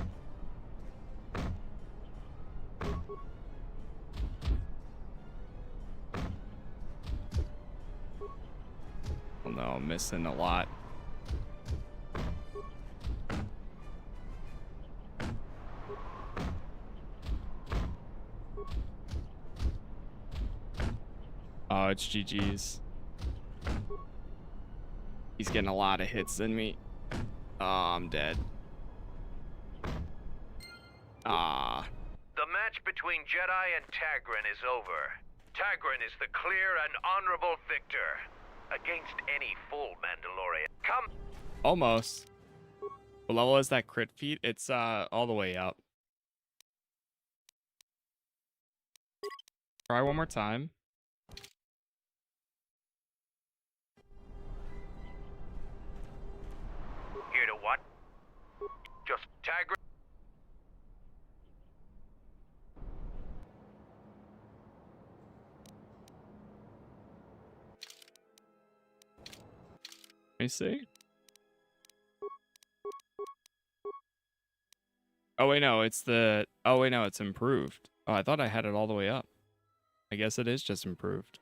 Oh no, I'm missing a lot. Oh, it's GG's. He's getting a lot of hits than me. Oh, I'm dead. Ah. The match between Jedi and Tagrin is over. Tagrin is the clear and honorable victor against any full Mandalorian. Come. Almost. What level is that crit feat? It's all the way up. Try one more time. Here to what? Just Tagrin. Let me see. Oh wait, no, it's the... Oh wait, no, it's improved. Oh, I thought I had it all the way up. I guess it is just improved.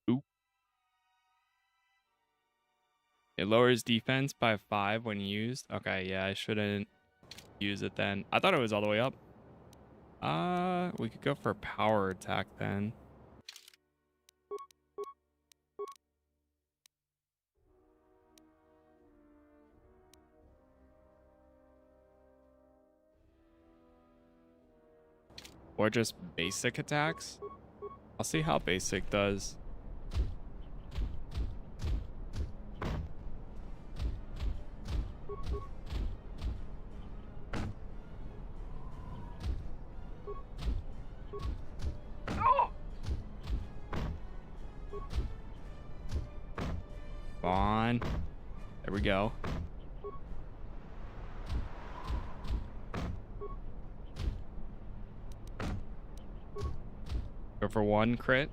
Oop. It lowers defense by 5 when used. Okay, yeah, I shouldn't use it then. I thought it was all the way up. We could go for power attack then. Or just basic attacks? I'll see how basic does. Come on. There we go. Go for 1 crit.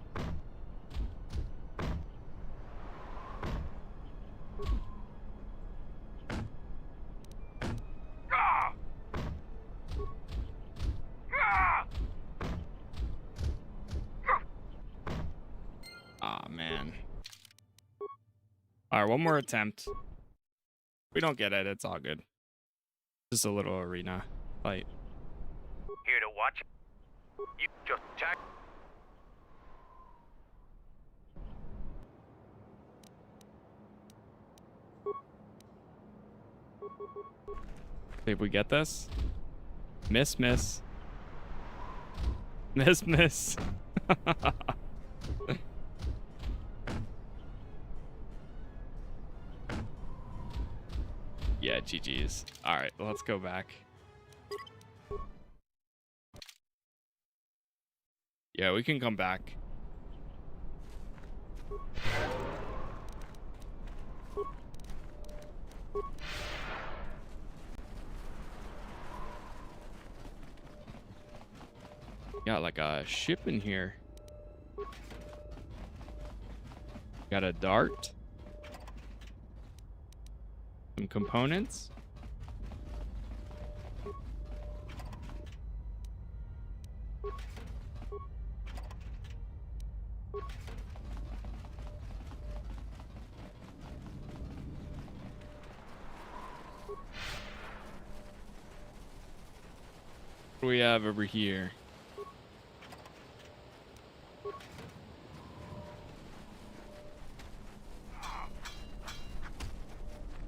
Ah, man. Alright, one more attempt. If we don't get it, it's all good. Just a little arena fight. Here to watch. You just tag. See if we get this. Miss, miss. Miss, miss. Yeah, GG's. Alright, let's go back. Yeah, we can come back. Got like a ship in here. Got a dart. Some components. do we have over here?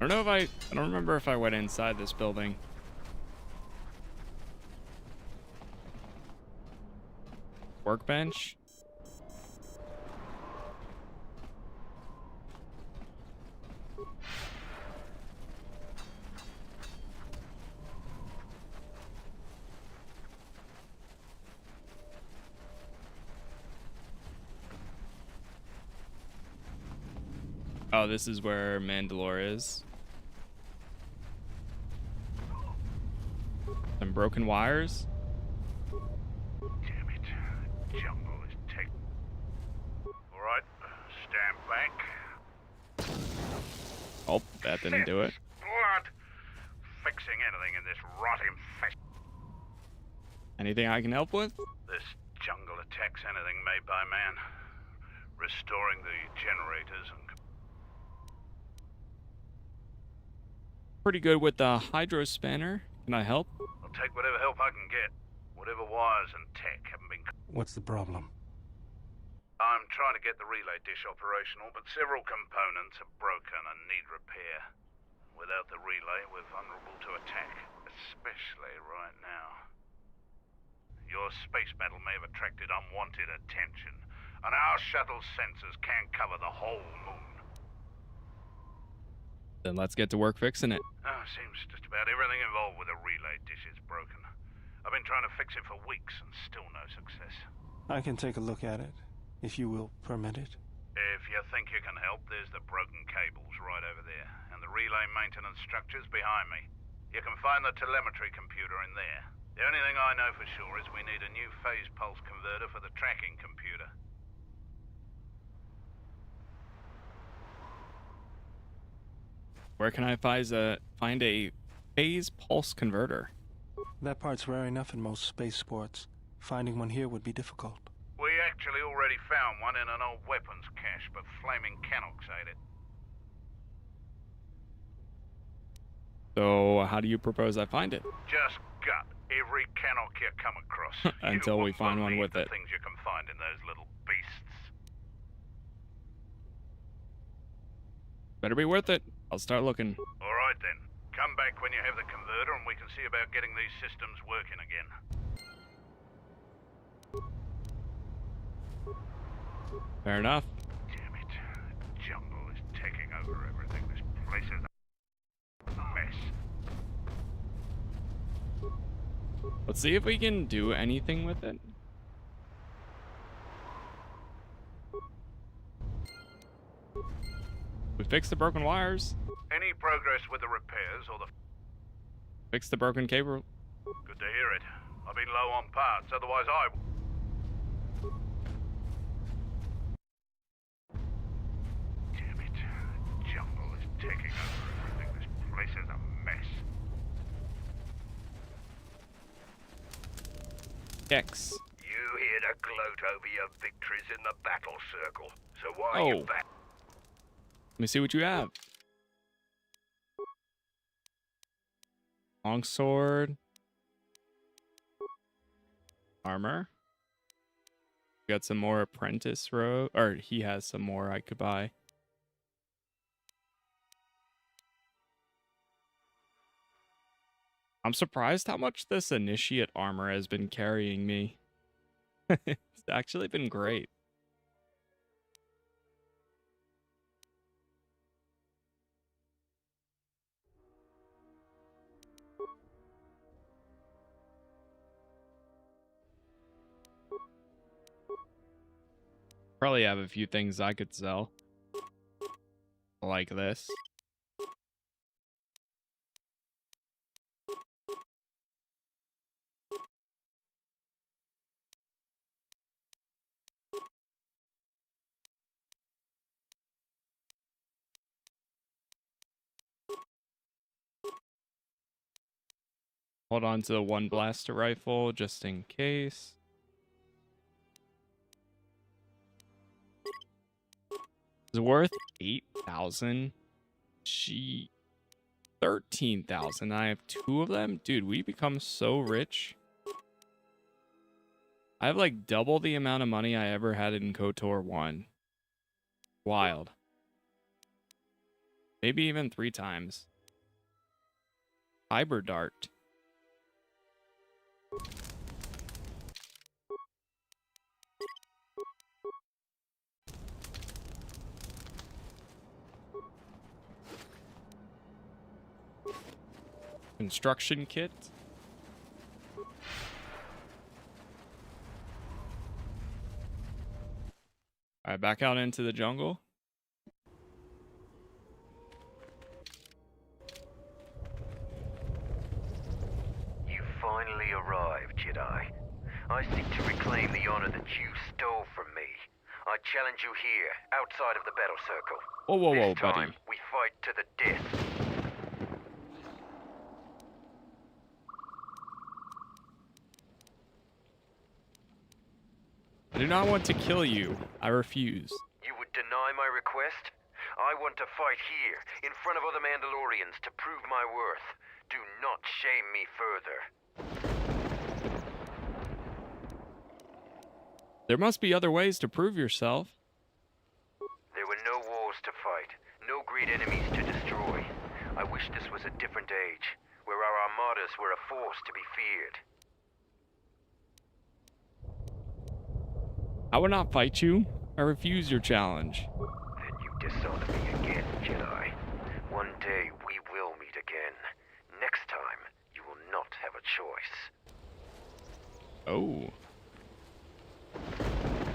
I don't know if I don't remember if I went inside this building. Workbench? Oh, this is where Mandalore is. Some broken wires. Damn it. Jungle is taking. Alright, stand back. Oh, that didn't do it. Blood! Fixing anything in this rotting fest. Anything I can help with? This jungle attacks anything made by man. Restoring the generators and... Pretty good with the hydro spanner. Can I help? I'll take whatever help I can get. Whatever wires and tech haven't been... What's the problem? I'm trying to get the relay dish operational, but several components are broken and need repair. Without the relay, we're vulnerable to attack, especially right now. Your space battle may have attracted unwanted attention, and our shuttle's sensors can't cover the whole moon. Then let's get to work fixing it. Seems just about everything involved with a relay dish is broken. I've been trying to fix it for weeks and still no success. I can take a look at it, if you will permit it. If you think you can help, there's the broken cables right over there, and the relay maintenance structures behind me. You can find the telemetry computer in there. The only thing I know for sure is we need a new phase pulse converter for the tracking computer. Where can I find a phase pulse converter? That part's rare enough in most spaceports. Finding one here would be difficult. We actually already found one in an old weapons cache, but flaming Canox ate it. So, how do you propose I find it? Just gut every Canox you come across. Until we find one with it. Things you can find in those little beasts. Better be worth it. I'll start looking. All right then. Come back when you have the converter and we can see about getting these systems working again. Fair enough. Damn it. The jungle is taking over everything. This place is a mess. Let's see if we can do anything with it. We fixed the broken wires. Any progress with the repairs or the... Fixed the broken cable. Good to hear it. I've been low on parts, otherwise I... Damn it. The jungle is taking over everything. This place is a mess. X. You here to gloat over your victories in the battle circle. So why are Oh. you back? Let me see what you have. Longsword. Armor. Got some more apprentice robe. Or he has some more I could buy. I'm surprised how much this initiate armor has been carrying me. It's actually been great. Probably have a few things I could sell. Like this. Hold on to the one blaster rifle just in case. It's worth 8,000. 13,000. I have 2 of them. Dude, we become so rich. I have like double the amount of money I ever had in KOTOR 1. Wild. Maybe even 3 times. Hyper Dart. Construction kit. All right, back out into the jungle. You finally arrived, Jedi. I seek to reclaim the honor that you stole from me. I challenge you here, outside of the battle circle. Whoa, whoa, whoa, this time, buddy. we fight to the death. I do not want to kill you. I refuse. You would deny my request? I want to fight here, in front of other Mandalorians, to prove my worth. Do not shame me further. There must be other ways to prove yourself. There were no wars to fight, no great enemies to destroy. I wish this was a different age, where our armadas were a force to be feared. I will not fight you. I refuse your challenge. Then you dishonor me again, Jedi. One day we will meet again. Next time, you will not have a choice. Oh.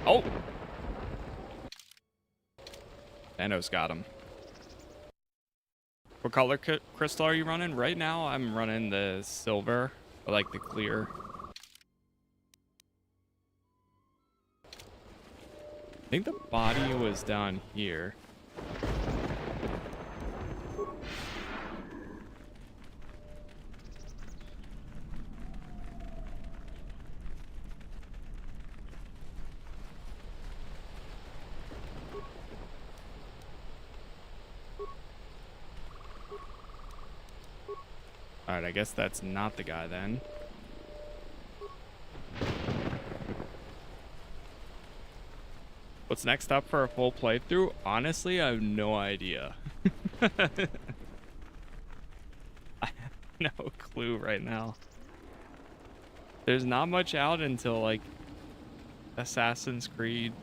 Oh! Thanos got him. What color crystal are you running? Right now, I'm running the silver, or like the clear. I think the body was down here. Alright, I guess that's not the guy then. What's next up for a full playthrough? Honestly, I have no idea. I have no clue right now. There's not much out until like Assassin's Creed,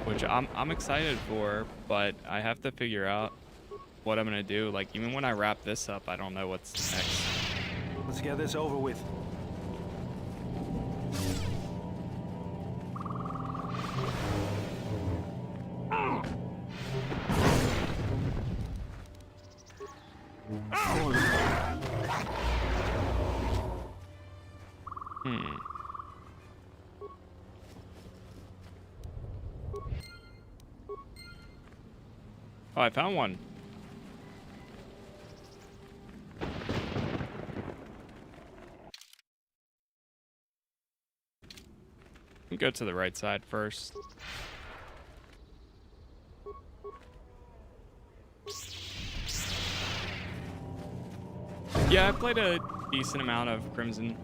which I'm excited for, but I have to figure out what I'm gonna do. Like, even when I wrap this up, I don't know what's next. Let's get this over with. Oh, I found one. Go to the right side first. Yeah, I played a decent amount of Crimson.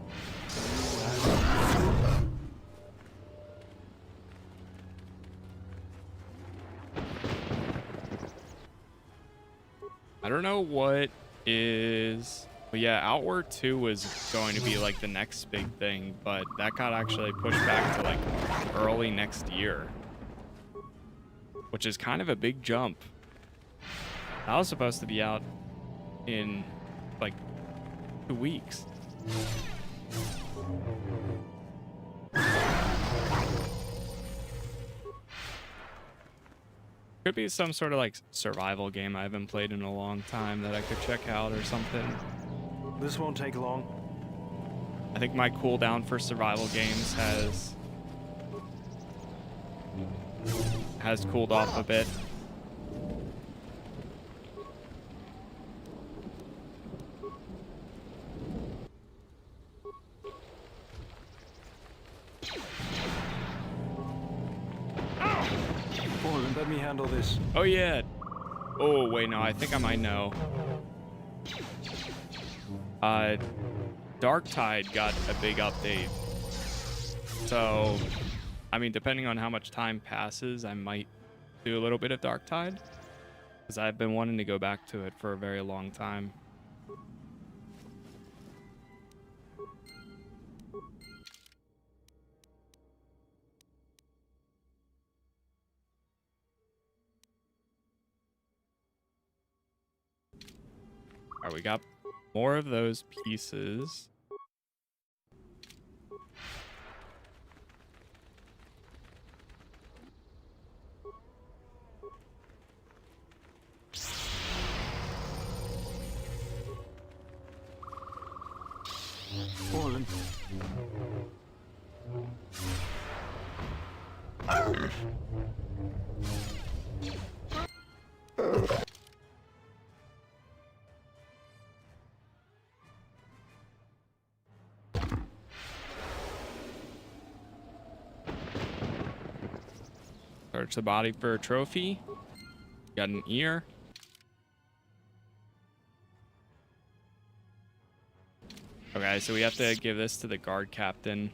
I don't know what is... But yeah, Outward 2 was going to be like the next big thing, but that got actually pushed back to like early next year, which is kind of a big jump. That was supposed to be out in like 2 weeks. Could be some sort of like survival game I haven't played in a long time that I could check out or something. This won't take long. I think my cooldown for survival games has cooled off a bit. Orlin, let me handle this. Oh yeah. Oh wait, no, I think I might know. Dark Tide got a big update. So, I mean, depending on how much time passes, I might do a little bit of Dark Tide, because I've been wanting to go back to it for a very long time. All right, we got more of those pieces. Fallen. Search the body for a trophy. Got an ear. Okay, so we have to give this to the guard captain.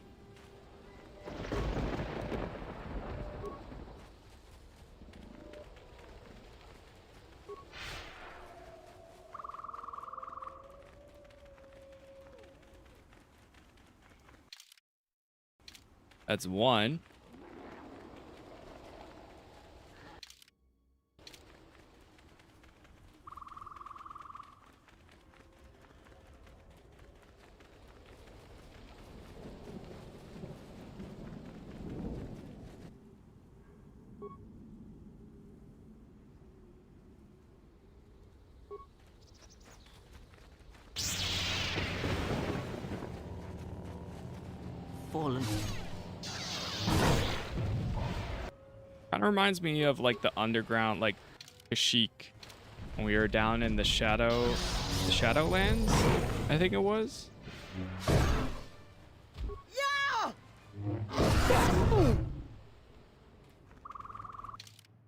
That's one. Fallen. Kind of reminds me of like the underground, like Kashyyyk, when we were down in the Shadowlands, I think it was. Yeah!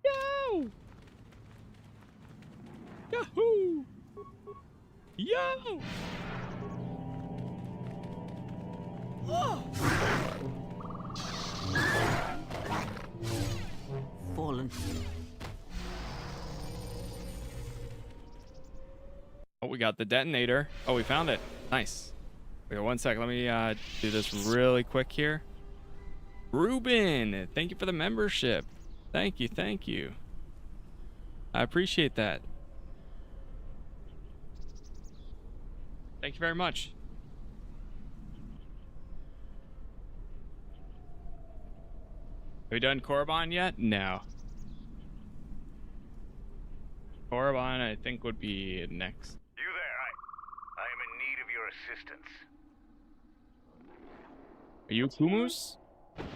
Yo! Yahoo! Yo! Oh! Fallen. Oh, we got the detonator. Oh, we found it. Nice. Wait, one sec. Let me do this really quick here. Ruben, thank you for the membership. Thank you, thank you. I appreciate that. Thank you very much. Have we done Korriban yet? No. Korriban, I think, would be next. You there? I am in need of your assistance. Are you Kumus?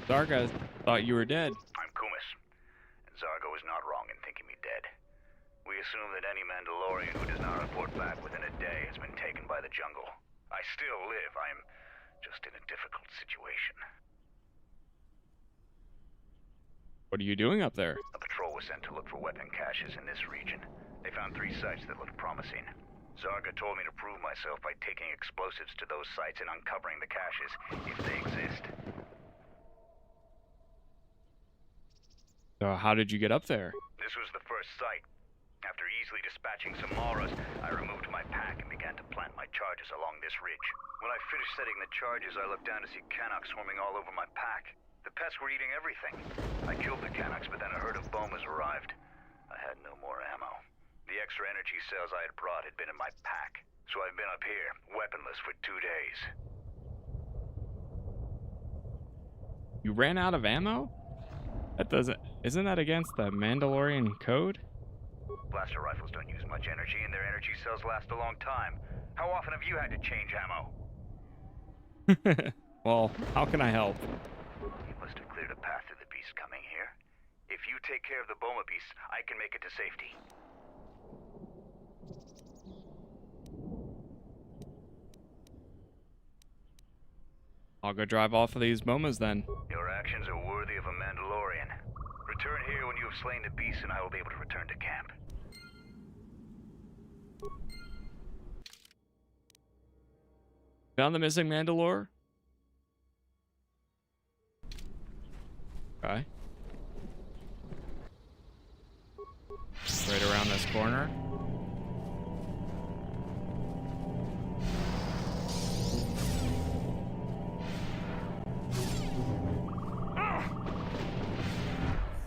Zarga thought you were dead. I'm Kumis, and Zargo is not wrong in thinking me dead. We assume that any Mandalorian who does not report back within a day has been taken by the jungle. I still live. I am just in a difficult situation. What are you doing up there? A patrol was sent to look for weapon caches in this region. They found 3 sites that looked promising. Zarga told me to prove myself by taking explosives to those sites and uncovering the caches, if they exist. So how did you get up there? This was the first site. After easily dispatching some Maras, I removed my pack and began to plant my charges along this ridge. When I finished setting the charges, I looked down to see Canucks swarming all over my pack. The pets were eating everything. I killed the Canucks, but then a herd of Bomas arrived. I had no more ammo. The extra energy cells I had brought had been in my pack, so I've been up here, weaponless for 2 days. You ran out of ammo? Isn't that against the Mandalorian code? Blaster rifles don't use much energy, and their energy cells last a long time. How often have you had to change ammo? Well, how can I help? You must have cleared a path through the beast coming here. If you take care of the Boma beast, I can make it to safety. I'll go drive off of these Bomas then. Your actions are worthy of a Mandalorian. Return here when you have slain the beast, and I will be able to return to camp. Found the missing Mandalore? Okay. Right around this corner.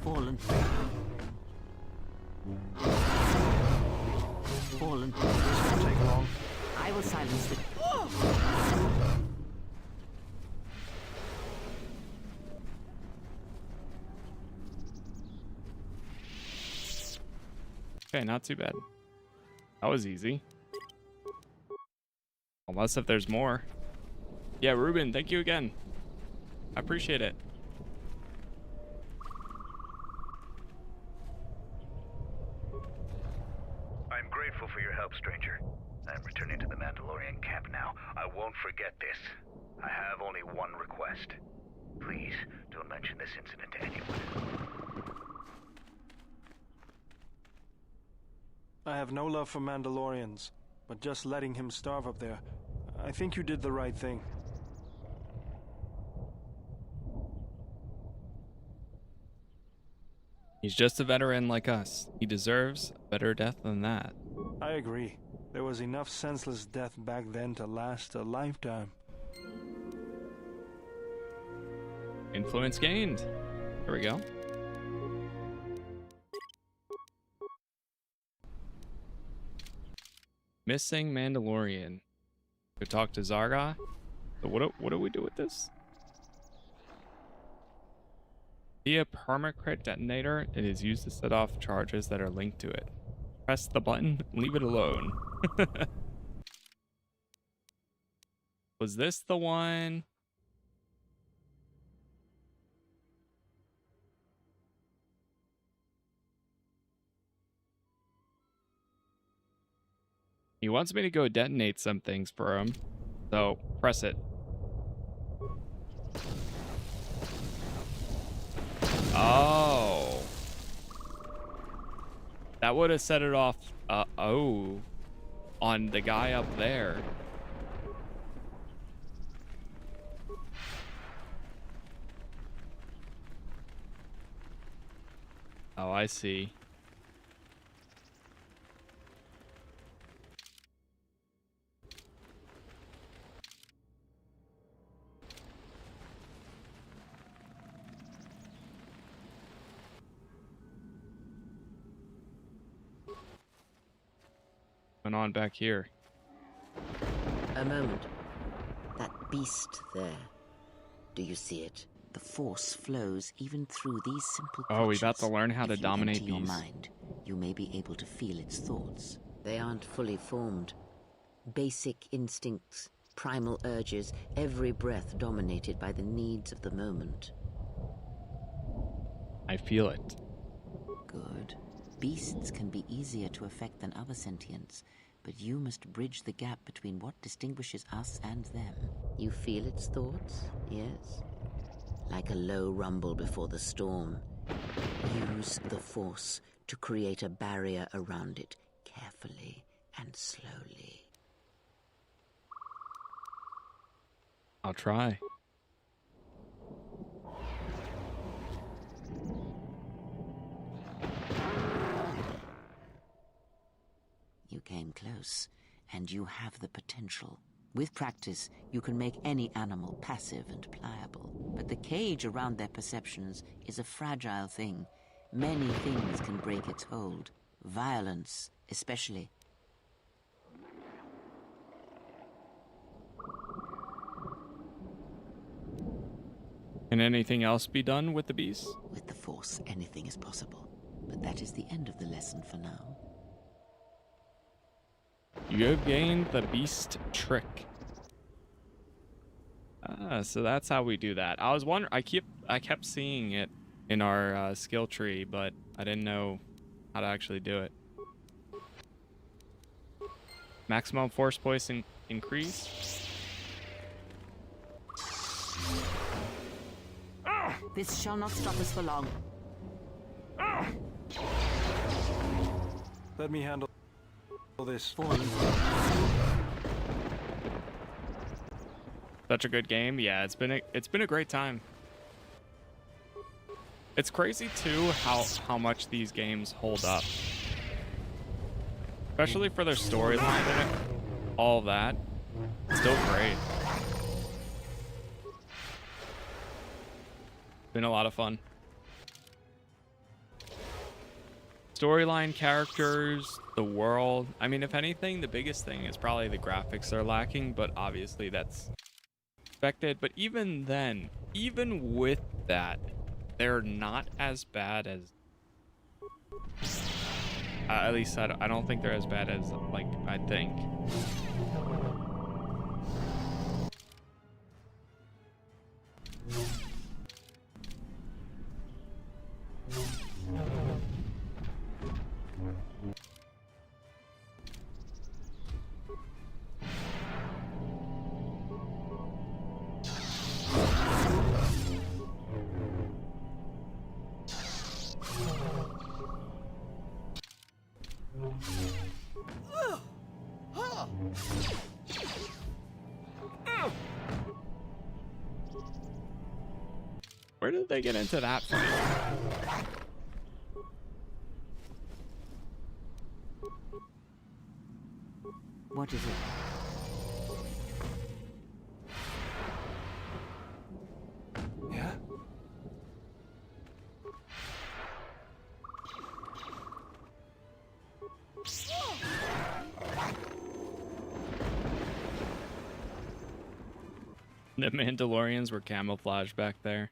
Fallen. Fallen. This won't take long. I will silence the... Okay, not too bad. That was easy. Unless if there's more. Yeah, Ruben, thank you again. I appreciate it. I'm grateful for your help, stranger. I'm returning to the Mandalorian camp now. I won't forget this. I have only one request. Please, don't mention this incident to anyone. I have no love for Mandalorians, but just letting him starve up there, I think you did the right thing. He's just a veteran like us. He deserves a better death than that. I agree. There was enough senseless death back then to last a lifetime. Influence gained. There we go. Missing Mandalorian. Go talk to Zarga. So what do we do with this? Via permacrit detonator, it is used to set off charges that are linked to it. Press the button, leave it alone. Was this the one? He wants me to go detonate some things for him. So, press it. Oh. That would have set it off, oh, on the guy up there. Oh, I see. On back here. A moment. That beast there. Do you see it? The force flows even through these simple creatures. Oh, we about to learn how to dominate If you enter these. your mind, you may be able to feel its thoughts. They aren't fully formed. Basic instincts, primal urges, every breath dominated by the needs of the moment. I feel it. Good. Beasts can be easier to affect than other sentients, but you must bridge the gap between what distinguishes us and them. You feel its thoughts, yes? Like a low rumble before the storm. Use the force to create a barrier around it, carefully and slowly. I'll try. You came close, and you have the potential. With practice, you can make any animal passive and pliable. But the cage around their perceptions is a fragile thing. Many things can break its hold. Violence, especially. Can anything else be done with the beast? With the Force, anything is possible. But that is the end of the lesson for now. You have gained the beast trick. So that's how we do that. I was wondering. I kept seeing it in our skill tree, but I didn't know how to actually do it. Maximum force points increase. This shall not stop us for long. Let me handle this. Such a good game. Yeah, it's been a great time. It's crazy too how much these games hold up, especially for their storyline in it. All that, still great. Been a lot of fun. Storyline, characters, the world. I mean, if anything, the biggest thing is probably the graphics are lacking, but obviously that's expected. But even then, even with that, they're not as bad as at least I don't think they're as bad as like I think. Where did they get into that fight? What is it? Yeah? The Mandalorians were camouflaged back there.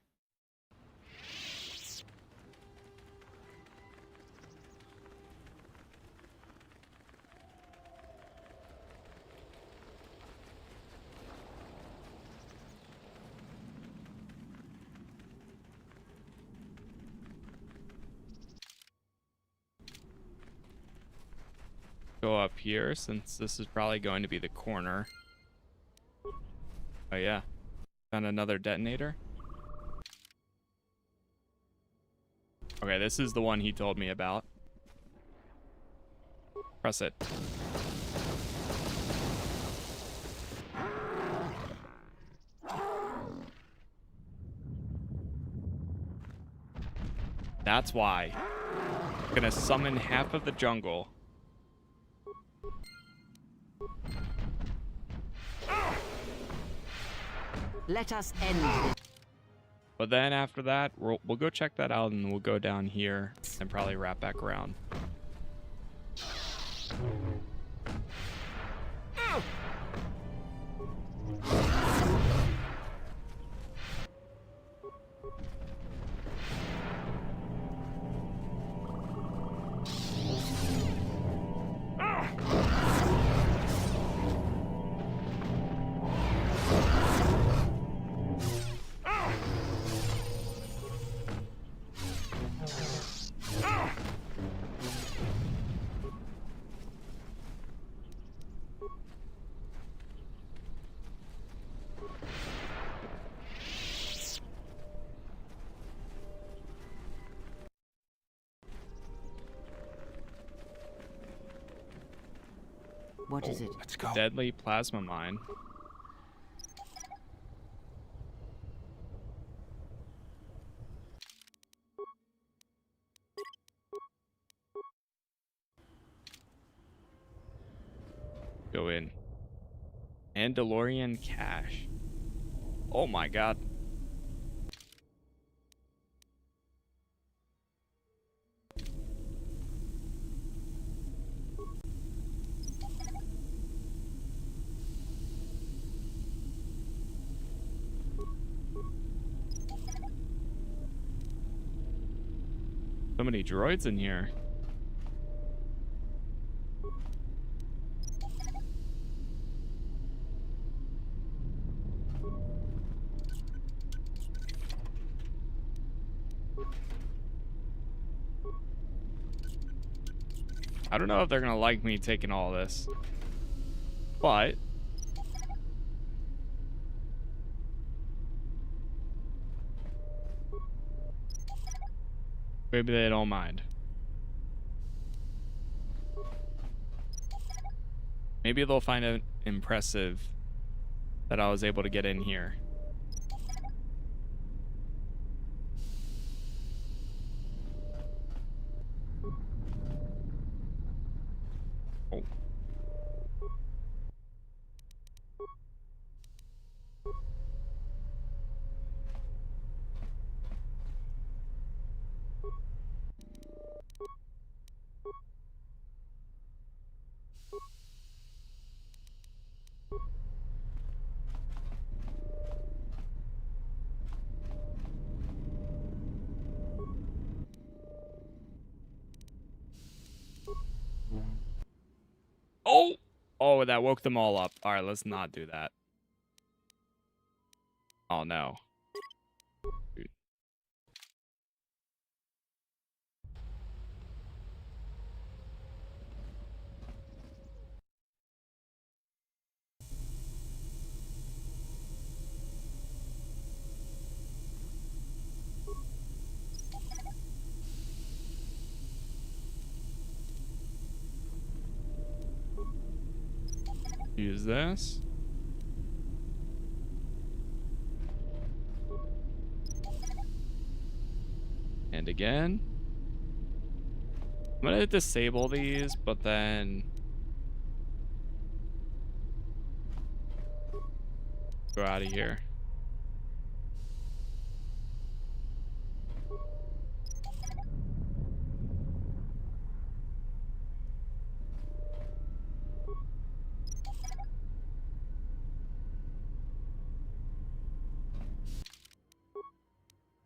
Go up here since this is probably going to be the corner. Oh yeah, found another detonator. Okay, this is the one he told me about. Press it. That's why. I'm gonna summon half of the jungle. Let us end this. But then after that, we'll go check that out and we'll go down here and probably wrap back around. What is it? Let's go. Deadly plasma mine. Go in. Mandalorian cache. Oh my god. So many droids in here. I don't know if they're gonna like me taking all this, but maybe they don't mind. Maybe they'll find it impressive that I was able to get in here. Oh, that woke them all up. All right, let's not do that. Oh, no. Dude. Use this. And again. I'm gonna disable these, but then go out of here.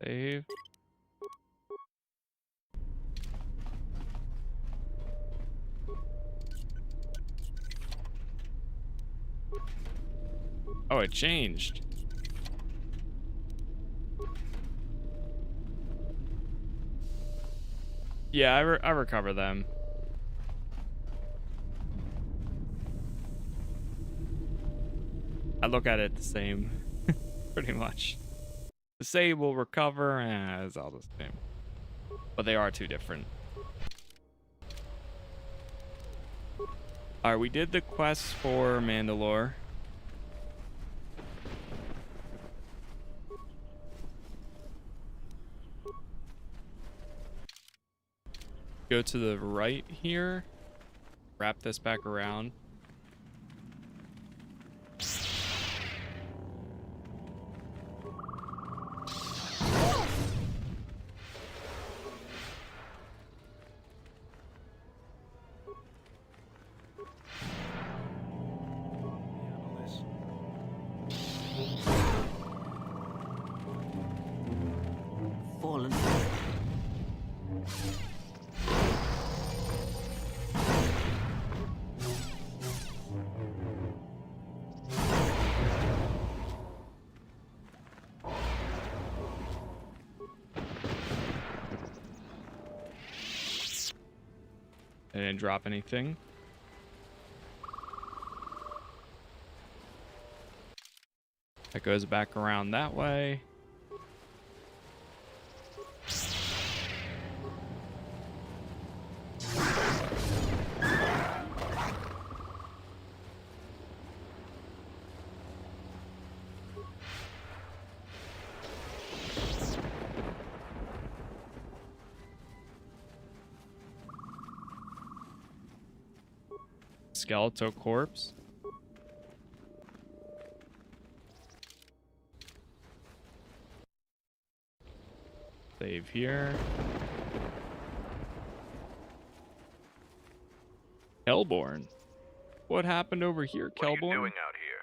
Save. Oh, it changed. Yeah, I recover them. I look at it the same, pretty much. Disable, recover, it's all the same. But they are two different. Alright, we did the quest for Mandalore. Go to the right here. Wrap this back around. Fallen. I didn't drop anything. That goes back around that way. Skeletal corpse. Save here. Hellborn. What happened over here, What are you Kelborn? doing out here?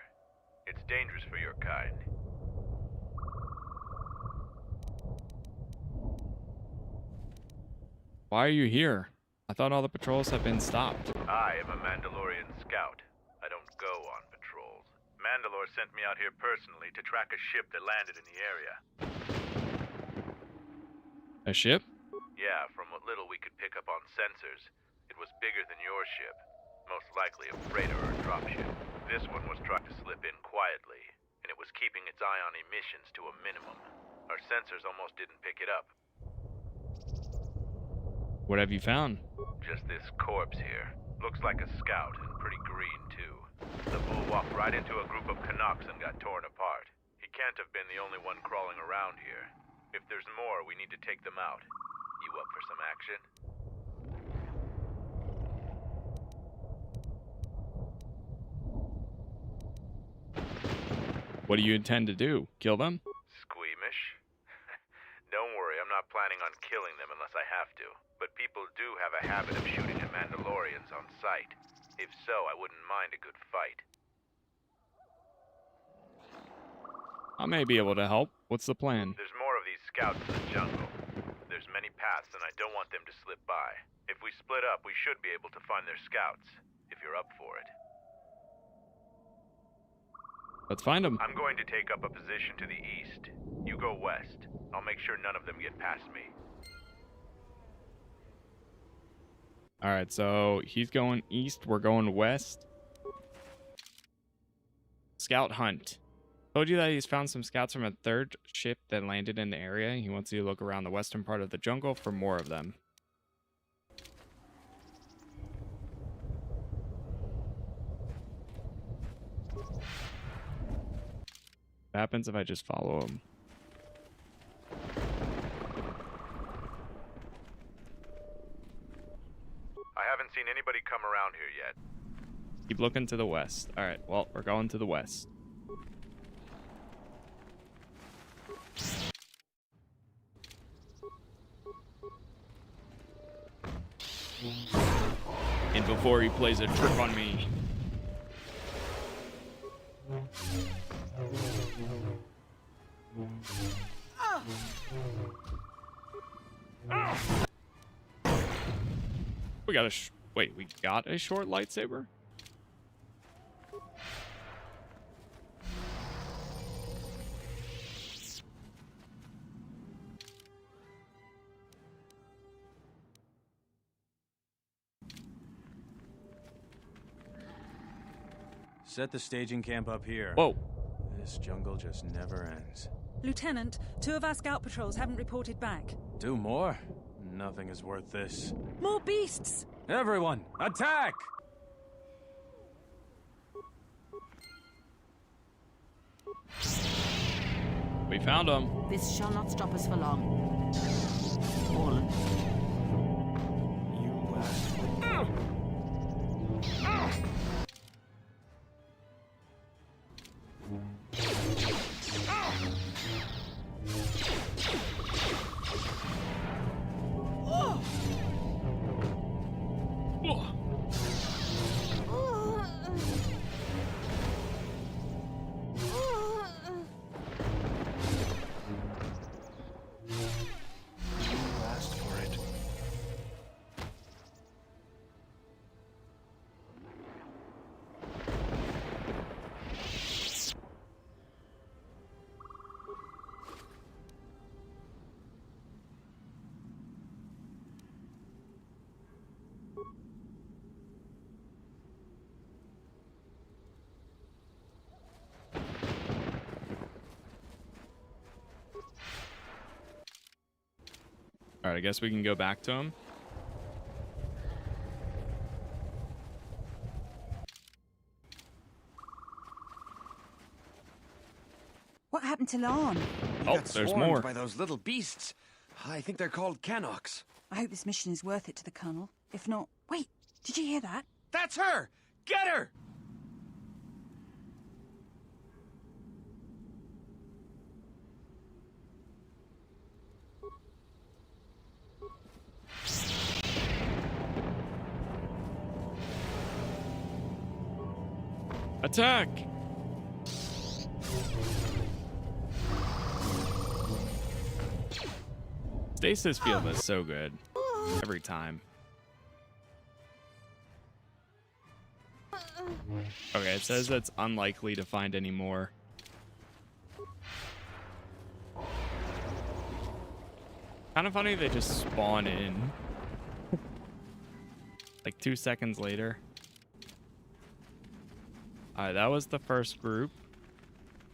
It's dangerous for your kind. Why are you here? I thought all the patrols have been stopped. I am a Mandalorian scout. I don't go on patrols. Mandalore sent me out here personally to track a ship that landed in the area. A ship? Yeah, from what little we could pick up on sensors, it was bigger than your ship. Most likely a freighter or a dropship. This one was trying to slip in quietly, and it was keeping its eye on emissions to a minimum. Our sensors almost didn't pick it up. What have you found? Just this corpse here. Looks like a scout, and pretty green, too. The bull walked right into a group of Canucks and got torn apart. He can't have been the only one crawling around here. If there's more, we need to take them out. You up for some action? What do you intend to do? Kill them? Squeamish? Don't worry, I'm not planning on killing them unless I have to. But people do have a habit of shooting at Mandalorians on sight. If so, I wouldn't mind a good fight. I may be able to help. What's the plan? There's more of these scouts in the jungle. There's many paths, and I don't want them to slip by. If we split up, we should be able to find their scouts, if you're up for it. Let's find them. I'm going to take up a position to the east. You go west. I'll make sure none of them get past me. All right, so he's going east. We're going west. Scout hunt. Told you that he's found some scouts from a third ship that landed in the area. He wants you to look around the western part of the jungle for more of them. What happens if I just follow him? I haven't seen anybody come around here yet. Keep looking to the west. All right, well, we're going to the west. And before he plays a trick on me. We got a wait, we got a short lightsaber? Set the staging camp up here. Whoa. This jungle just never ends. Lieutenant, 2 of our scout patrols haven't reported back. 2 more? Nothing is worth this. More beasts! Everyone, attack! We found them. This shall not stop us for long. All of All right, I guess we can go back to him. What happened to Lon? Oh, there's more. By those little beasts. I think they're called Canox. I hope this mission is worth it to the Colonel. If not... Wait, did you hear that? That's her! Get her! Attack! Stasis field is so good. Every time. Okay, it says it's unlikely to find any more. Kind of funny they just spawn in. Like 2 seconds later. Alright, that was the first group.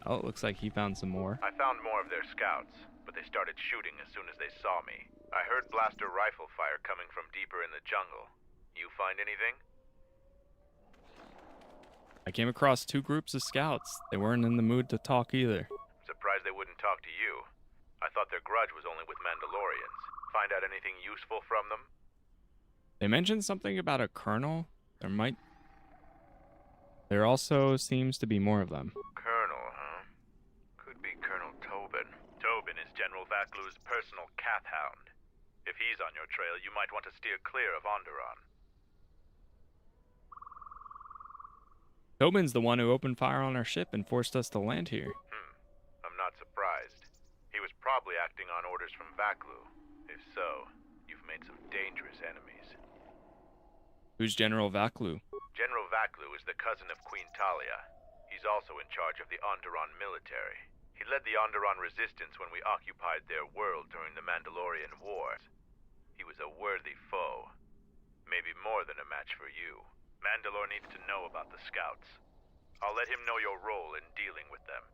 Oh, it looks like he found some more. I found more of their scouts, but they started shooting as soon as they saw me. I heard blaster rifle fire coming from deeper in the jungle. You find anything? I came across 2 groups of scouts. They weren't in the mood to talk either. Surprised they wouldn't talk to you. I thought their grudge was only with Mandalorians. Find out anything useful from them? They mentioned something about a colonel. There also seems to be more of them. Colonel, huh? Could be Colonel Tobin. Tobin is General Vaklu's personal cat hound. If he's on your trail, you might want to steer clear of Onderon. Tobin's the one who opened fire on our ship and forced us to land here. I'm not surprised. He was probably acting on orders from Vaklu. If so, you've made some dangerous enemies. Who's General Vaklu? General Vaklu is the cousin of Queen Talia. He's He's also in charge of the Onderon military. He led the Onderon resistance when we occupied their world during the Mandalorian Wars. He was a worthy foe. Maybe more than a match for you. Mandalore needs to know about the scouts. I'll let him know your role in dealing with them.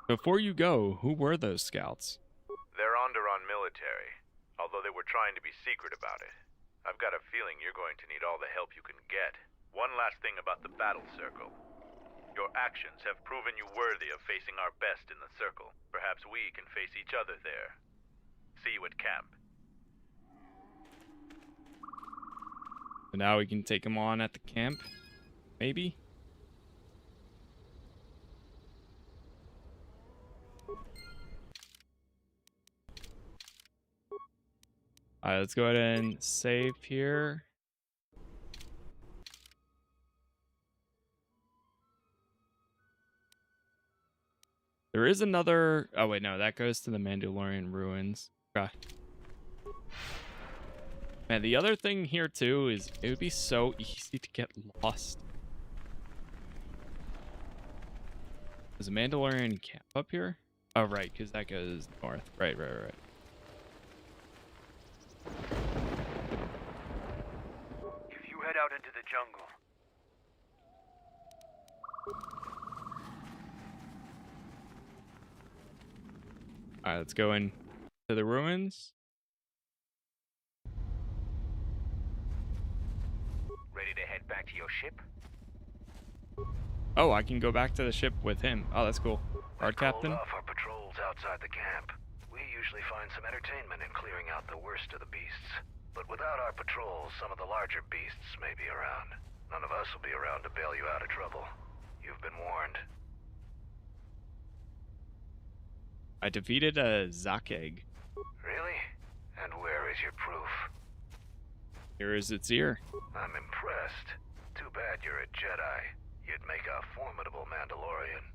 Before you go, who were those scouts? They're Onderon military, although they were trying to be secret about it. I've got a feeling you're going to need all the help you can get. One last thing about the battle circle. Your actions have proven you worthy of facing our best in the circle. Perhaps we can face each other there. See you at camp. So now we can take him on at the camp? Maybe? Alright, let's go ahead and save here. There is another... Oh, wait, no. That goes to the Mandalorian ruins. Okay. Man, the other thing here, too, is it would be so easy to get lost. There's a Mandalorian camp up here? Oh, right, because that goes north. Right. If you head out into the jungle, Alright, let's go in to the ruins. Ready to head back to your ship? Oh, I can go back to the ship with him. Oh, that's cool. Guard captain. Called off our patrols outside the camp. We usually find some entertainment in clearing out the worst of the beasts. But without our patrols, some of the larger beasts may be around. None of us will be around to bail you out of trouble. You've been warned. I defeated a Zakeg. Really? And where is your proof? Here is its ear. I'm impressed. Too bad you're a Jedi. You'd make a formidable Mandalorian.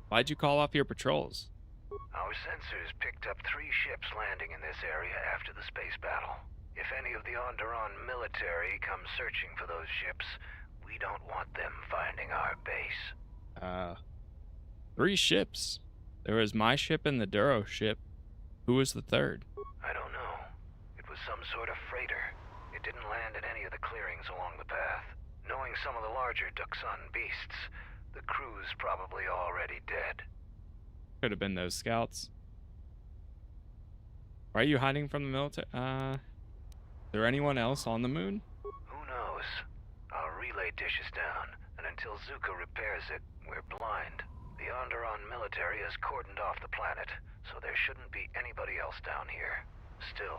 Why'd you call off your patrols? Our sensors picked up 3 ships landing in this area after the space battle. If any of the Onderon military come searching for those ships, we don't want them finding our base. 3 ships. There was my ship and the Duro ship. Who was the third? I don't know. It was some sort of freighter. It didn't land in any of the clearings along the path. Knowing some of the larger Duxan beasts, the crew's probably already dead. Could have been those scouts. Why are you hiding from the military? Is there anyone else on the moon? Who knows? Our relay dish is down, and until Zuko repairs it, we're blind. The Onderon military has cordoned off the planet, so there shouldn't be anybody else down here. Still,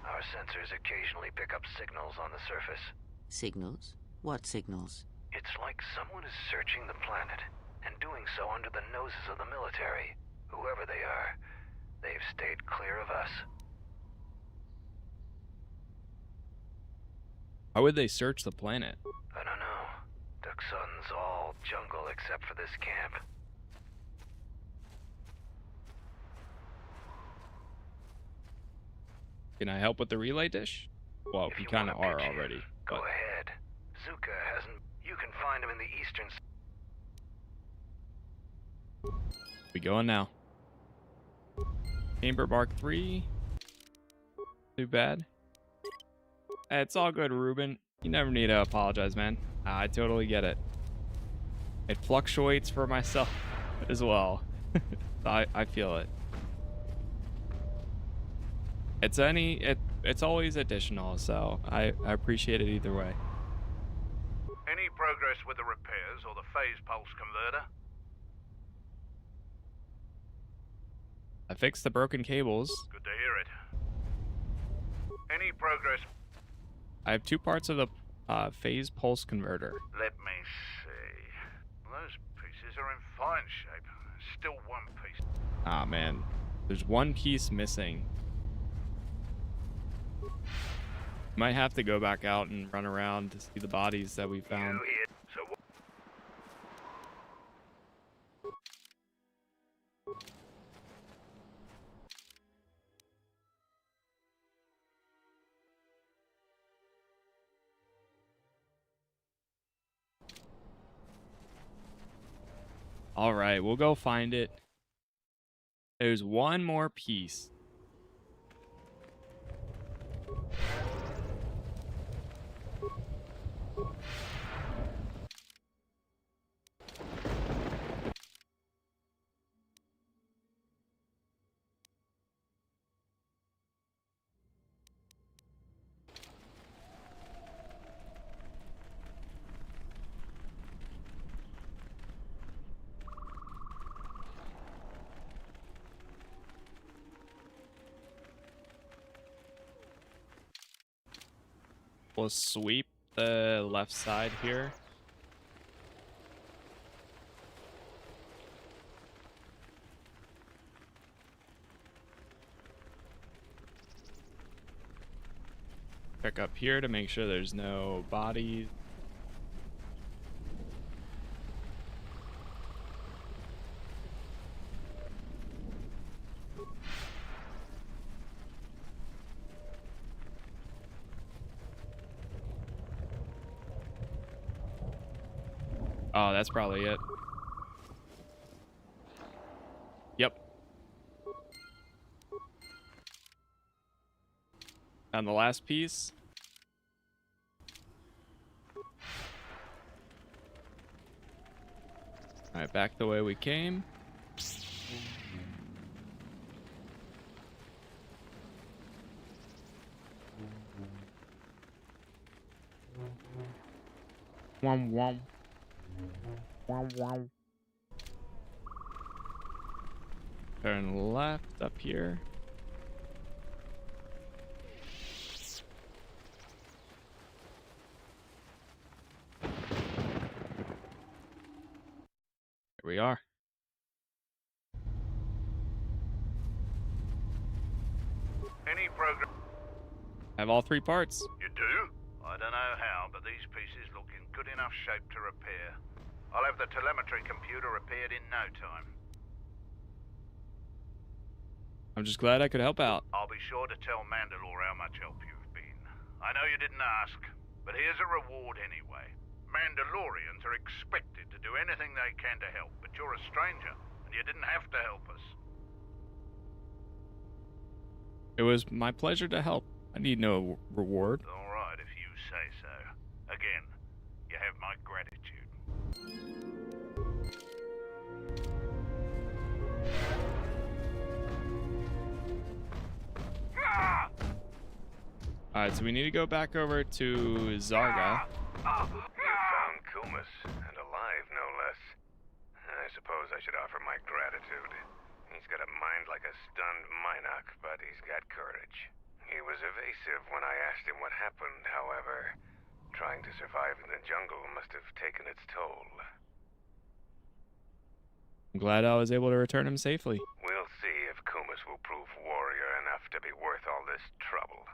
our sensors occasionally pick up signals on the surface. Signals? What signals? It's like someone is searching the planet, and doing so under the noses of the military. Whoever they are, they've stayed clear of us. How would they search the planet? I don't know. Duxan's all jungle except for this camp. Can I help with the relay dish? Well, you kind of are already. Go ahead. Zuka hasn't... You can find him in the eastern... We going now. Chamber Mark 3. Too bad. It's all good, Ruben. You never need to apologize, man. I totally get it. It fluctuates for myself as well. I feel it. It's always additional, so I appreciate it either way. any progress with the repairs or the phase pulse converter? I fixed the broken cables. Good to hear it. Any progress? I have 2 parts of the phase pulse converter. Let me see. Those pieces are in fine shape. Still one piece. Ah, man. There's 1 piece missing. Might have to go back out and run around to see the bodies that we found. All right, we'll go find it. There's one more piece. We'll sweep the left side here. Check up here to make sure there's no bodies. Oh, that's probably it. Yep. And the last piece. All right, back the way we came. Wom wom. Wom wom. Turn left up here. Here we are. Any progress? I have all 3 parts. You do? I don't know how, but these pieces look in good enough shape to repair. I'll have the telemetry computer repaired in no time. I'm just glad I could help out. I'll be sure to tell Mandalore how much help you've been. I know you didn't ask, but here's a reward anyway. Mandalorians are expected to do anything they can to help, but you're a stranger, and you didn't have to help us. It was my pleasure to help. I need no reward. All right, if you say so. Again, you have my gratitude. Alright, so we need to go back over to Zarga. You found Kumas, and alive, no less. I suppose I should offer my gratitude. He's got a mind like a stunned Minoc, but he's got courage. He was evasive when I asked him what happened, however. Trying to survive in the jungle must have taken its toll. I'm glad I was able to return him safely. We'll see if Kumas will prove warrior enough to be worth all this trouble.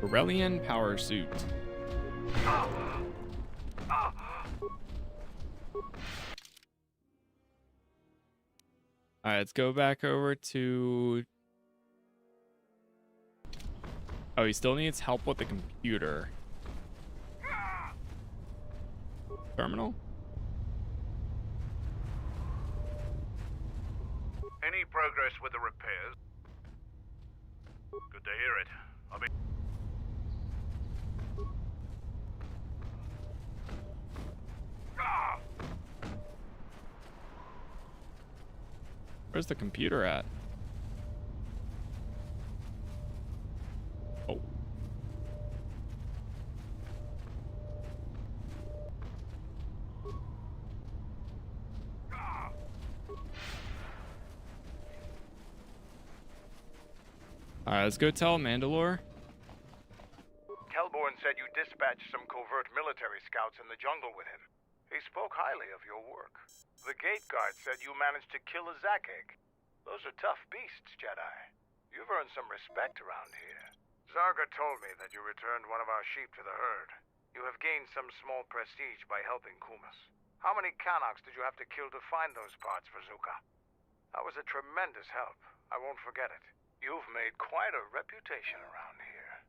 Corellian power suit. Alright, let's go back over to... Oh, he still needs help with the computer. Terminal? Any progress with the repairs? Good to hear it. I'll be... Where's the computer at? Oh. Alright, let's go tell Mandalore. Kelborn said you dispatched some covert military scouts in the jungle with him. He spoke highly of your work. The gate guard said you managed to kill a Zakek. Those are tough beasts, Jedi. You've earned some respect around here. Zarga told me that you returned one of our sheep to the herd. You have gained some small prestige by helping Kumas. How many Canox did you have to kill to find those parts for Zuka? That was a tremendous help. I won't forget it. You've made quite a reputation around here.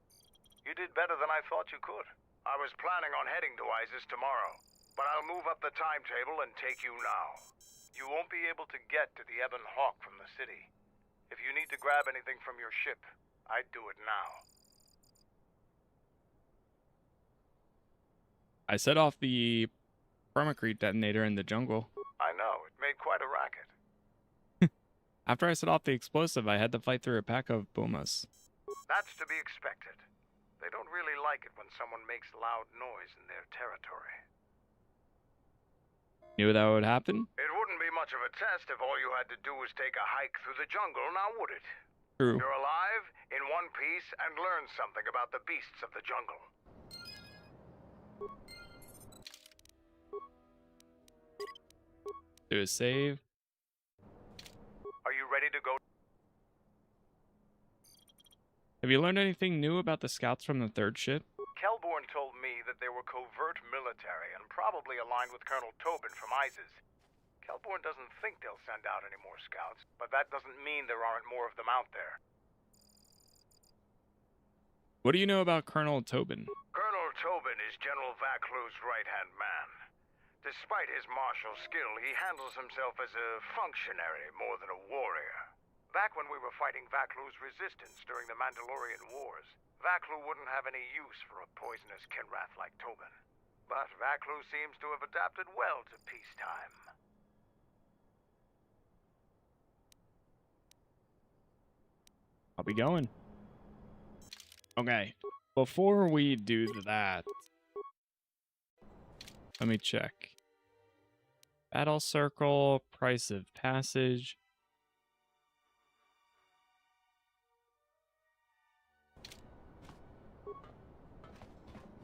You did better than I thought you could. I was planning on heading to Isis tomorrow. but I'll move up the timetable and take you now. You won't be able to get to the Ebon Hawk from the city. If you need to grab anything from your ship, I'd do it now. I set off the permacrete detonator in the jungle. I know, it made quite a racket. After I set off the explosive, I had to fight through a pack of boomers. That's to be expected. They don't really like it when someone makes loud noise in their territory. Knew that would happen? It wouldn't be much of a test if all you had to do was take a hike through the jungle, now would it? True. You're alive, in one piece, and learn something about the beasts of the jungle. Do a save. Are you ready to go? Have you learned anything new about the scouts from the third ship? Kelborn told me that they were covert military and probably aligned with Colonel Tobin from ISIS. Kelborn doesn't think they'll send out any more scouts, but that doesn't mean there aren't more of them out there. What do you know about Colonel Tobin? Colonel Tobin is General Vaclu's right-hand man. Despite his martial skill, he handles himself as a functionary more than a warrior. Back when we were fighting Vaclu's resistance during the Mandalorian Wars, Vaclu wouldn't have any use for a poisonous Kinrath like Tobin. But Vaclu seems to have adapted well to peacetime. I'll be going. Okay, before we do that, let me check. Battle circle, price of passage.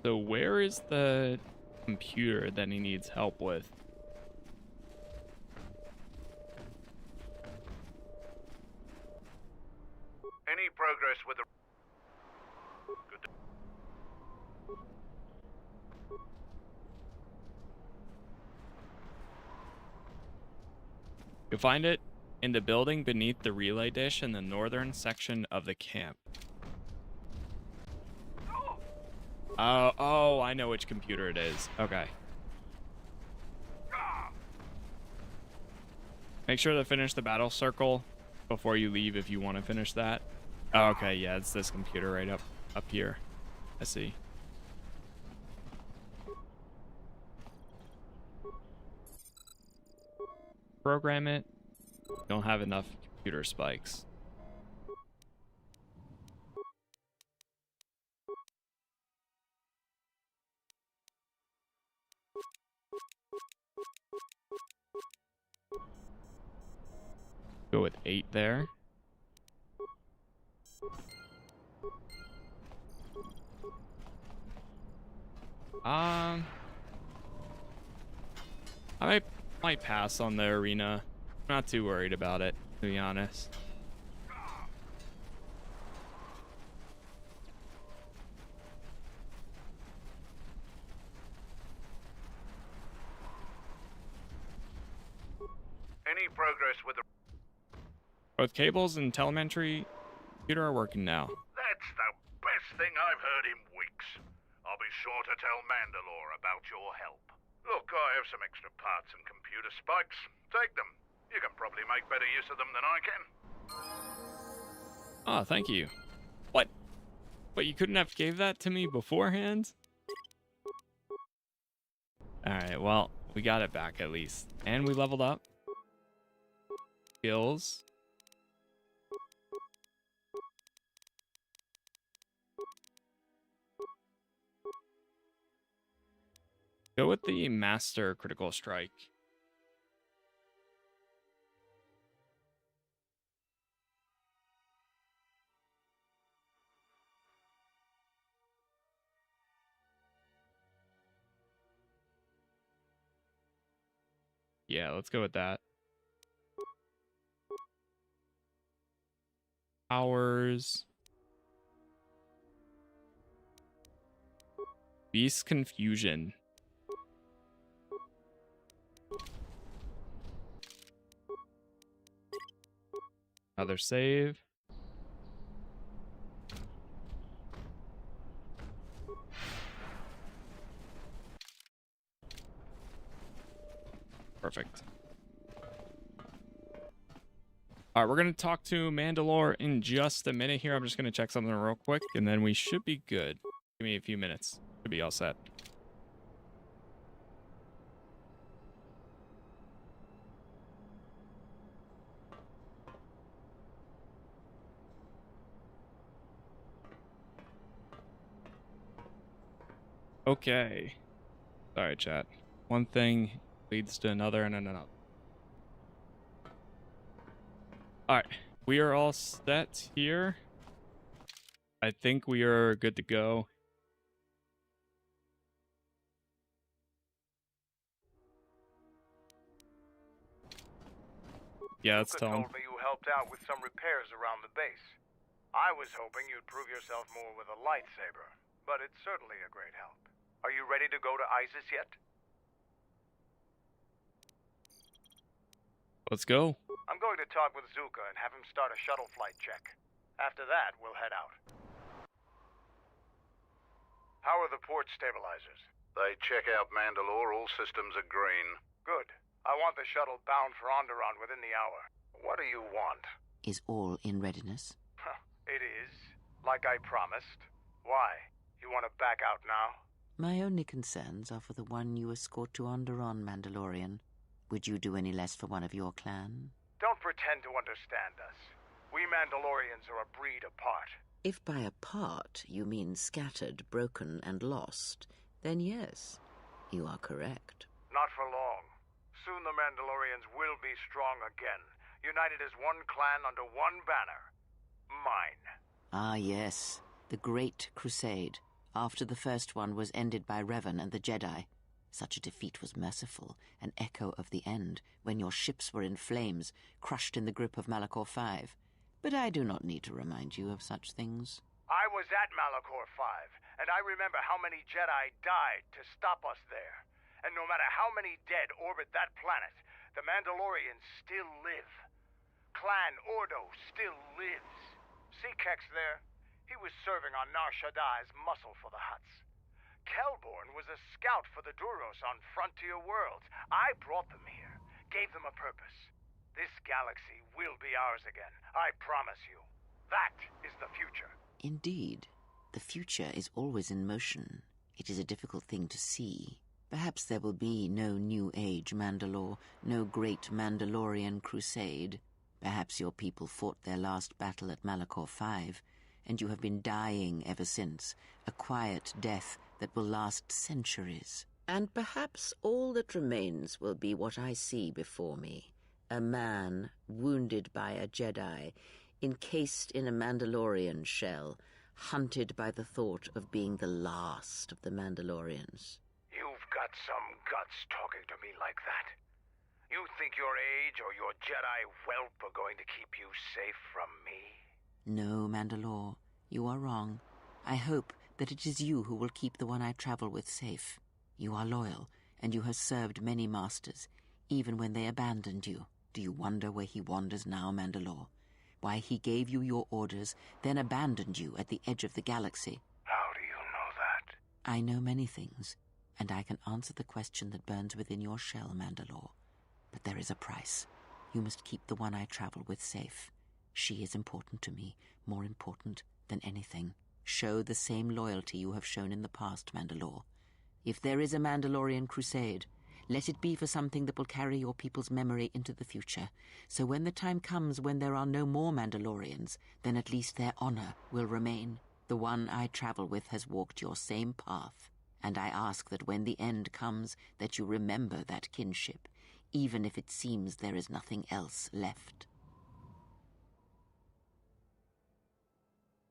So where is the computer that he needs help with? Any progress with the... You'll find it in the building beneath the relay dish in the northern section of the camp. Oh, I know which computer it is. Okay. Make sure to finish the battle circle before you leave if you want to finish that. Oh, okay, yeah, it's this computer right up here. I see. Program it. Don't have enough computer spikes. Go with 8 there. I might pass on the arena. I'm not too worried about it, to be honest. Any progress with the... Both cables and telemetry computer are working now. That's the best thing I've heard in weeks. I'll be sure to tell Mandalore about your help. Look, I have some extra parts and computer spikes. Take them. You can probably make better use of them than I can. Oh, thank you. What? But you couldn't have gave that to me beforehand? Alright, well, we got it back at least. And we leveled up. Skills. Go with the Master Critical Strike. Yeah, let's go with that. Powers. Beast Confusion. Another save. Perfect. All right, we're going to talk to Mandalore in just a minute here. I'm just going to check something real quick, and then we should be good. Give me a few minutes. Should be all set. Okay. Sorry, chat. One thing leads to another and another. Alright. We are all set here. I think we are good to go. Yeah, let's tell him. Told me you helped out with some repairs around the base. I was hoping you'd prove yourself more with a lightsaber, but it's certainly a great help. Are you ready to go to ISIS yet? Let's go. I'm going to talk with Zuka and have him start a shuttle flight check. After that, we'll head out. How are the port stabilizers? They check out Mandalore. All systems are green. Good. I want the shuttle bound for Onderon within the hour. What do you want? Is all in readiness? It is. Like I promised. Why? You want to back out now? My only concerns are for the one you escort to Onderon, Mandalorian. Would you do any less for one of your clan? Don't pretend to understand us. We Mandalorians are a breed apart. If by apart you mean scattered, broken, and lost, then yes, you are correct. Not for long. Soon the Mandalorians will be strong again, united as one clan under one banner. Mine. Ah, yes. The Great Crusade, after the first one was ended by Revan and the Jedi. Such a defeat was merciful, an echo of the end, when your ships were in flames, crushed in the grip of Malachor V. But I do not need to remind you of such things. I was at Malachor V, and I remember how many Jedi died to stop us there. And no matter how many dead orbit that planet, the Mandalorians still live. Clan Ordo still lives. See Kex there? He was serving on Nar Shaddai's muscle for the Hutts. Kelborn was a scout for the Duros on Frontier Worlds. I brought them here, gave them a purpose. This galaxy will be ours again, I promise you. That is the future. Indeed. The future is always in motion. It is a difficult thing to see. Perhaps there will be no New Age Mandalore, no great Mandalorian crusade. Perhaps your people fought their last battle at Malachor V, and you have been dying ever since, a quiet death that will last centuries. And perhaps all that remains will be what I see before me. A man wounded by a Jedi, encased in a Mandalorian shell, hunted by the thought of being the last of the Mandalorians. You've got some guts talking to me like that. You think your age or your Jedi whelp are going to keep you safe from me? No, Mandalore, you are wrong. I hope that it is you who will keep the one I travel with safe. You are loyal, and you have served many masters, even when they abandoned you. Do you wonder where he wanders now, Mandalore? Why he gave you your orders, then abandoned you at the edge of the galaxy? How do you know that? I know many things, and I can answer the question that burns within your shell, Mandalore. But there is a price. You must keep the one I travel with safe. She is important to me, more important than anything. Show the same loyalty you have shown in the past, Mandalore. If there is a Mandalorian crusade, let it be for something that will carry your people's memory into the future. So when the time comes when there are no more Mandalorians, then at least their honor will remain. The one I travel with has walked your same path, and I ask that when the end comes, that you remember that kinship, even if it seems there is nothing else left.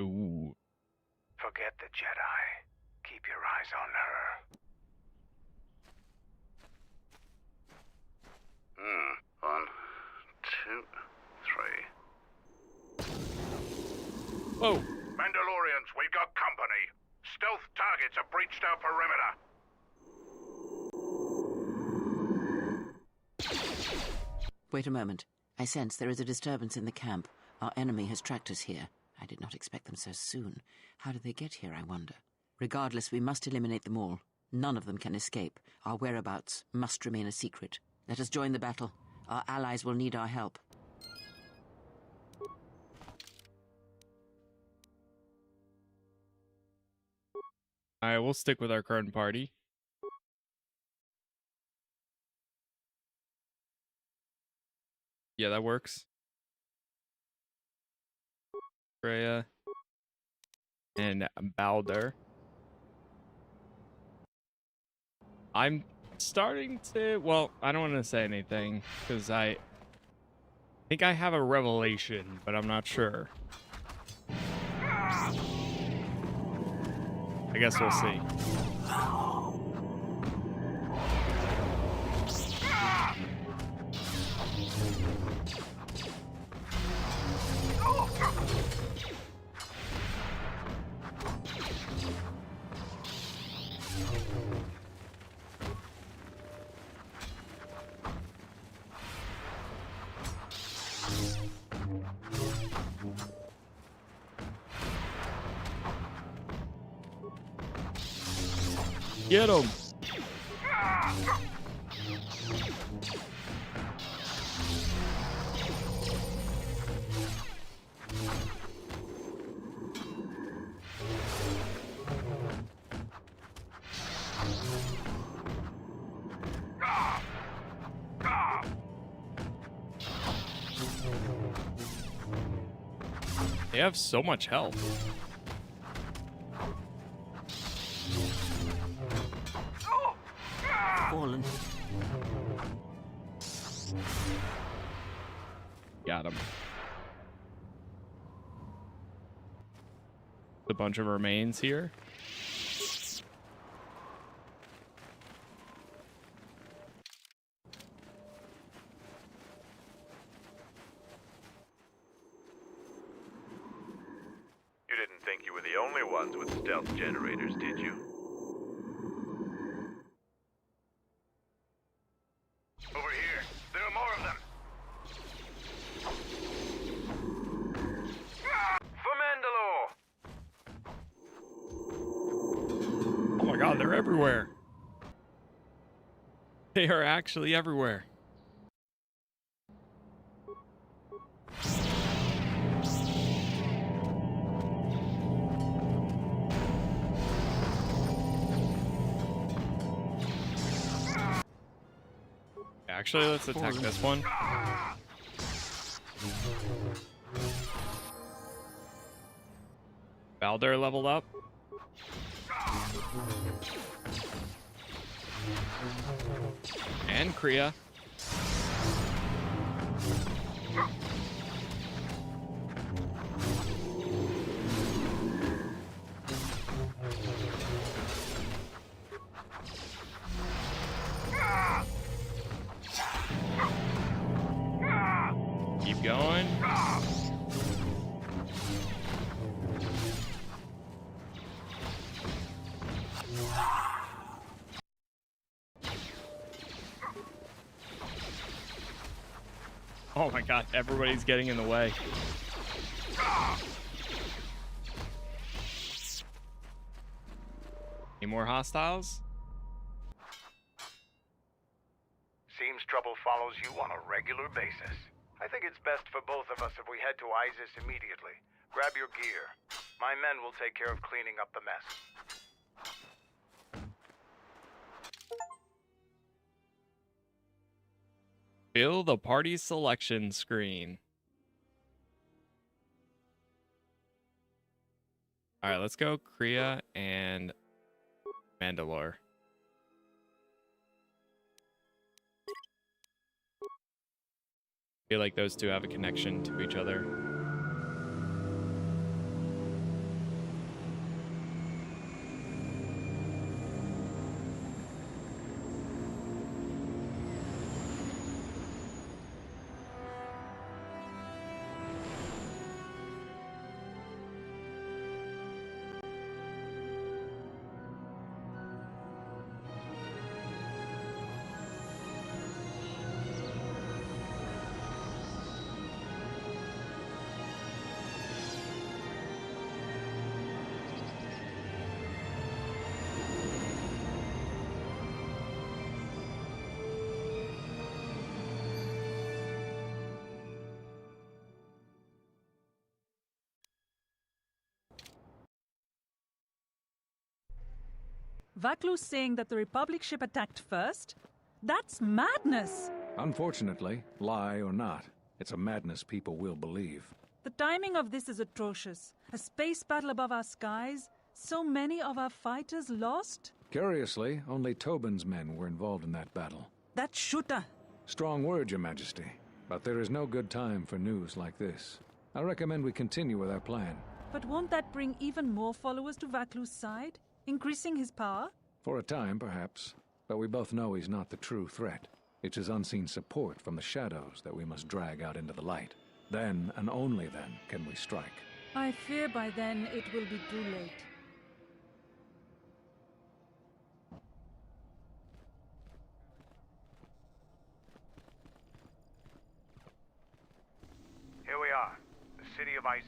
Ooh. Forget the Jedi. Keep your eyes on her. 1, 2, 3. Whoa. Mandalorians, we got company. Stealth targets have breached our perimeter. Wait a moment. I sense there is a disturbance in the camp. Our enemy has tracked us here. I did not expect them so soon. How did they get here, I wonder? Regardless, we must eliminate them all. None of them can escape. Our whereabouts must remain a secret. Let us join the battle. Our allies will need our help. Alright, we'll stick with our current party. Yeah, that works. Freya and Balder. I'm starting to, well, I don't want to say anything because I think I have a revelation, but I'm not sure. I guess we'll see. Get him! They have so much health. Fallen. Got him. A bunch of remains here. You didn't think you were the only ones with stealth generators, did you? Over here. There are more of them. For Mandalore! Oh my god, they're everywhere. They are actually everywhere. Actually, let's attack this one. Balder leveled up. And Kriya. Keep going. Oh my god, everybody's getting in the way. Any more hostiles? Seems trouble follows you on a regular basis. I think it's best for both of us if we head to Isis immediately. Grab your gear. My men will take care of cleaning up the mess. Fill the party selection screen. Alright, let's go Kriya and Mandalore. Feel like those two have a connection to each other. Vaklu's saying that the Republic ship attacked first? That's madness! Unfortunately, lie or not, it's a madness people will believe. The timing of this is atrocious. A space battle above our skies, so many of our fighters lost? Curiously, only Tobin's men were involved in that battle. That shooter! Strong word, Your Majesty, but there is no good time for news like this. I recommend we continue with our plan. But won't that bring even more followers to Vaklu's side? Increasing his power? For a time, perhaps, but we both know he's not the true threat. It's his unseen support from the shadows that we must drag out into the light. Then, and only then, can we strike. I fear by then it will be too late. Here we are, the city of Isis.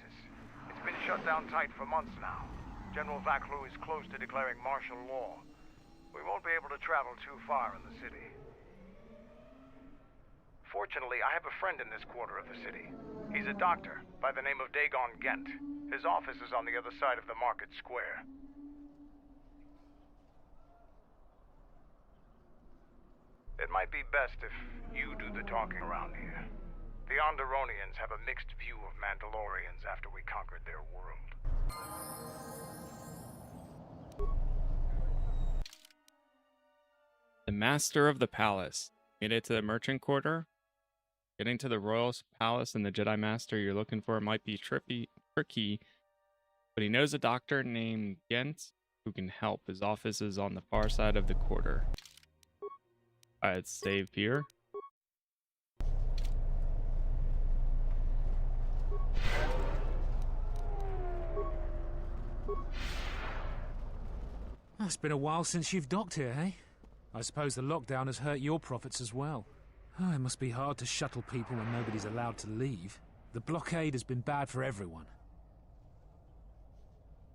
It's been shut down tight for months now. General Vaklu is close to declaring martial law. We won't be able to travel too far in the city. Fortunately, I have a friend in this quarter of the city. He's a doctor by the name of Dagon Gent. His office is on the other side of the market square. It might be best if you do the talking around here. The Onderonians have a mixed view of Mandalorians after we conquered their world. The Master of the Palace. Made it to the Merchant Quarter. Getting to the Royal Palace and the Jedi Master you're looking for might be tricky, but he knows a doctor named Gent who can help. His office is on the far side of the quarter. Alright, let's save here. Oh, it's been a while since you've docked here, eh? I suppose the lockdown has hurt your profits as well. Oh, it must be hard to shuttle people when nobody's allowed to leave. The blockade has been bad for everyone.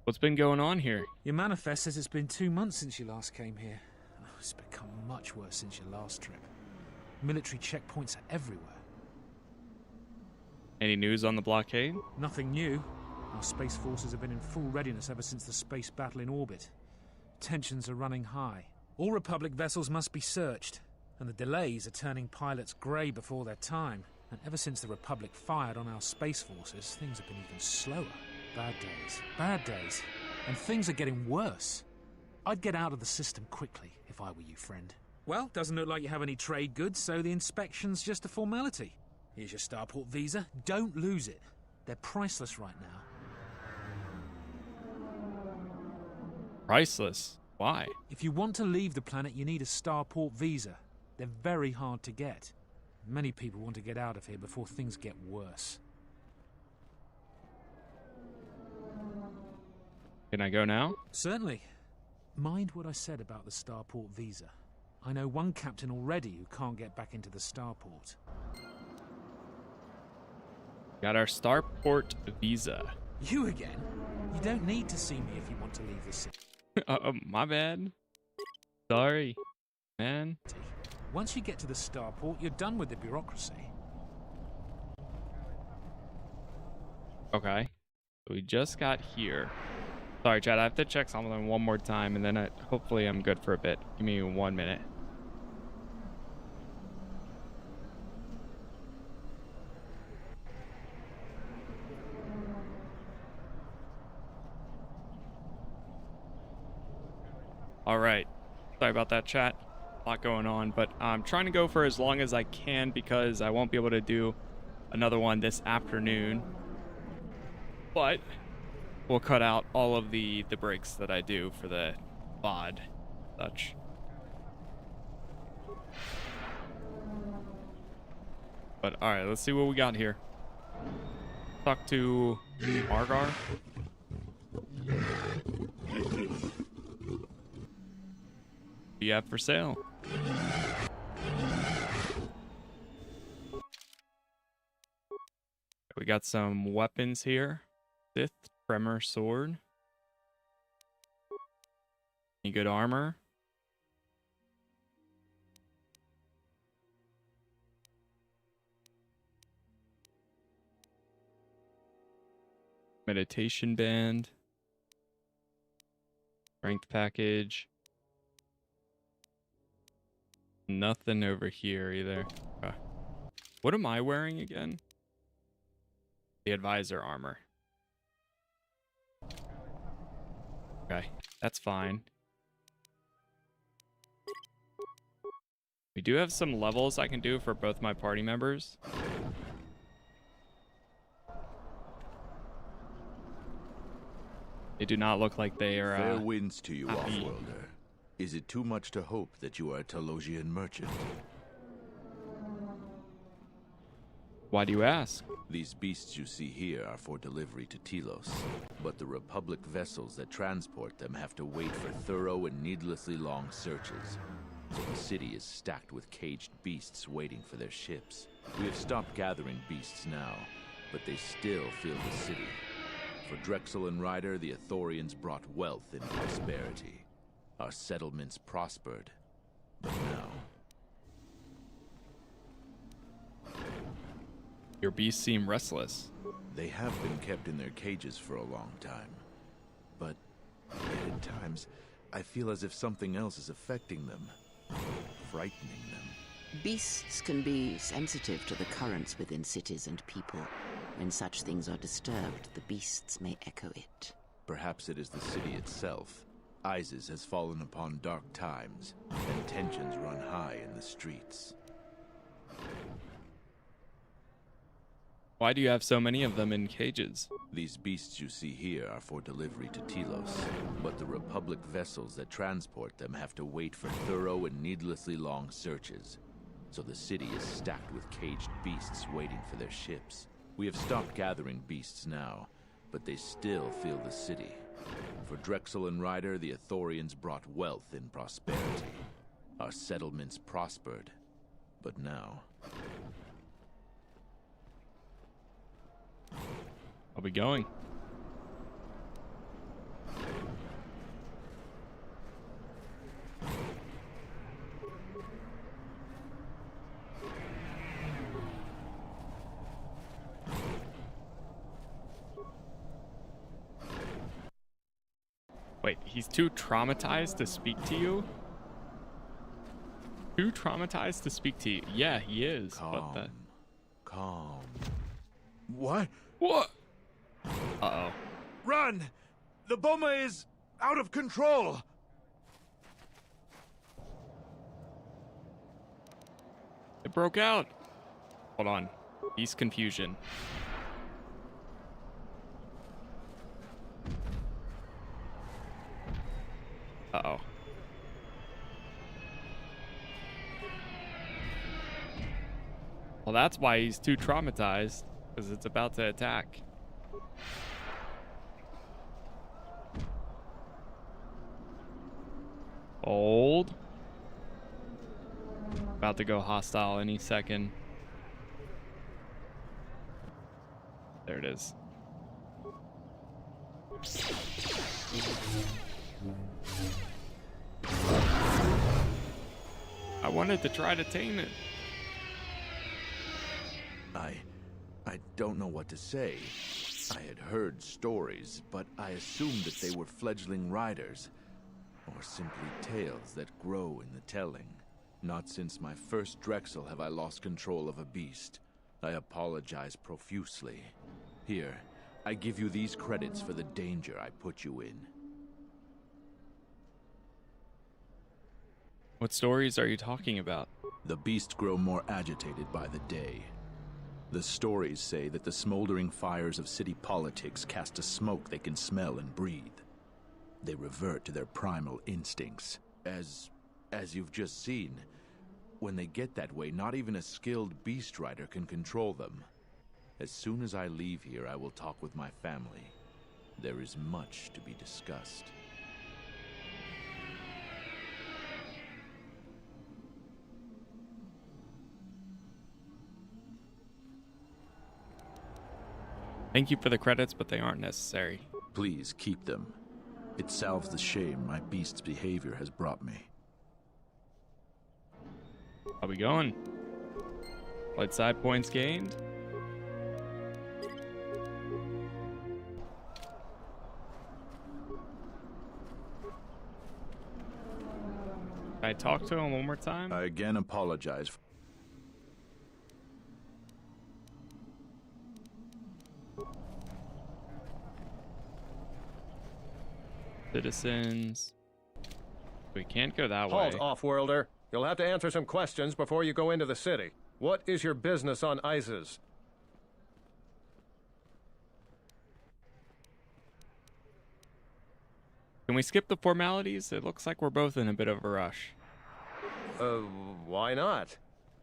What's been going on here? Your manifest says it's been 2 months since you last came here. Oh, it's become much worse since your last trip. Military checkpoints are everywhere. Any news on the blockade? Nothing new. Our space forces have been in full readiness ever since the space battle in orbit. Tensions are running high. All Republic vessels must be searched, and the delays are turning pilots grey before their time. And ever since the Republic fired on our space forces, things have been even slower. Bad days. And things are getting worse. I'd get out of the system quickly, if I were you, friend. Well, doesn't look like you have any trade goods, so the inspection's just a formality. Here's your Starport visa. Don't lose it. They're priceless right now. Priceless? Why? If you want to leave the planet, you need a Starport visa. They're very hard to get. Many people want to get out of here before things get worse. Can I go now? Certainly. Mind what I said about the Starport visa. I know one captain already who can't get back into the Starport. Got our Starport visa. You again? You don't need to see me if you want to leave the city. My bad. Sorry, man. Once you get to the Starport, you're done with the bureaucracy. Okay. We just got here. Sorry, Chad, I have to check something one more time, and then hopefully I'm good for a bit. Give me 1 minute. Alright. Sorry about that, chat. A lot going on, but I'm trying to go for as long as I can because I won't be able to do another one this afternoon. But we'll cut out all of the breaks that I do for the VOD such. But alright, let's see what we got here. Talk to Argar. What do you have for sale? We got some weapons here. Sith Tremor Sword. Any good armor? Meditation band. Strength package. Nothing over here either. What am I wearing again? The advisor armor. Okay, that's fine. We do have some levels I can do for both my party members. They do not look like they are Fair winds to you, happy. Offworlder. Is it too much to hope that you are a Telosian merchant? Why do you ask? These beasts you see here are for delivery to Telos, but the Republic vessels that transport them have to wait for thorough and needlessly long searches. So the city is stacked with caged beasts waiting for their ships. We have stopped gathering beasts now, but they still fill the city. For Drexel and Ryder, the Athorians brought wealth and prosperity. Our settlements prospered, but now... Your beasts seem restless. They have been kept in their cages for a long time. But yet at times, I feel as if something else is affecting them, frightening them. Beasts can be sensitive to the currents within cities and people. When such things are disturbed, the beasts may echo it. Perhaps it is the city itself. Isis has fallen upon dark times, and tensions run high in the streets. Why do you have so many of them in cages? These beasts you see here are for delivery to Telos, but the Republic vessels that transport them have to wait for thorough and needlessly long searches. So the city is stacked with caged beasts waiting for their ships. We have stopped gathering beasts now, but they still fill the city. For Drexel and Ryder, the Athorians brought wealth and prosperity. Our settlements prospered, but now... I'll be going. Wait, he's too traumatized to speak to you? Too traumatized to speak to you? Yeah, he is. Calm. Calm. What? What? Uh-oh. Run! The bomber is out of control! It broke out. Hold on. Beast confusion. Uh-oh. Well, that's why he's too traumatized, because it's about to attack. Hold. About to go hostile any second. There it is. I wanted to try to tame it. I don't know what to say. I had heard stories, but I assumed that they were fledgling riders, or simply tales that grow in the telling. Not since my first Drexel have I lost control of a beast. I apologize profusely. Here, I give you these credits for the danger I put you in. What stories are you talking about? The beasts grow more agitated by the day. The stories say that the smoldering fires of city politics cast a smoke they can smell and breathe. They revert to their primal instincts. As you've just seen, when they get that way, not even a skilled beast rider can control them. As soon as I leave here, I will talk with my family. There is much to be discussed. Thank you for the credits, but they aren't necessary. Please keep them. It salves the shame my beast's behavior has brought me. How we going? Light side points gained. Can I talk to him one more time? I again apologize. Citizens. We can't go that Halt, way. off-worlder. You'll have to answer some questions before you go into the city. What is your business on Isis? Can we skip the formalities? It looks like we're both in a bit of a rush. Why not?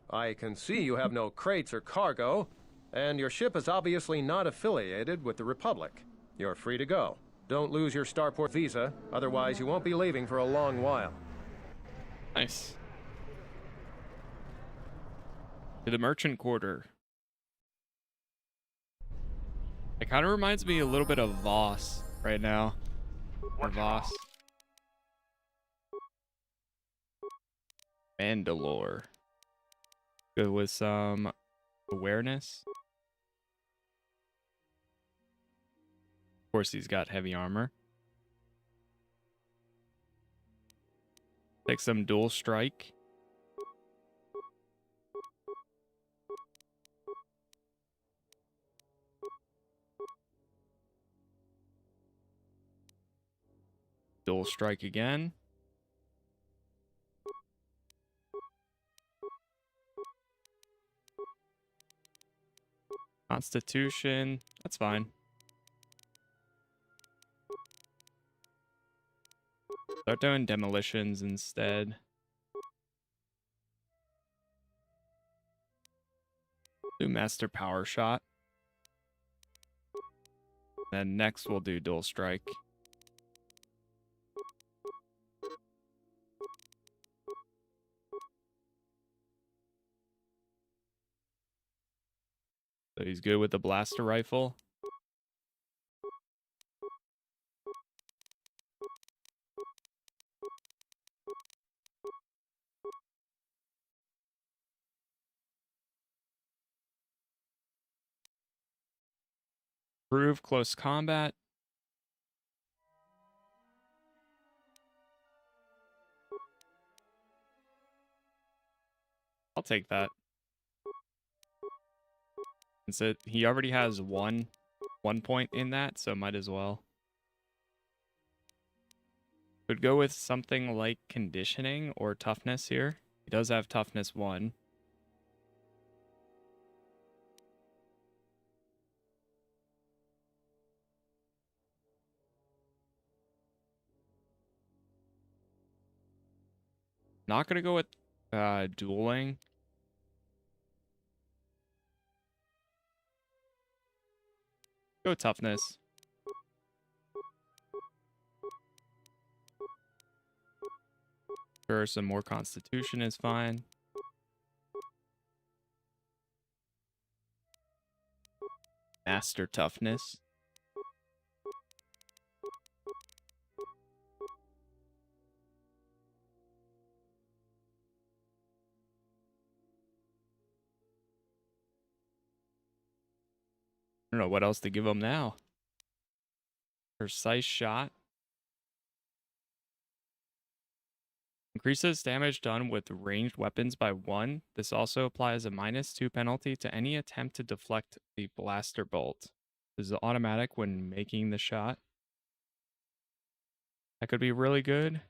I can see you have no crates or cargo, and your ship is obviously not affiliated with the Republic. You're free to go. Don't lose your starport visa, otherwise you won't be leaving for a long while. Nice. To the merchant quarter. It kind of reminds me a little bit of Voss right now. Or Voss. Mandalore. Good with some awareness. Of course, he's got heavy armor. Take some dual strike. Dual strike again. Constitution. That's fine. Start doing demolitions instead. Do master power shot. Then next we'll do dual strike. So he's good with the blaster rifle. Improve close combat. I'll take that. Since he already has one point in that, so might as well. Could go with something like conditioning or toughness here. He does have toughness 1. Not gonna go with dueling. Go toughness. Sure, some more constitution is fine. Master toughness. I don't know what else to give him now. Precise shot. Increases damage done with ranged weapons by 1. This also applies a -2 penalty to any attempt to deflect the blaster bolt. This is automatic when making the shot. That could be really good.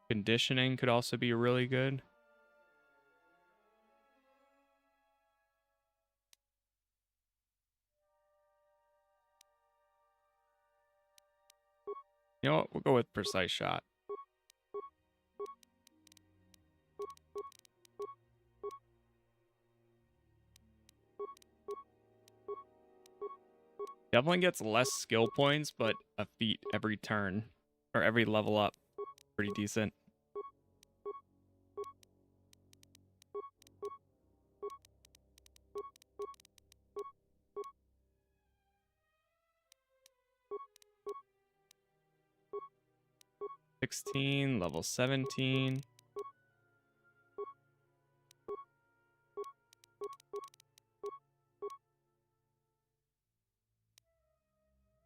Conditioning could also be really good. You know what? We'll go with precise shot. Definitely gets less skill points, but a feat every turn. Or every level up. Pretty decent. Level 17.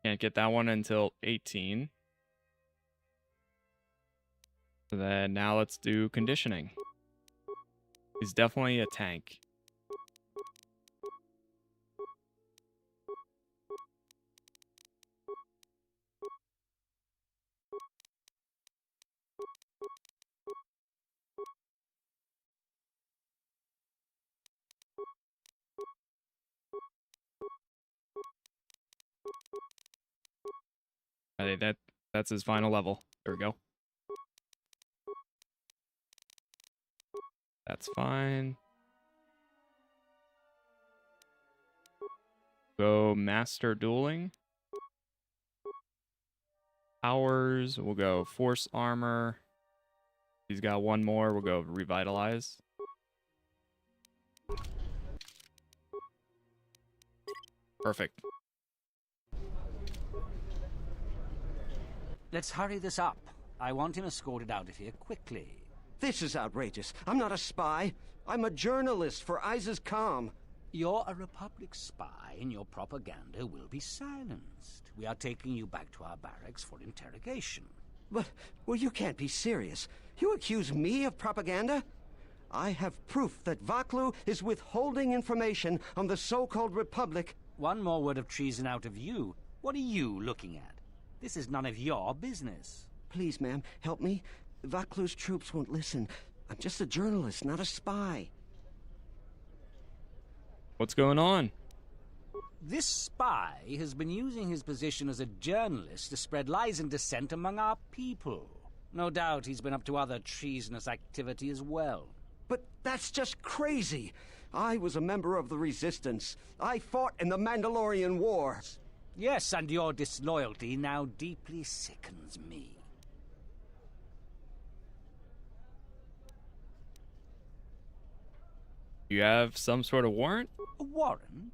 Can't get that one until 18. Then now let's do conditioning. He's definitely a tank. That's his final level. There we go. That's fine. Go master dueling. Powers. We'll go force armor. He's got one more. We'll go revitalize. Perfect. Let's hurry this up. I want him escorted out of here quickly. This is outrageous. I'm not a spy. I'm a journalist for ISIS Com. You're a Republic spy, and your propaganda will be silenced. We are taking you back to our barracks for interrogation. But, well, you can't be serious. You accuse me of propaganda? I have proof that Vaklu is withholding information on the so-called Republic. One more word of treason out of you. What are you looking at? This is none of your business. Please, ma'am, help me. Vaklu's troops won't listen. I'm just a journalist, not a spy. What's going on? This spy has been using his position as a journalist to spread lies and dissent among our people. No doubt he's been up to other treasonous activity as well. But that's just crazy. I was a member of the Resistance. I fought in the Mandalorian Wars. Yes, and your disloyalty now deeply sickens me. You have some sort of warrant? A warrant?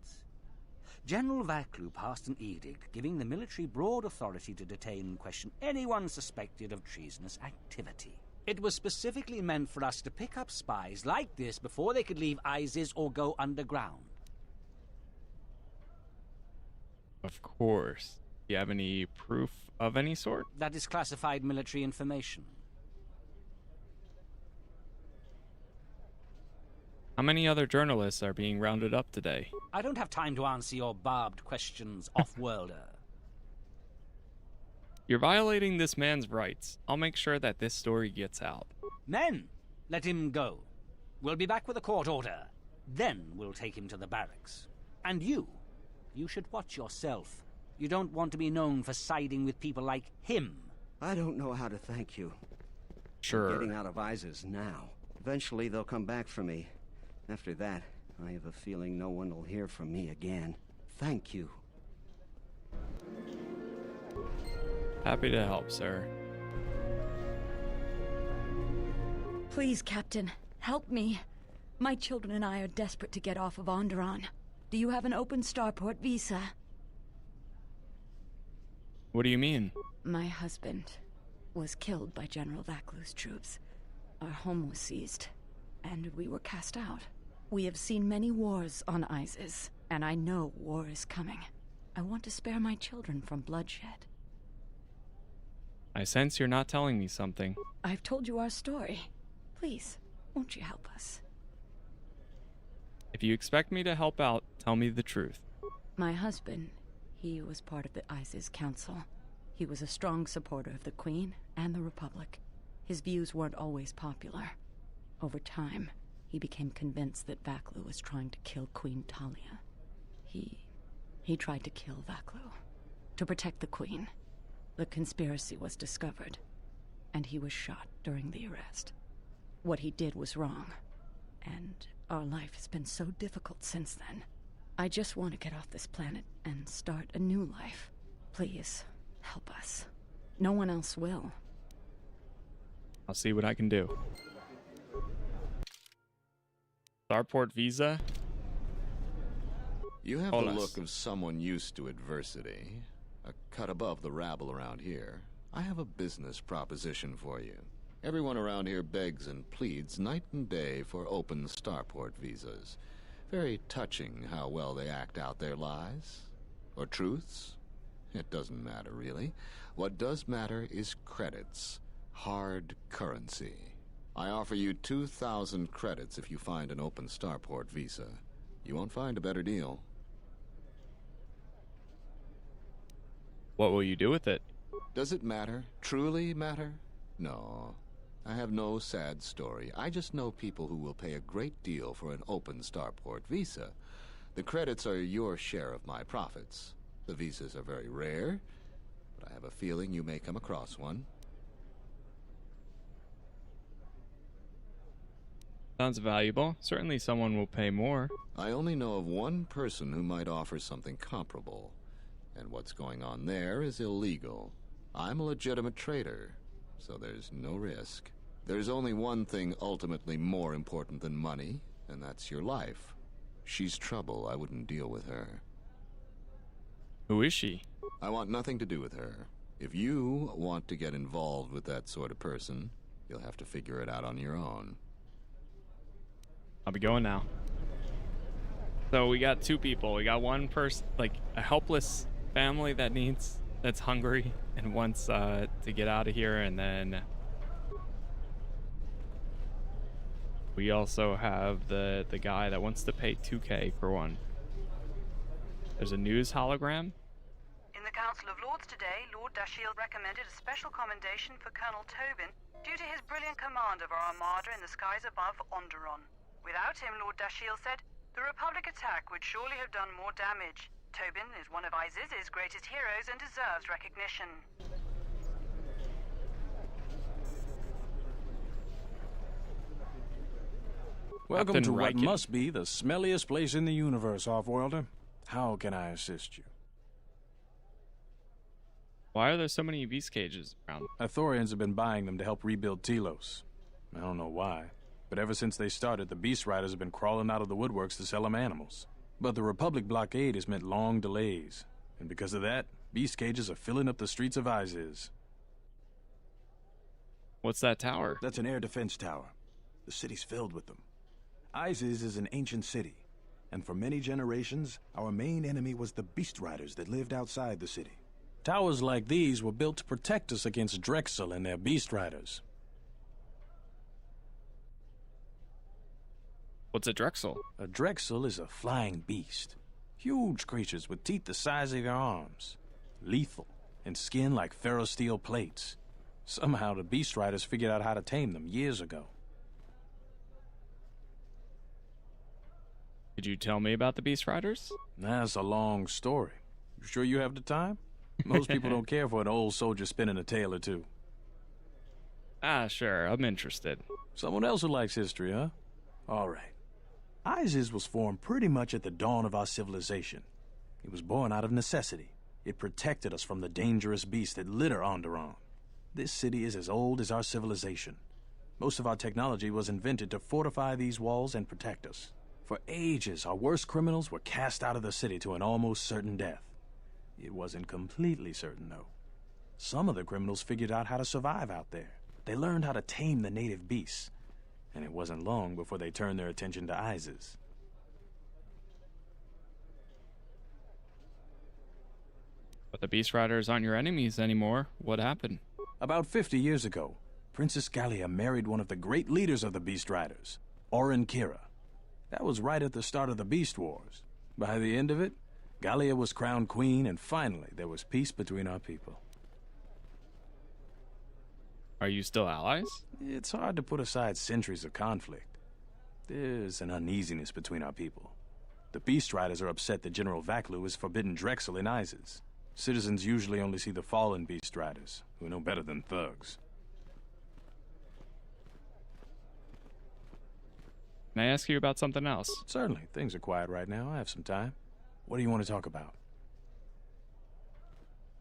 General Vaklu passed an edict giving the military broad authority to detain and question anyone suspected of treasonous activity. It was specifically meant for us to pick up spies like this before they could leave ISIS or go underground. Of course. Do you have any proof of any sort? That is classified military information. How many other journalists are being rounded up today? I don't have time to answer your barbed questions, off-worlder. You're violating this man's rights. I'll make sure that this story gets out. Men, let him go. We'll be back with a court order. Then we'll take him to the barracks. And you should watch yourself. You don't want to be known for siding with people like him. I don't know how to thank you. Sure. I'm getting out of ISIS now. Eventually they'll come back for me. After that, I have a feeling no one will hear from me again. Thank you. Happy to help, sir. Please, Captain, help me. My children and I are desperate to get off of Onderon. Do you have an open starport visa? What do you mean? My husband was killed by General Vaklu's troops. Our home was seized, and we were cast out. We have seen many wars on ISIS, and I know war is coming. I want to spare my children from bloodshed. I sense you're not telling me something. I've told you our story. Please, won't you help us? If you expect me to help out, tell me the truth. My husband, he was part of the ISIS Council. He was a strong supporter of the Queen and the Republic. His views weren't always popular. Over time, he became convinced that Vaklu was trying to kill Queen Talia. He tried to kill Vaklu to protect the Queen. The conspiracy was discovered, and he was shot during the arrest. What he did was wrong, and our life has been so difficult since then. I just want to get off this planet and start a new life. Please, help us. No one else will. I'll see what I can do. Starport visa? You have Hold the us. look of someone used to adversity. A cut above the rabble around here. I have a business proposition for you. Everyone around here begs and pleads night and day for open starport visas. Very touching how well they act out their lies. Or truths. It doesn't matter, really. What does matter is credits. Hard currency. I offer you 2,000 credits if you find an open starport visa. You won't find a better deal. What will you do with it? Does it matter? Truly matter? No. I have no sad story. I just know people who will pay a great deal for an open starport visa. The credits are your share of my profits. The visas are very rare, but I have a feeling you may come across one. Sounds valuable. Certainly someone will pay more. I only know of one person who might offer something comparable. And what's going on there is illegal. I'm a legitimate trader, so there's no risk. There's only one thing ultimately more important than money, and that's your life. She's trouble. I wouldn't deal with her. Who is she? I want nothing to do with her. If you want to get involved with that sort of person, you'll have to figure it out on your own. I'll be going now. So we got two people. We got one person, like a helpless family that's hungry and wants to get out of here, and then we also have the guy that wants to pay 2K for one. There's a news hologram. In the Council of Lords today, Lord Dashiell recommended a special commendation for Colonel Tobin due to his brilliant command of our armada in the skies above Onderon. Without him, Lord Dashiell said, the Republic attack would surely have done more damage. Tobin is one of Iziz's greatest heroes and deserves recognition. Welcome Captain to what Riken. must be the smelliest place in the universe, Offworlder. How can I assist you? Why are there so many beast cages around? Ithorians have been buying them to help rebuild Telos. I don't know why, but ever since they started, the Beast Riders have been crawling out of the woodworks to sell them animals. But the Republic blockade has meant long delays, and because of that, beast cages are filling up the streets of Iziz. What's that tower? That's an air defense tower. The city's filled with them. Iziz is an ancient city, and for many generations, our main enemy was the Beast Riders that lived outside the city. Towers like these were built to protect us against Drexel and their Beast Riders. What's a Drexel? A Drexel is a flying beast. Huge creatures with teeth the size of your arms. Lethal, and skin like ferrosteel plates. Somehow the Beast Riders figured out how to tame them years ago. Could you tell me about the Beast Riders? That's a long story. You sure you have the time? Most people don't care for an old soldier spinning a tale or two. Sure, I'm interested. Someone else who likes history, huh? All right. Iziz was formed pretty much at the dawn of our civilization. It was born out of necessity. It protected us from the dangerous beasts that litter Onderon. This city is as old as our civilization. Most of our technology was invented to fortify these walls and protect us. For ages, our worst criminals were cast out of the city to an almost certain death. It wasn't completely certain, though. Some of the criminals figured out how to survive out there. They learned how to tame the native beasts. And it wasn't long before they turned their attention to Iziz. But the Beast Riders aren't your enemies anymore. What happened? About 50 years ago, Princess Gallia married one of the great leaders of the Beast Riders, Orin Kira. That was right at the start of the Beast Wars. By the end of it, Gallia was crowned queen, and finally there was peace between our people. Are you still allies? It's hard to put aside centuries of conflict. There's an uneasiness between our people. The Beast Riders are upset that General Vaklu has forbidden Drexel in Iziz. Citizens usually only see the fallen Beast Riders, who know better than thugs. Can I ask you about something else? Certainly. Things are quiet right now. I have some time. What do you want to talk about?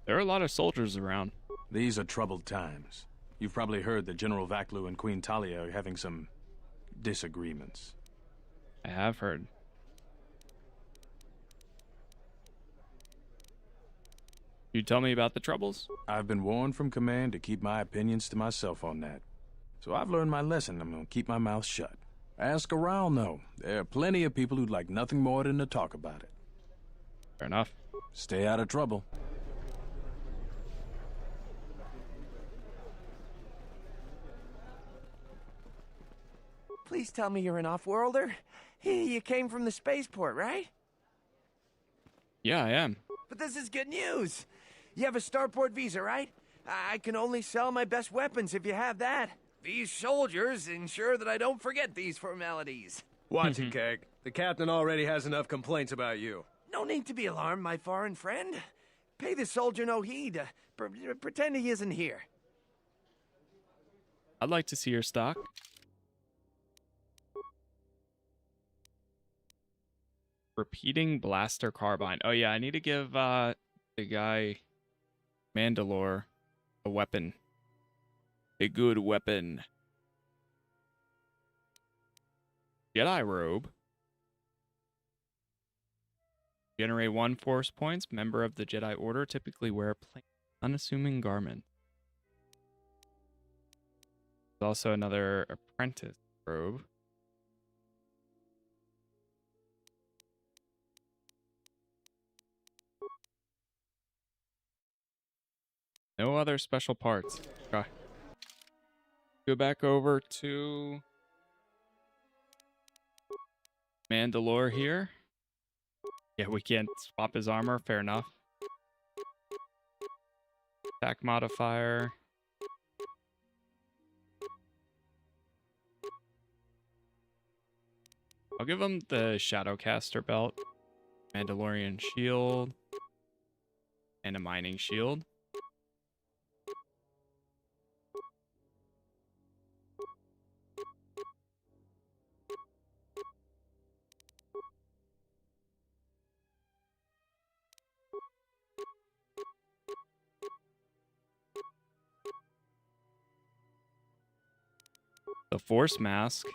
There are a lot of soldiers around. These are troubled times. You've probably heard that General Vaklu and Queen Talia are having some disagreements. I have heard. You tell me about the troubles? I've been warned from command to keep my opinions to myself on that. So I've learned my lesson. I'm going to keep my mouth shut. Ask around, though. There are plenty of people who'd like nothing more than to talk about it. Fair enough. Stay out of trouble. Please tell me you're an off-worlder. You came from the spaceport, right? Yeah, I am. But this is good news. You have a starport visa, right? I can only sell my best weapons if you have that. These soldiers ensure that I don't forget these formalities. Watch it, Keg. The captain already has enough complaints about you. No need to be alarmed, my foreign friend. Pay the soldier no heed. Pretend he isn't here. I'd like to see your stock. Repeating blaster carbine. Oh yeah, I need to give the guy Mandalore a weapon. A good weapon. Jedi robe. Generate 1 force points. Member of the Jedi Order typically wear plain, unassuming garment. There's also another apprentice robe. No other special parts. Okay. Go back over to Mandalore here. Yeah, we can't swap his armor. Fair enough. Attack modifier. I'll give him the Shadowcaster belt, Mandalorian shield, and a mining shield. The Force Mask.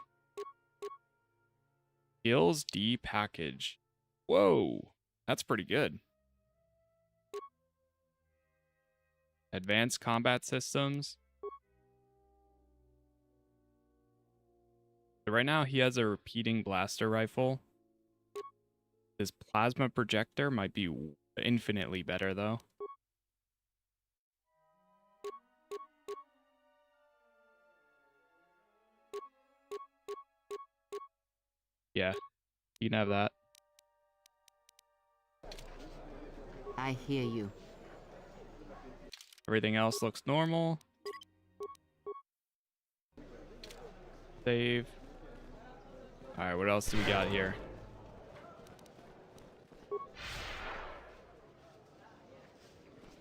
Skills D package. Whoa, that's pretty good. Advanced combat systems. So right now he has a repeating blaster rifle. His plasma projector might be infinitely better though. Yeah, you can have that. I hear you. Everything else looks normal. Save. Alright, what else do we got here?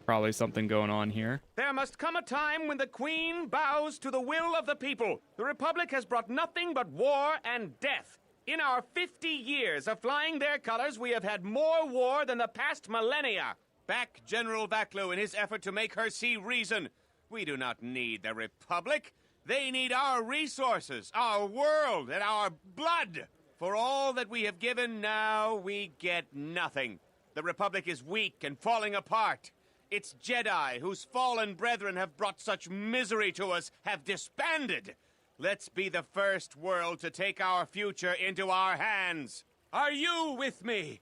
Probably something going on here. There must come a time when the Queen bows to the will of the people. The Republic has brought nothing but war and death. In our 50 years of flying their colors, we have had more war than the past millennia. Back General Vaklu in his effort to make her see reason. We do not need the Republic. They need our resources, our world, and our blood. For all that we have given, now we get nothing. The Republic is weak and falling apart. Its Jedi, whose fallen brethren have brought such misery to us, have disbanded. Let's be the first world to take our future into our hands. Are you with me?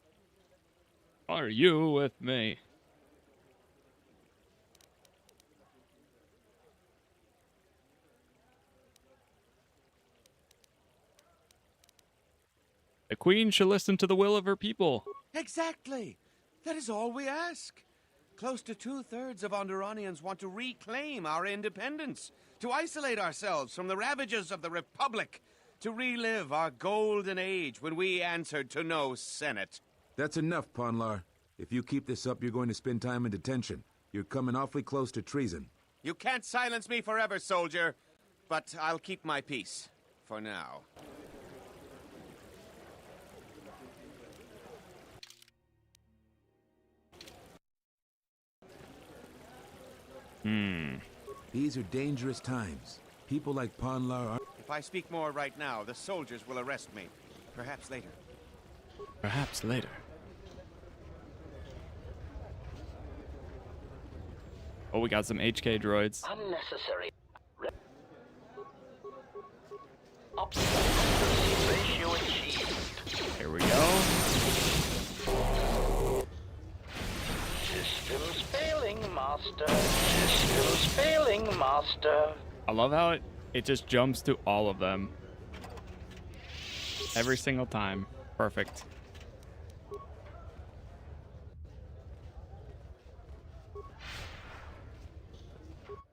Are you with me? The Queen should listen to the will of her people. Exactly. That is all we ask. Close to 2/3 of Onderonians want to reclaim our independence, to isolate ourselves from the ravages of the Republic, to relive our golden age when we answered to no Senate. That's enough, Ponlar. If you keep this up, you're going to spend time in detention. You're coming awfully close to treason. You can't silence me forever, soldier, but I'll keep my peace for now. These are dangerous times. People like Ponlar are... If I speak more right now, the soldiers will arrest me. Perhaps later. Perhaps later. Oh, we got some HK droids. Unnecessary. Ratio achieved. Here we go. Systems failing, Master. Systems failing, Master. I love how it just jumps to all of them. Every single time. Perfect.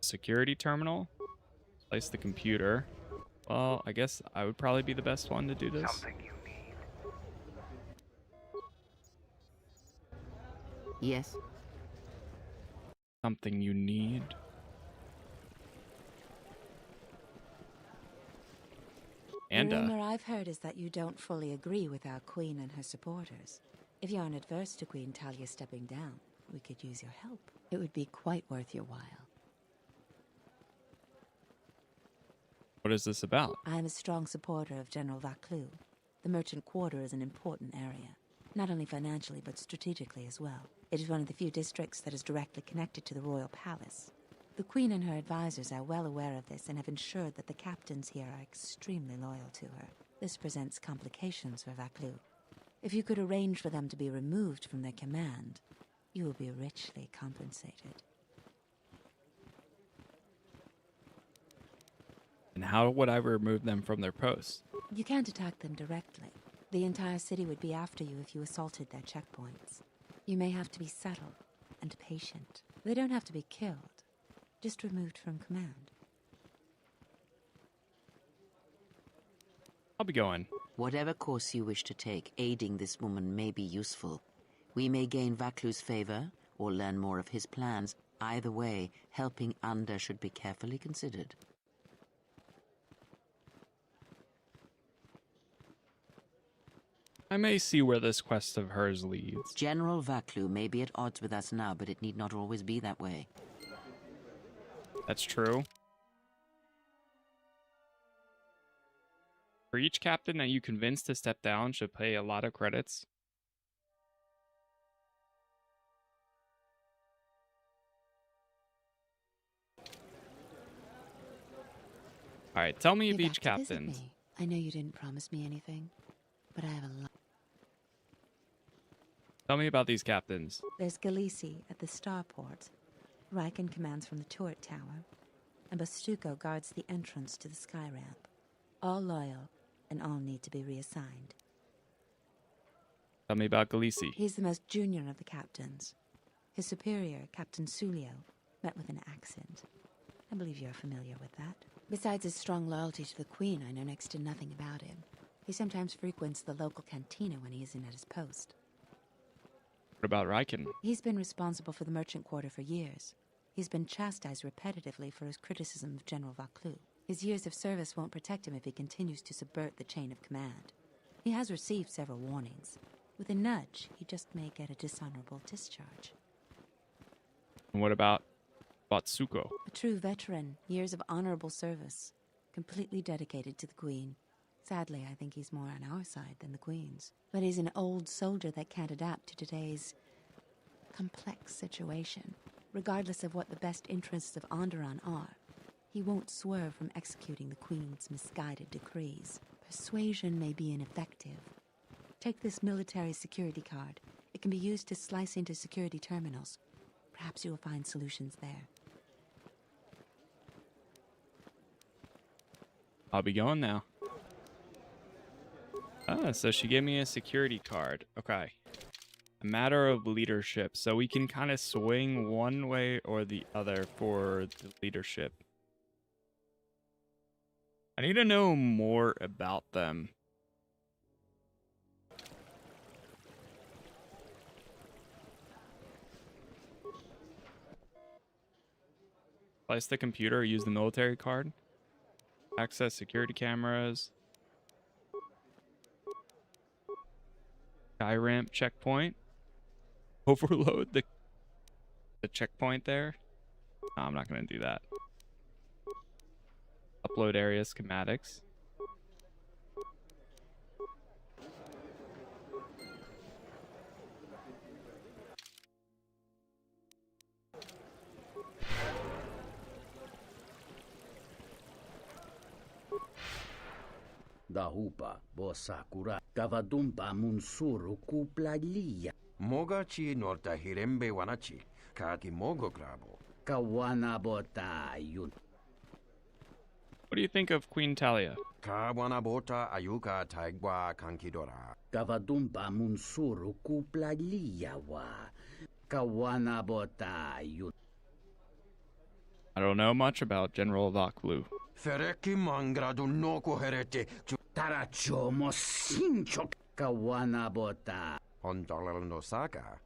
Security terminal. Place the computer. Well, I guess I would probably be the best one to do this. Something you need. Yes? Something you need. And, The rumor I've heard is that you don't fully agree with our queen and her supporters. If you aren't adverse to Queen Talia stepping down, we could use your help. It would be quite worth your while. What is this about? I am a strong supporter of General Vaclu. The merchant quarter is an important area, not only financially but strategically as well. It is one of the few districts that is directly connected to the royal palace. The Queen and her advisors are well aware of this and have ensured that the captains here are extremely loyal to her. This presents complications for Vaclu. If you could arrange for them to be removed from their command, you will be richly compensated. And how would I remove them from their posts? You can't attack them directly. The entire city would be after you if you assaulted their checkpoints. You may have to be subtle and patient. They don't have to be killed, just removed from command. I'll be going. Whatever course you wish to take, aiding this woman may be useful. We may gain Vaclu's favor or learn more of his plans. Either way, helping Anda should be carefully considered. I may see where this quest of hers leads. General Vaclu may be at odds with us now, but it need not always be that way. That's true. For each captain that you convince to step down should pay a lot of credits. Alright, tell me of each captain. I know you didn't promise me anything, but I have a lot. Tell me about these captains. There's Galisi at the starport. Riken commands from the turret tower, and Bastuco guards the entrance to the sky ramp. All loyal, and all need to be reassigned. Tell me about Galisi. He's the most junior of the captains. His superior, Captain Sulio, met with an accent. I believe you're familiar with that. Besides his strong loyalty to the Queen, I know next to nothing about him. He sometimes frequents the local cantina when he isn't at his post. What about Riken? He's been responsible for the merchant quarter for years. He's been chastised repetitively for his criticism of General Vaclu. His years of service won't protect him if he continues to subvert the chain of command. He has received several warnings. With a nudge, he just may get a dishonorable discharge. And what about Batsuko? A true veteran, years of honorable service, completely dedicated to the Queen. Sadly, I think he's more on our side than the Queen's. But he's an old soldier that can't adapt to today's complex situation. Regardless of what the best interests of Onderon are, he won't swerve from executing the Queen's misguided decrees. Persuasion may be ineffective. Take this military security card. It can be used to slice into security terminals. Perhaps you will find solutions there. I'll be going now. Ah, so she gave me a security card. Okay. A matter of leadership. So we can kind of swing one way or the other for the leadership. I need to know more about them. Place the computer, use the military card. Access security cameras. Sky ramp checkpoint. Overload the checkpoint there. No, I'm not going to do that. Upload area schematics. Dahupa, Bosakura, Kavadumpa Munsuru Kuplalia. Mogachi norta hirembe wanachi, kaki mogo grabo. Kawana bota yun. What do you think of Queen Talia? Kawanabota ayuka taigwa kankidora. Kavadumba munsuru kuplaliyawa. Kawanabota yu. I don't know much about General Vaklu. Fereki mangradu noko herete. Taracho mosincho kawanabota. Hondalalando saka.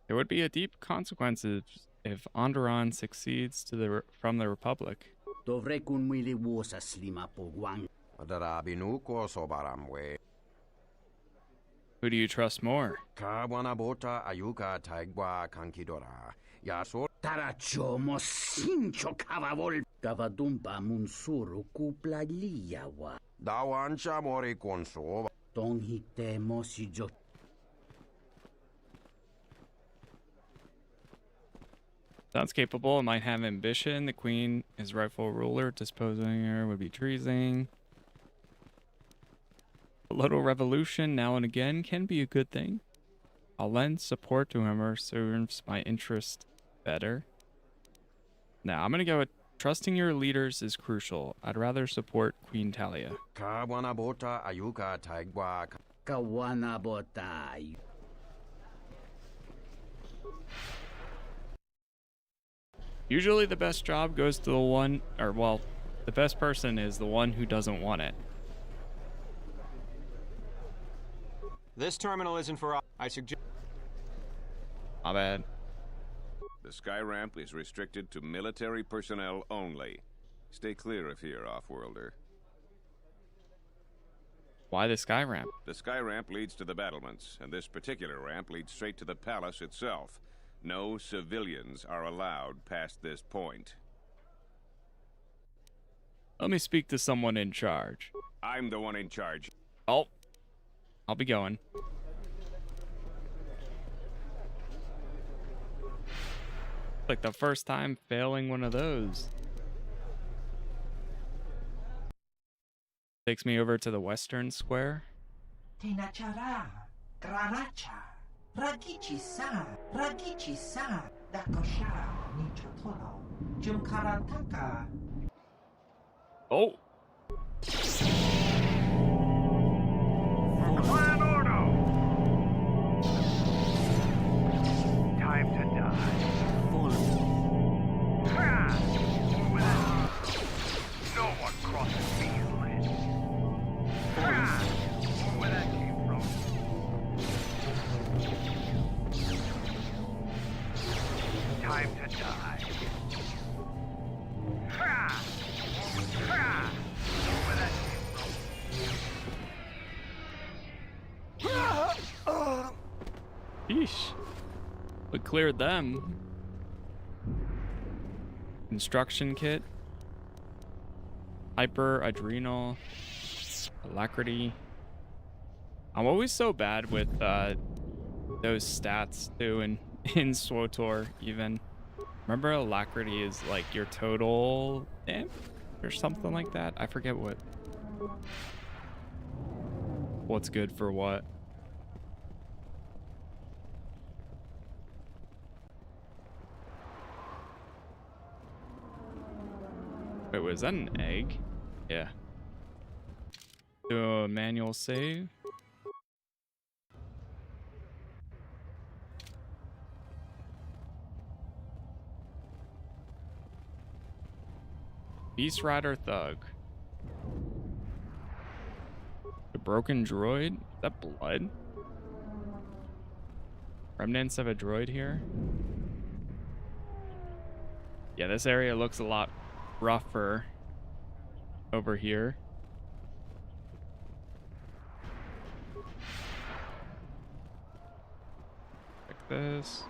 There would be a deep consequences if Onderon succeeds from the Republic. Dovrekun mili wosa slima pogwang. Adarabinuko sobaramwe. Who do you trust more? Kawanabota ayuka taigwa kankidora. Yaso taracho mosincho kavavol. Kavadumba munsuru kuplaliyawa. Dawancha mori konso. Tonghite mosijo. Sounds capable and might have ambition. The queen is rightful ruler. Disposing her would be treason. A little revolution now and again can be a good thing. I'll lend support to whoever serves my interest better. Now, I'm going to go with trusting your leaders is crucial. I'd rather support Queen Talia. Kawanabota ayuka taigwa. Kawanabota. Usually the best job goes to the one, or well, the best person is the one who doesn't want it. This terminal isn't for... I suggest... My bad. The sky ramp is restricted to military personnel only. Stay clear of here, Offworlder. Why the sky ramp? The sky ramp leads to the battlements, and this particular ramp leads straight to the palace itself. No civilians are allowed past this point. Let me speak to someone in charge. I'm the one in charge. Oh, I'll be going. Like the first time failing one of those. Takes me over to the western square. Tinachara, Graracha, Ragichi-sa, Dakosha, Nichotoro, Jumkarataka. Oh. Clan Ordo! Time to die. No one crosses these lands. Where that came from. Time to die. Where that came from. Yeesh. We cleared them. Construction kit. Hyper, adrenal, alacrity. I'm always so bad with those stats too in SWTOR even. Remember alacrity is like your total damage or something like that? I forget what's good for what. Wait, was that an egg? Yeah. Do a manual save. Beast Rider Thug. A broken droid? Is that blood? Remnants of a droid here? Yeah, this area looks a lot rougher over here. Like this.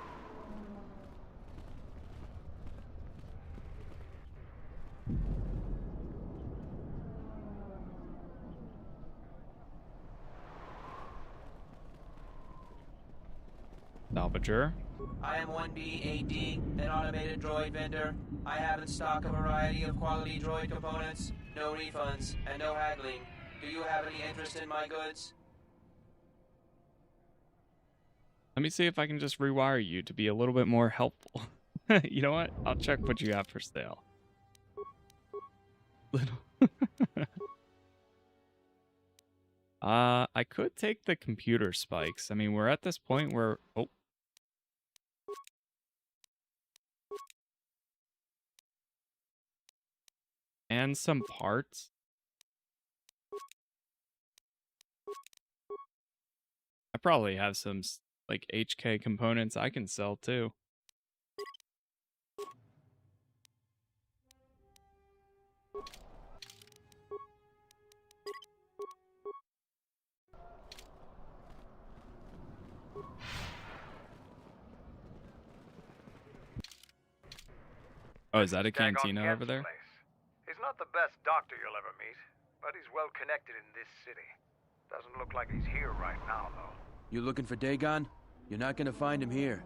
Salvager. I am 1B-AD, an automated droid vendor. I have in stock a variety of quality droid components, no refunds, and no haggling. Do you have any interest in my goods? Let me see if I can just rewire you to be a little bit more helpful. You know what? I'll check what you have for sale. little. I could take the computer spikes. I mean, we're at this point where... Oh. And some parts. I probably have some, like, HK components I can sell, too. Oh, is that a cantina over there? He's not the best doctor you'll ever meet, but he's well connected in this city. Doesn't look like he's here right now, though. You looking for Dagon? You're not gonna find him here.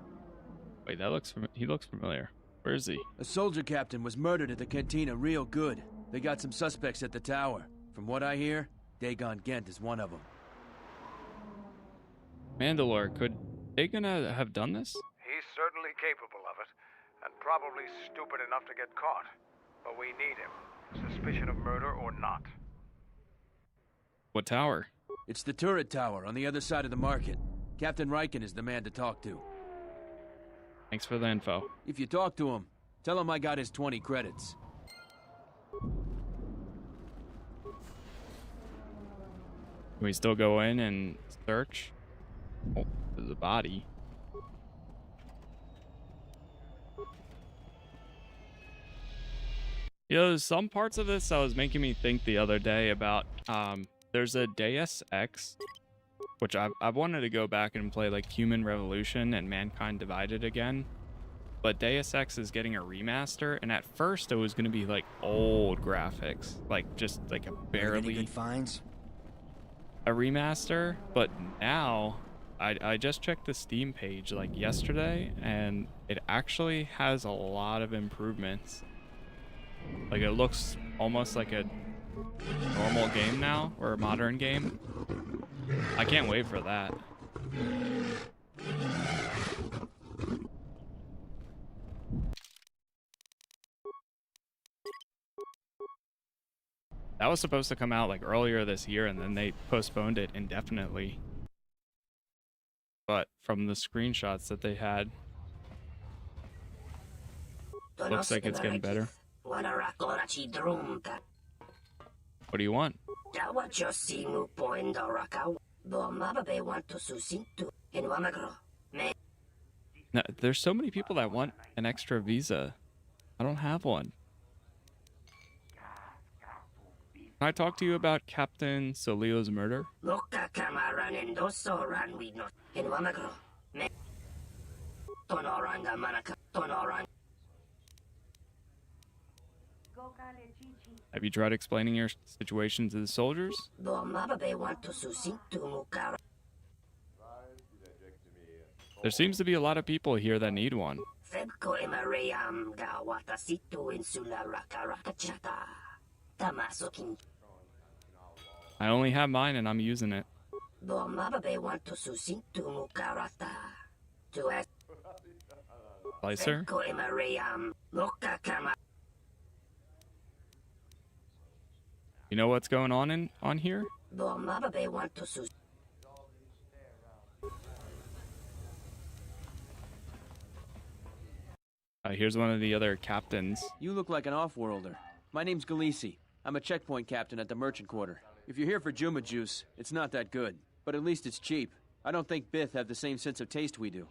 Wait, he looks familiar. Where is he? A soldier captain was murdered at the cantina real good. They got some suspects at the tower. From what I hear, Dagon Gent is one of them. Mandalore, could Dagon have done this? He's certainly capable of it, and probably stupid enough to get caught. But we need him, suspicion of murder or not. What tower? It's the turret tower on the other side of the market. Captain Riken is the man to talk to. Thanks for the info. If you talk to him, tell him I got his 20 credits. Can we still go in and search? Oh, there's a body. You know, there's some parts of this that was making me think the other day about, there's a Deus Ex, which I've wanted to go back and play like Human Revolution and Mankind Divided again. But Deus Ex is getting a remaster, and at first it was going to be like old graphics, like just like a barely good finds? a remaster. But now I just checked the Steam page like yesterday, and it actually has a lot of improvements. Like it looks almost like a normal game now, or a modern game. I can't wait for that. That was supposed to come out like earlier this year, and then they postponed it indefinitely. But from the screenshots that they had, looks like it's getting better. What do you want? No, there's so many people that want an extra visa. I don't have one. Can I talk to you about Captain Solio's murder? Have you tried explaining your situation to the soldiers? There seems to be a lot of people here that need one. I only have mine and I'm using it. Slicer? You know what's going on here? Here's one of the other captains. You look like an off-worlder. My name's Galisi. I'm a checkpoint captain at the merchant quarter. If you're here for Juma juice, it's not that good. But at least it's cheap. I don't think Bith have the same sense of taste we do.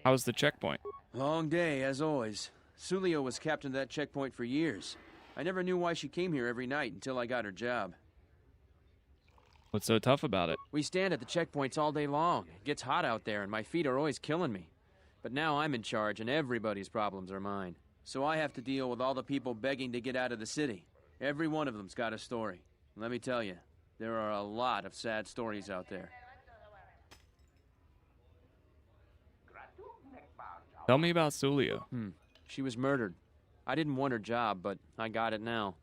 How's the checkpoint? Long day, as always. Sulio was captain of that checkpoint for years. I never knew why she came here every night until I got her job. What's so tough about it? We stand at the checkpoints all day long. It gets hot out there and my feet are always killing me. But now I'm in charge and everybody's problems are mine. So I have to deal with all the people begging to get out of the city. Every one of them's got a story. Let me tell you, there are a lot of sad stories out there. Tell me about Sulio. She was murdered. I didn't want her job, but I got it now.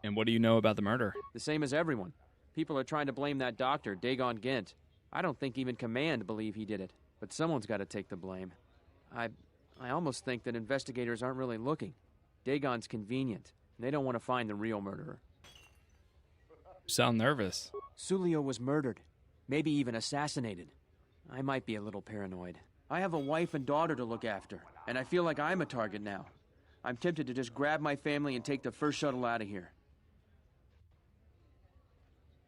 And what do you know about the murder? The same as everyone. People are trying to blame that doctor, Dagon Gent. I don't think even Command believe he did it. But someone's got to take the blame. I almost think that investigators aren't really looking. Dagon's convenient, and they don't want to find the real murderer. You sound nervous. Sulio was murdered, maybe even assassinated. I might be a little paranoid. I have a wife and daughter to look after, and I feel like I'm a target now. I'm tempted to just grab my family and take the first shuttle out of here.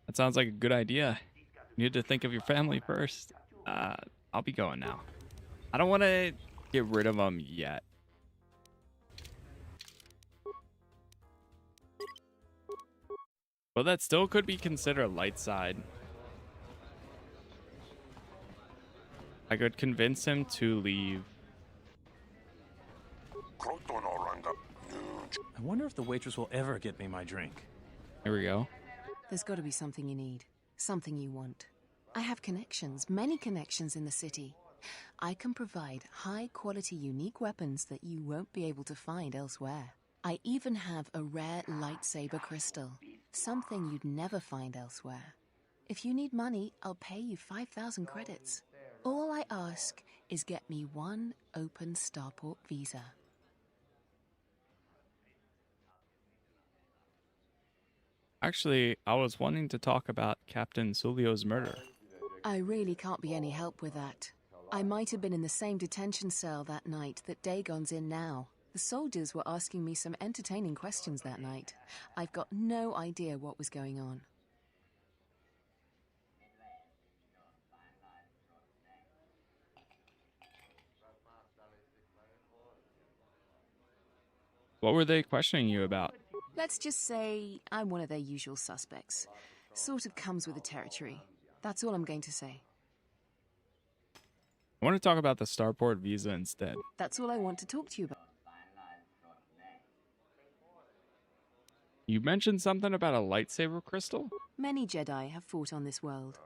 That sounds like a good idea. You need to think of your family first. I'll be going now. I don't want to get rid of them yet. Well, that still could be considered light side. I could convince him to leave. I wonder if the waitress will ever get me my drink. Here we go. There's got to be something you need, something you want. I have connections, many connections in the city. I can provide high-quality, unique weapons that you won't be able to find elsewhere. I even have a rare lightsaber crystal, something you'd never find elsewhere. If you need money, I'll pay you 5,000 credits. All I ask is get me one open starport visa. Actually, I was wanting to talk about Captain Sulio's murder. I really can't be any help with that. I might have been in the same detention cell that night that Dagon's in now. The soldiers were asking me some entertaining questions that night. I've got no idea what was going on. What were they questioning you about? Let's just say I'm one of their usual suspects. Sort of comes with the territory. That's all I'm going to say. I want to talk about the starport visa instead. That's all I want to talk to you about. You mentioned something about a lightsaber crystal? Many Jedi have fought on this world.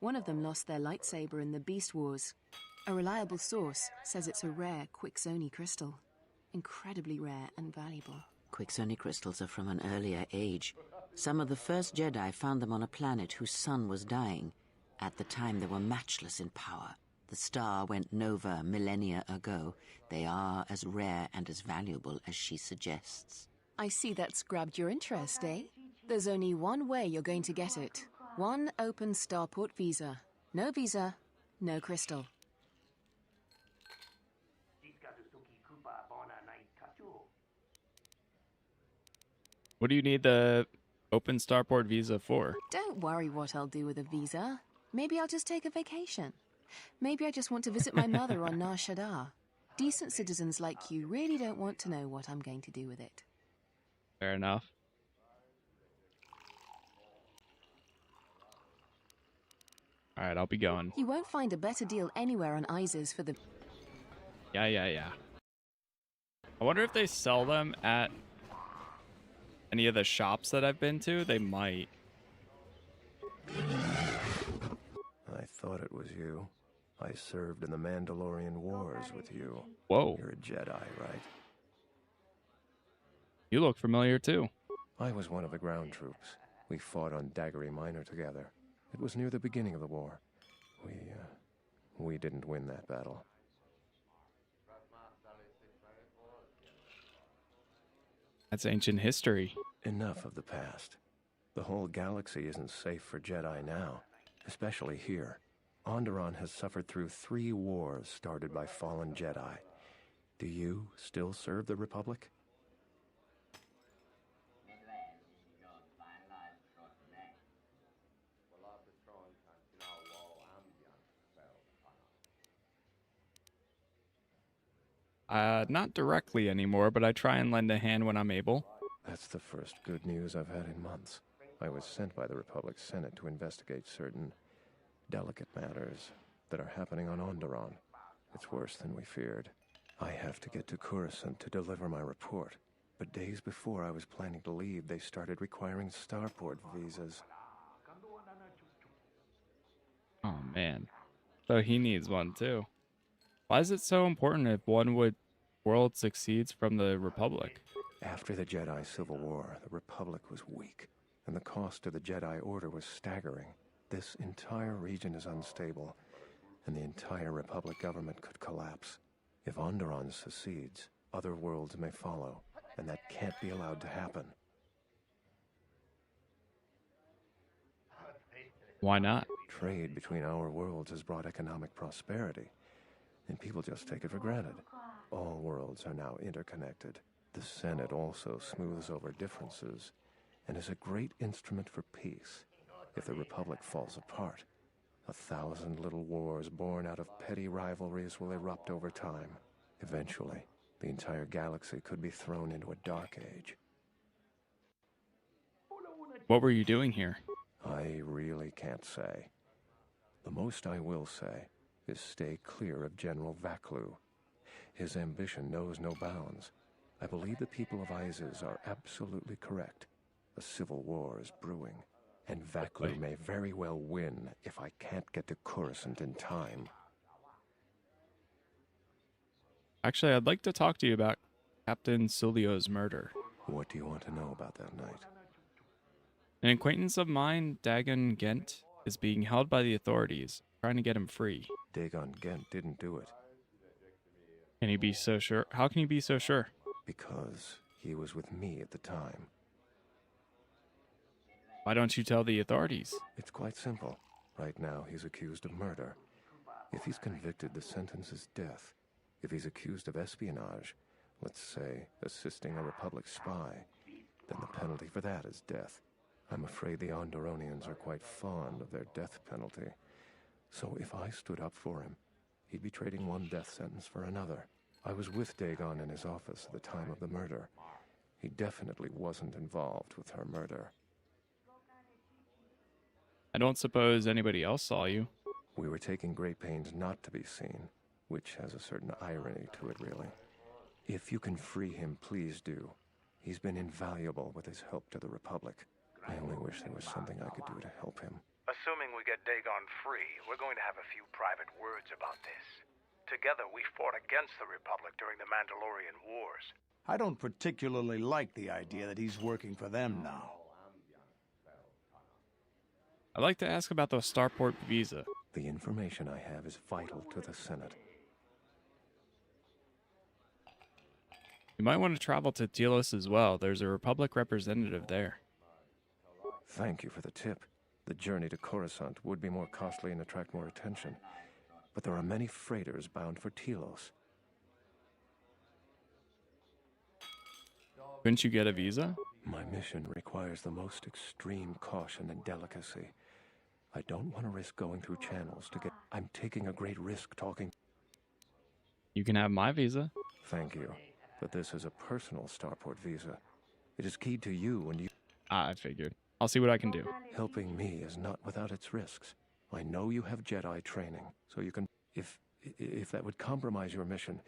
One of them lost their lightsaber in the Beast Wars. A reliable source says it's a rare Quixoni crystal. Incredibly rare and valuable. Quixoni crystals are from an earlier age. Some of the first Jedi found them on a planet whose sun was dying. At the time, they were matchless in power. The star went nova millennia ago. They are as rare and as valuable as she suggests. I see that's grabbed your interest, eh? There's only one way you're going to get it. One open starport visa. No visa, no crystal. What do you need the open starport visa for? Don't worry what I'll do with a visa. Maybe I'll just take a vacation. Maybe I just want to visit my mother on Nar Shaddaa. Decent citizens like you really don't want to know what I'm going to do with it. Fair enough. Alright, I'll be going. You won't find a better deal anywhere on ISIS for the... Yeah. I wonder if they sell them at any of the shops that I've been to. They might. I thought it was you. I served in the Mandalorian Wars with you. Whoa. You're a Jedi, right? You look familiar too. I was one of the ground troops. We fought on Daggery Minor together. It was near the beginning of the war. We didn't win that battle. That's ancient history. Enough of the past. The whole galaxy isn't safe for Jedi now, especially here. Onderon has suffered through 3 wars started by fallen Jedi. Do you still serve the Republic? Not directly anymore, but I try and lend a hand when I'm able. That's the first good news I've had in months. I was sent by the Republic Senate to investigate certain delicate matters that are happening on Onderon. It's worse than we feared. I have to get to Coruscant to deliver my report. But days before I was planning to leave, they started requiring starport visas. Oh, man. So he needs one, too. Why is it so important if one world succeeds from the Republic? After the Jedi Civil War, the Republic was weak, and the cost to the Jedi Order was staggering. This entire region is unstable, and the entire Republic government could collapse. If Onderon secedes, other worlds may follow, and that can't be allowed to happen. Why not? Trade between our worlds has brought economic prosperity, and people just take it for granted. All worlds are now interconnected. The Senate also smooths over differences and is a great instrument for peace. If the Republic falls apart, 1,000 little wars born out of petty rivalries will erupt over time. Eventually, the entire galaxy could be thrown into a dark age. What were you doing here? I really can't say. The most I will say is stay clear of General Vaklu. His ambition knows no bounds. I believe the people of Isis are absolutely correct. A civil war is brewing, and Vaklu may very well win if I can't get to Coruscant in time. Actually, I'd like to talk to you about Captain Sulio's murder. What do you want to know about that night? An acquaintance of mine, Dagon Gent, is being held by the authorities, trying to get him free. Dagon Gent didn't do it. Can he be so sure? How can you be so sure? Because he was with me at the time. Why don't you tell the authorities? It's quite simple. Right now, he's accused of murder. If he's convicted, the sentence is death. If he's accused of espionage, let's say assisting a Republic spy, then the penalty for that is death. I'm afraid the Onderonians are quite fond of their death penalty. So if I stood up for him, he'd be trading one death sentence for another. I was with Dagon in his office at the time of the murder. He definitely wasn't involved with her murder. I don't suppose anybody else saw you. We were taking great pains not to be seen, which has a certain irony to it, really. If you can free him, please do. He's been invaluable with his help to the Republic. I only wish there was something I could do to help him. Assuming we get Dagon free, we're going to have a few private words about this. Together, we fought against the Republic during the Mandalorian Wars. I don't particularly like the idea that he's working for them now. I'd like to ask about the starport visa. The information I have is vital to the Senate. You might want to travel to Telos as well. There's a Republic representative there. Thank you for the tip. The journey to Coruscant would be more costly and attract more attention. But there are many freighters bound for Telos. Couldn't you get a visa? My mission requires the most extreme caution and delicacy. I don't want to risk going through channels to get... I'm taking a great risk talking... You can have my visa. Thank you. But this is a personal starport visa. It is keyed to you and you... I figured. I'll see what I can do. Helping me is not without its risks. I know you have Jedi training, so you can... If that would compromise your mission...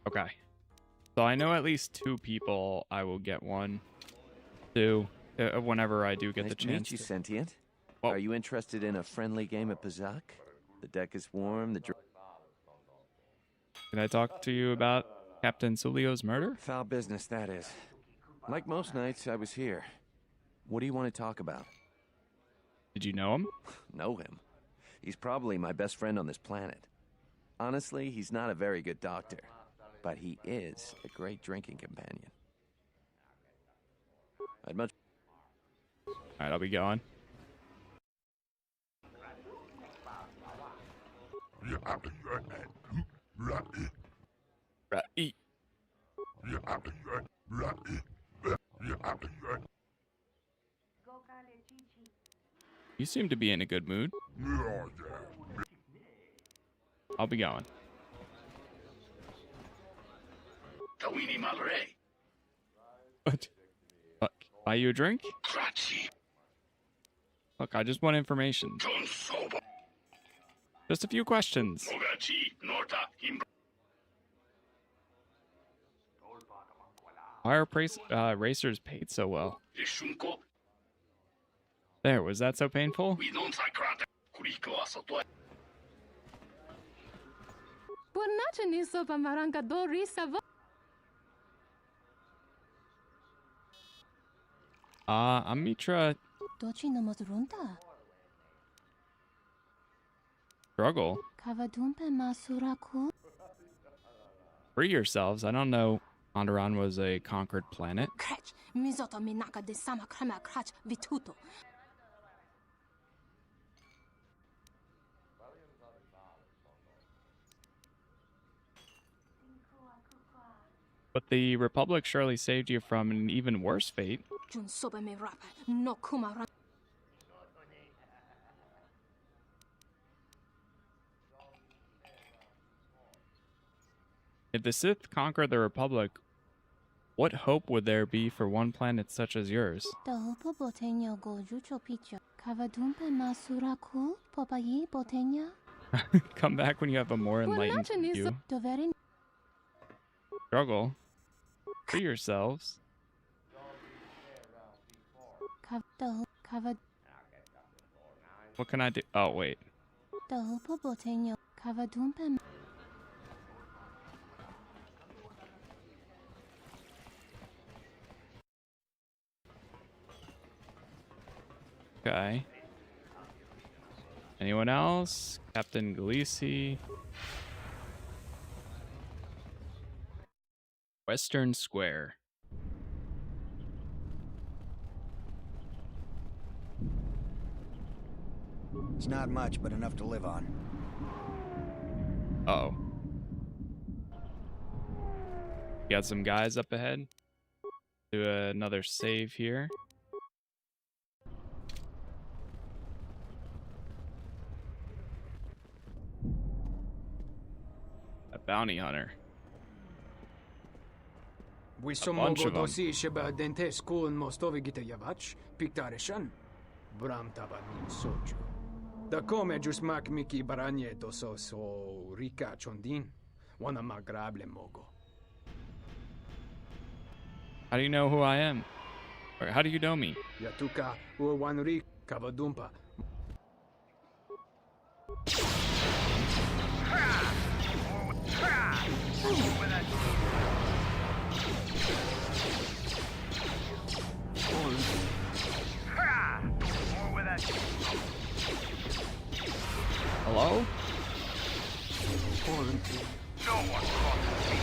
Okay. So I know at least 2 people. I will get 1, 2, whenever I do get the chance. Nice to meet you, Sentient. Are you interested in a friendly game at Bazak? The deck is warm, Can I talk to you about Captain Sulio's murder? Foul business, that is. Like most nights, I was here. What do you want to talk about? Did you know him? Know him? He's probably my best friend on this planet. Honestly, he's not a very good doctor, but he is a great drinking companion. I'd much... Alright, I'll be going. Right. You seem to be in a good mood. I'll be going. What? Buy you a drink? Look, I just want information. Just a few questions. Why are racers paid so well? There, was that so painful? I'm Mitra. Struggle. Free yourselves. I don't know. Onderon was a conquered planet. But the Republic surely saved you from an even worse fate. If the Sith conquered the Republic, what hope would there be for one planet such as yours? Come back when you have a more enlightened view. Struggle. Free yourselves. What can I do? Oh, wait. Okay. Anyone else? Captain Galisi. Western Square. It's not much, but enough to live on. Uh-oh. Got some guys up ahead. Do another save here. A bounty hunter. Wisom bunch mogo of 'em. dosi sheba dente school in Mostovi gita yavach, piktarishan. Bram tabanin soju. Da come just mak miki baranye doso so rika chondin. Wana magrable mogo. How do you know who I am? Or how do you know me? Yatuka uwanri kavadumpa. Hello? No one crosses me.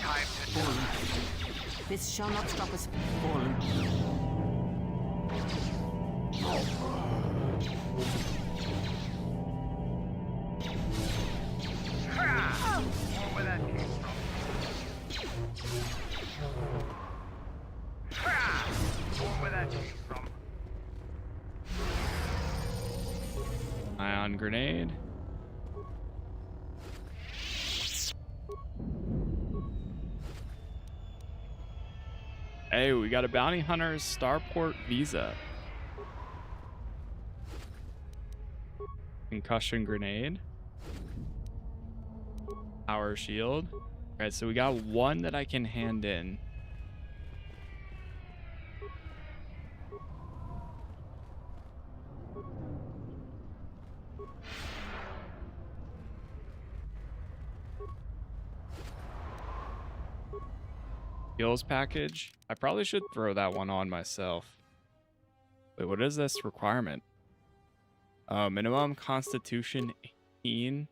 Time to die. This shall not stop us. More where that came from. More where that came from. Ion grenade. Hey, we got a bounty hunter's starport visa. Concussion grenade. Power shield. Alright, so we got one that I can hand in. Skills package. I probably should throw that one on myself. Wait, what is this requirement? Minimum constitution 18.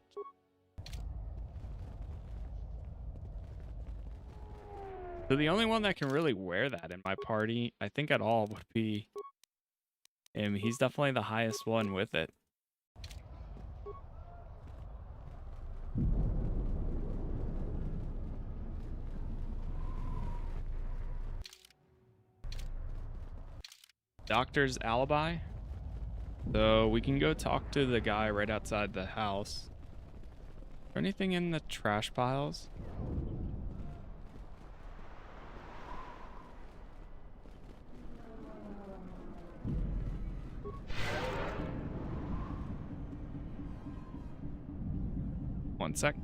So the only one that can really wear that in my party, I think at all, would be him. He's definitely the highest one with it. Doctor's alibi. So we can go talk to the guy right outside the house. Is there anything in the trash piles? One sec.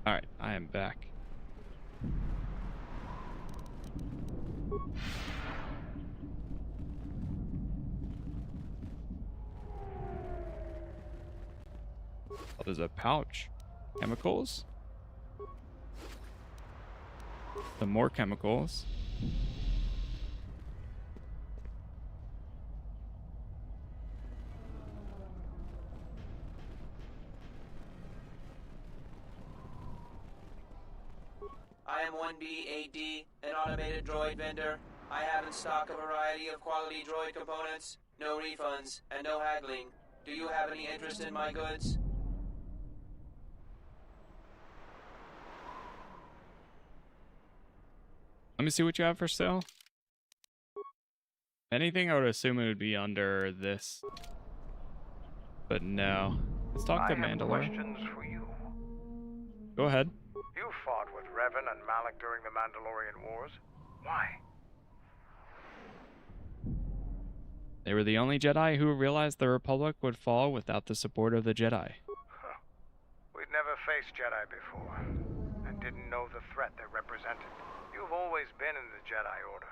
Alright, I am back. Oh, there's a pouch. Chemicals? Some more chemicals. I am 1B-AD, an automated droid vendor. I have in stock a variety of quality droid components, no refunds, and no haggling. Do you have any interest in my goods? Let me see what you have for sale. Anything, I would assume it would be under this. But no. Let's talk to Mandalore. Questions for you. Go ahead. You fought with Revan and Malak during the Mandalorian Wars. Why? They were the only Jedi who realized the Republic would fall without the support of the Jedi. Huh. We'd never faced Jedi before, and didn't know the threat they represented. You've always been in the Jedi Order.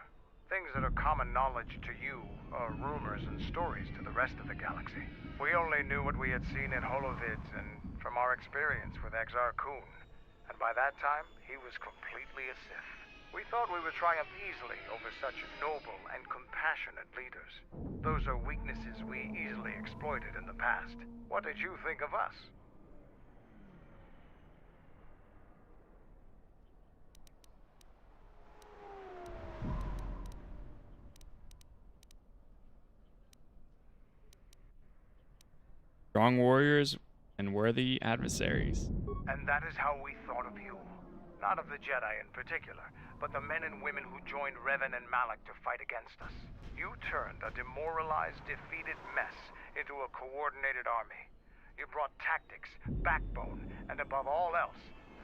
Things that are common knowledge to you are rumors and stories to the rest of the galaxy. We only knew what we had seen in holovids and from our experience with Exar Kun. And by that time, he was completely a Sith. We thought we would triumph easily over such noble and compassionate leaders. Those are weaknesses we easily exploited in the past. What did you think of us? Strong warriors and worthy adversaries. And that is how we thought of you. Not of the Jedi in particular, but the men and women who joined Revan and Malak to fight against us. You turned a demoralized, defeated mess into a coordinated army. You brought tactics, backbone, and above all else,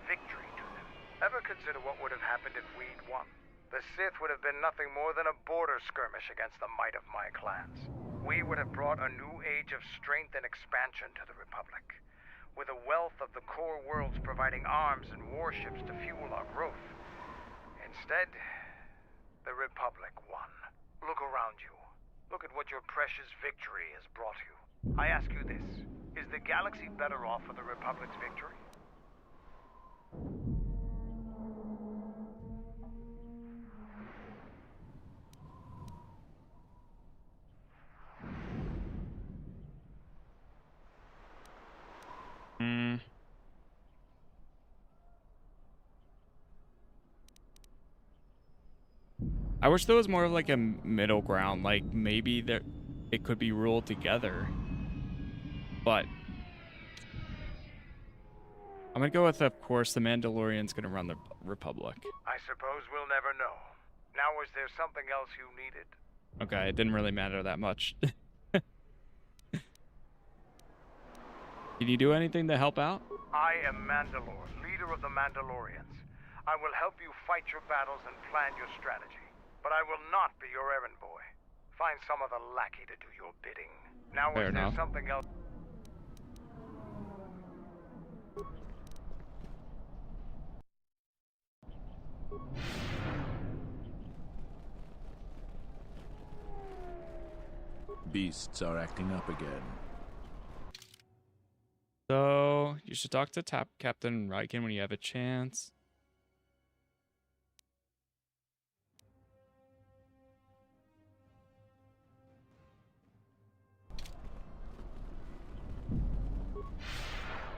victory to them. Ever consider what would have happened if we'd won? The Sith would have been nothing more than a border skirmish against the might of my clans. We would have brought a new age of strength and expansion to the Republic. With a wealth of the core worlds providing arms and warships to fuel our growth. Instead, the Republic won. Look around you. Look at what your precious victory has brought you. I ask you this, is the galaxy better off for the Republic's victory? I wish there was more of like a middle ground, like maybe there it could be ruled together. But I'm gonna go with, of course, the Mandalorian's gonna run the Republic. I suppose we'll never know. Now, is there something else you needed? Okay, it didn't really matter that much. Can you do anything to help out? I am Mandalore, leader of the Mandalorians. I will help you fight your battles and plan your strategy. But I will not be your errand boy. Find some other lackey to do your bidding. Now, Fair is there enough. something else? Beasts are acting up again. So you should talk to Captain Riken when you have a chance.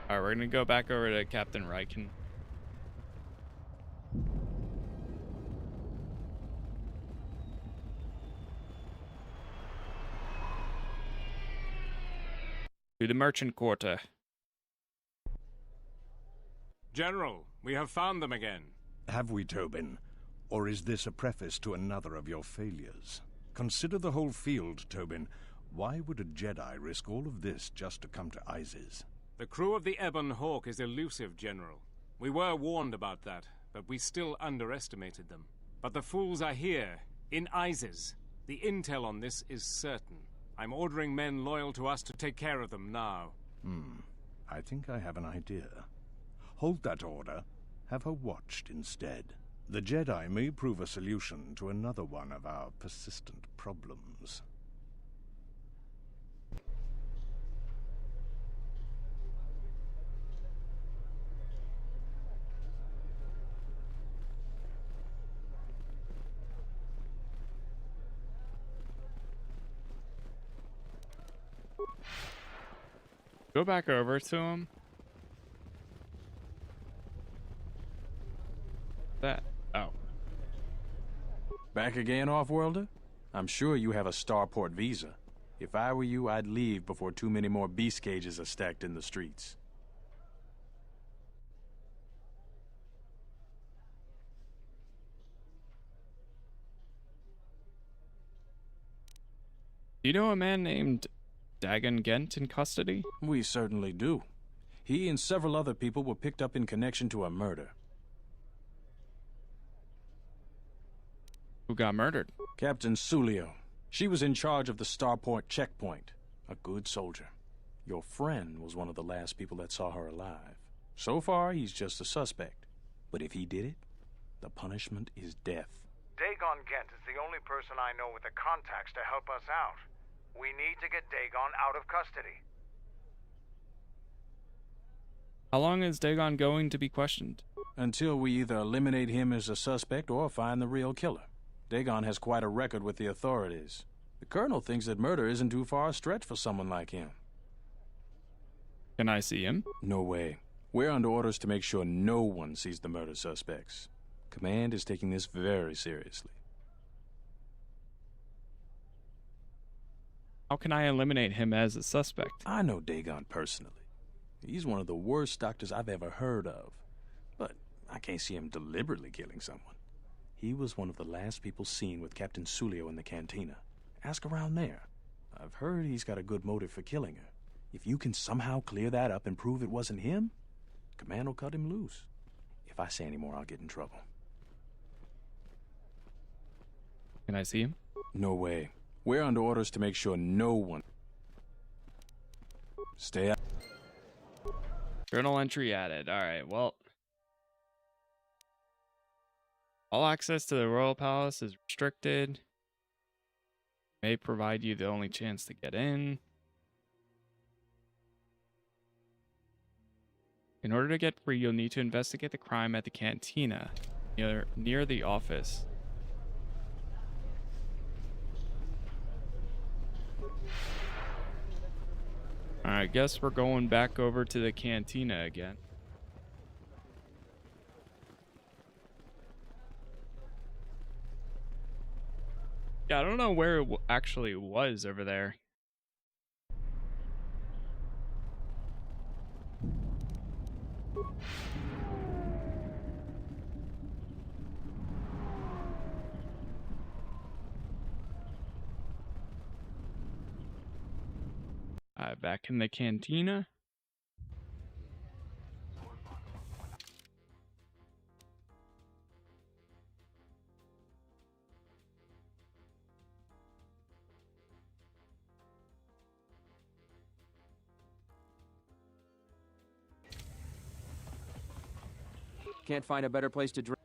Alright, we're gonna go back over to Captain Riken. To the merchant quarter. General, we have found them again. Have we, Tobin? Or is this a preface to another of your failures? Consider the whole field, Tobin. Why would a Jedi risk all of this just to come to Isis? The crew of the Ebon Hawk is elusive, General. We were warned about that, but we still underestimated them. But the fools are here, in Isis. The intel on this is certain. I'm ordering men loyal to us to take care of them now. I think I have an idea. Hold that order. Have her watched instead. The Jedi may prove a solution to another one of our persistent problems. Go back over to him. That. Oh. Back again, Off-Worlder? I'm sure you have a starport visa. If I were you, I'd leave before too many more beast cages are stacked in the streets. Do you know a man named Dagon Gent in custody? We certainly do. He and several other people were picked up in connection to a murder. Who got murdered? Captain Sulio. She was in charge of the starport checkpoint. A good soldier. Your friend was one of the last people that saw her alive. So far, he's just a suspect. But if he did it, the punishment is death. Dagon Gent is the only person I know with the contacts to help us out. We need to get Dagon out of custody. How long is Dagon going to be questioned? Until we either eliminate him as a suspect or find the real killer. Dagon has quite a record with the authorities. The Colonel thinks that murder isn't too far a stretch for someone like him. Can I see him? No way. We're under orders to make sure no one sees the murder suspects. Command is taking this very seriously. How can I eliminate him as a suspect? I know Dagon personally. He's one of the worst doctors I've ever heard of. But I can't see him deliberately killing someone. He was one of the last people seen with Captain Sulio in the cantina. Ask around there. I've heard he's got a good motive for killing her. If you can somehow clear that up and prove it wasn't him, Command will cut him loose. If I say any more, I'll get in trouble. Can I see him? No way. We're under orders to make sure no one... Stay out. Journal entry added. Alright, well... All access to the Royal Palace is restricted. May provide you the only chance to get in. In order to get free, you'll need to investigate the crime at the cantina, near the office. I guess we're going back over to the cantina again. Yeah, I don't know where it actually was over there. Back in the cantina. Can't find a better place to drink.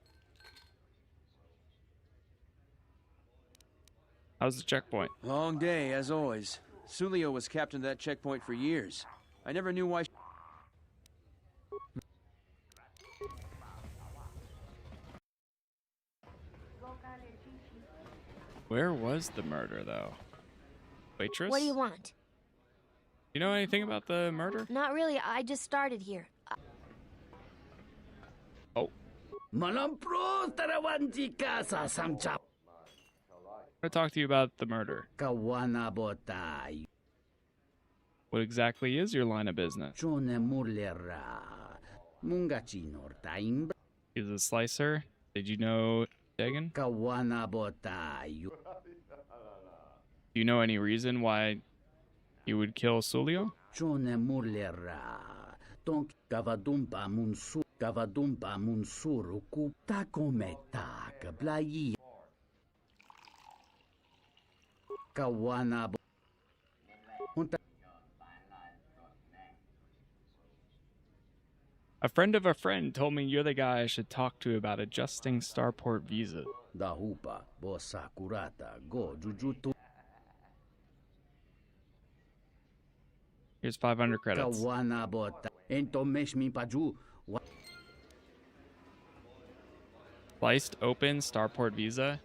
How's the checkpoint? Long day, as always. Sulio was captain of that checkpoint for years. I never knew why... Where was the murder, though? Waitress? What do you want? You know anything about the murder? Not really. I just started here. Oh. I'm gonna talk to you about the murder. What exactly is your line of business? He's a slicer. Did you know Dagon? Do you know any reason why you would kill Sulio? A friend of a friend told me you're the guy I should talk to about adjusting starport visa. Here's 500 credits. Sliced open starport visa.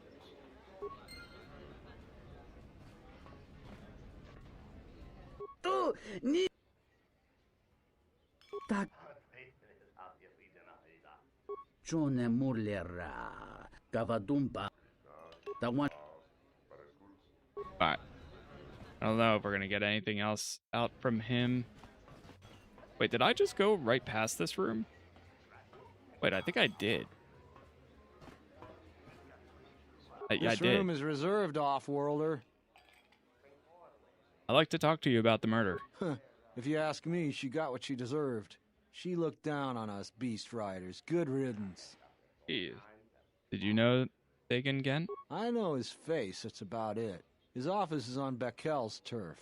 Alright. I don't know if we're gonna get anything else out from him. Wait, did I just go right past this room? Wait, I think I did. Yeah, I This did. room is reserved, off-worlder. I'd like to talk to you about the murder. If you ask me, she got what she deserved. She looked down on us beast riders. Good riddance. Jeez. Did you know Sagan Gent? I know his face, that's about it. His office is on Bekel's turf.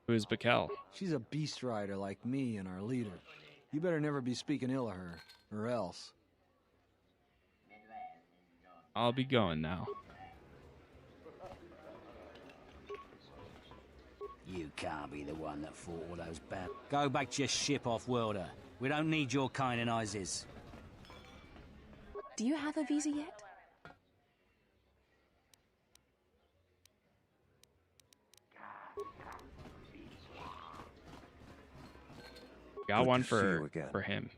Who is Bekel? She's a beast rider like me and our leader. You better never be speaking ill of her, or else. I'll be going now. You can't be the one that fought all those bad... Go back to your ship, off-worlder. We don't need your kind in ISIS. Do you have a visa yet? Got one for him.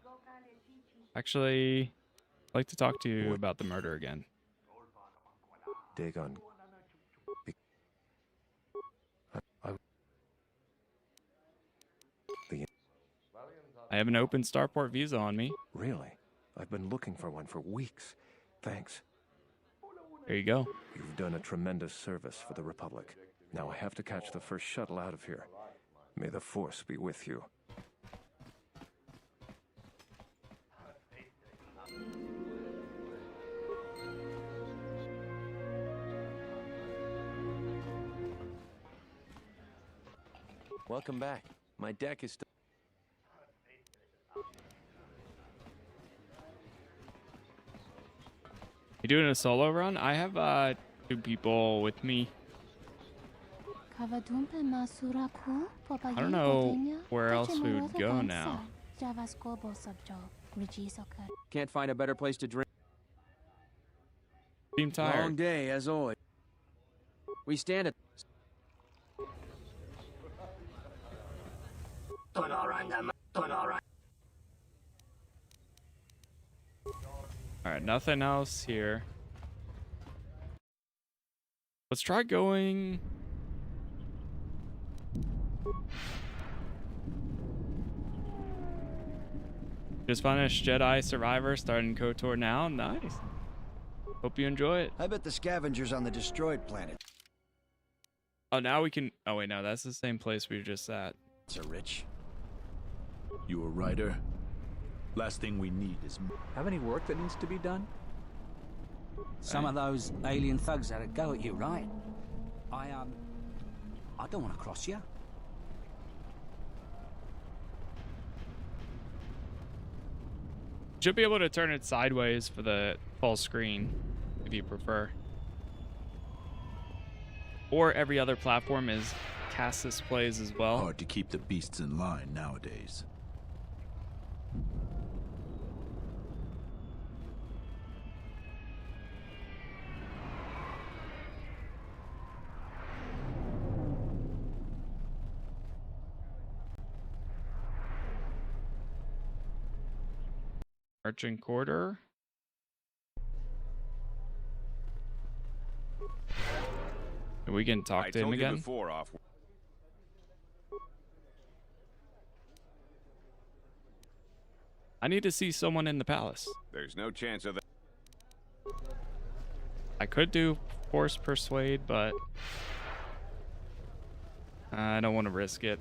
Actually, I'd like to talk to you about the murder again. Dagon. I have an open starport visa on me. Really? I've been looking for one for weeks. Thanks. There you go. You've done a tremendous service for the Republic. Now I have to catch the first shuttle out of here. May the Force be with you. Welcome back. My deck is still... You doing a solo run? I have 2 people with me. I don't know where else we would go now. Can't find a better place to drink. Seem tired. Long day, as always. We stand at... Alright, nothing else here. Let's try going... Just finished Jedi Survivor, starting KOTOR now. Nice. Hope you enjoy it. I bet the scavengers on the destroyed planet. Oh, now we can... Oh, wait, no, that's the same place we were just at. So rich. You a writer? Last thing we need is... Have any work that needs to be done? Some of those alien thugs had a go at you, right? I don't want to cross you. Should be able to turn it sideways for the full screen, if you prefer. Or every other platform is Casas plays as well. Hard to keep the beasts in line nowadays. Merchant Quarter. We can talk to him again. I need to see someone in the palace. There's no chance of that. I could do Force Persuade, but I don't want to risk it.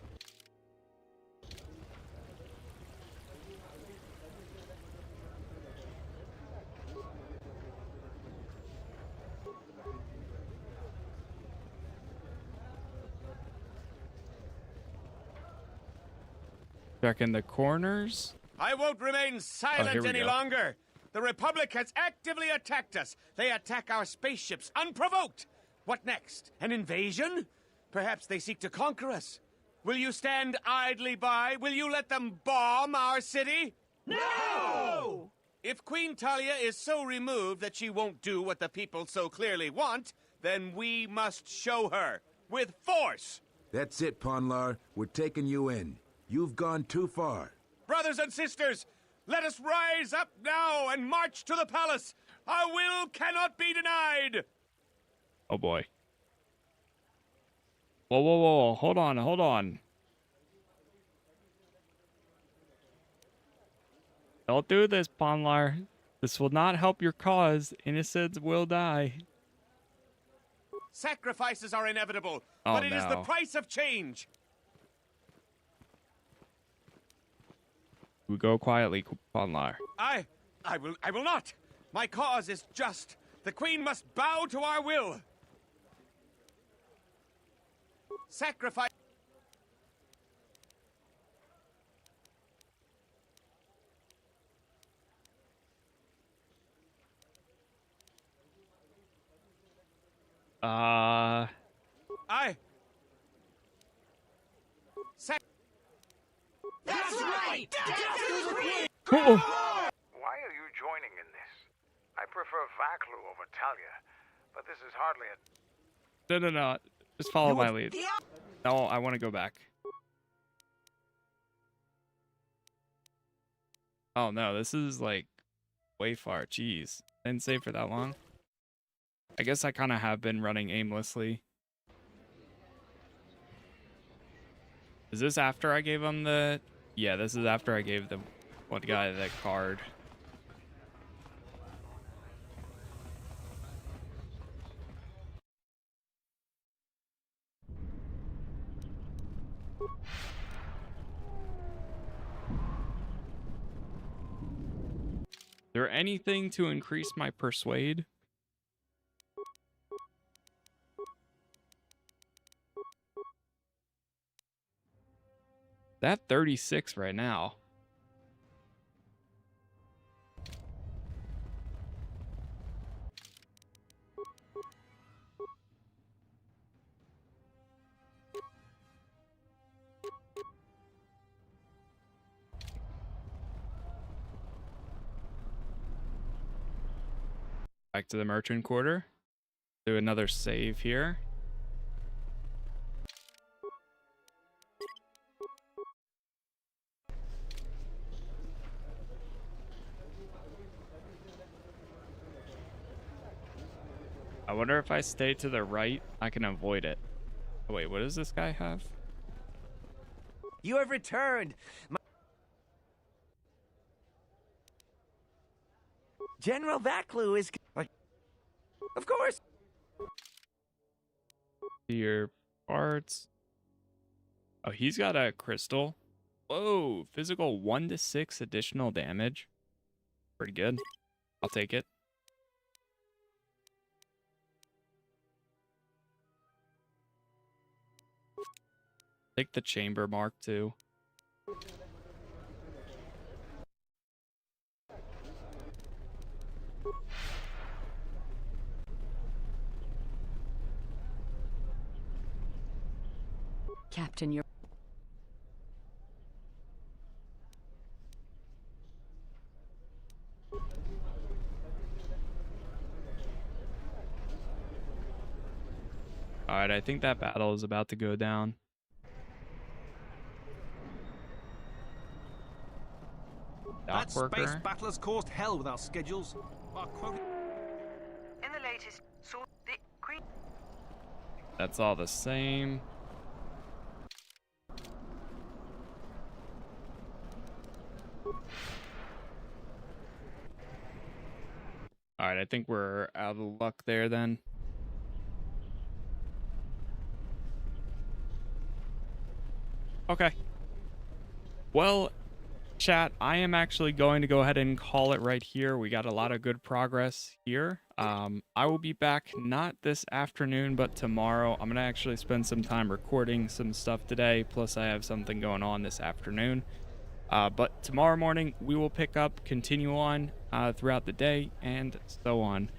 Checking the corners. I won't remain silent any longer. The Republic has actively attacked us. They attack our spaceships unprovoked. What next? An invasion? Perhaps they seek to conquer us. Will you stand idly by? Will you let them bomb our city? No! If Queen Talia is so removed that she won't do what the people so clearly want, then we must show her. With force! That's it, Ponlar. We're taking you in. You've gone too far. Brothers and sisters, let us rise up now and march to the palace. Our will cannot be denied. Oh boy. Whoa, whoa, whoa. Hold on, hold on. Don't do this, Ponlar. This will not help your cause. Innocents will die. Sacrifices are inevitable, Oh, but it is the no. price of change. We go quietly, Ponlar. I will not. My cause is just. The Queen must bow to our will. Sacrifice. That's right! Why are you joining in this? I prefer Vaklu over Talia, but this is hardly a... No. Just follow my lead. No, I want to go back. Oh no, this is like way far. Jeez. Didn't save for that long. I guess I kind of have been running aimlessly. Is this after I gave him the... Yeah, this is after I gave the one guy that card. Is there anything to increase my persuade? That 36 right now. Back to the merchant quarter. Do another save here. I wonder if I stay to the right, I can avoid it. Oh, wait, what does this guy have? You have returned. General Vaklu is... Of course. Your parts. Oh, he's got a crystal. Whoa, physical 1 to 6 additional damage. Pretty good. I'll take it. Take the chamber mark too. Captain, you're... Alright, I think that battle is about to go down. That space Worker. battle has caused hell with our schedules. Our quota... In the latest, so the Queen... That's all the same. Alright, I think we're out of luck there then. Okay. Well, chat, I am actually going to go ahead and call it right here. We got a lot of good progress here. I will be back not this afternoon, but tomorrow. I'm going to actually spend some time recording some stuff today. Plus, I have something going on this afternoon. But tomorrow morning, we will pick up, continue on throughout the day, and so on.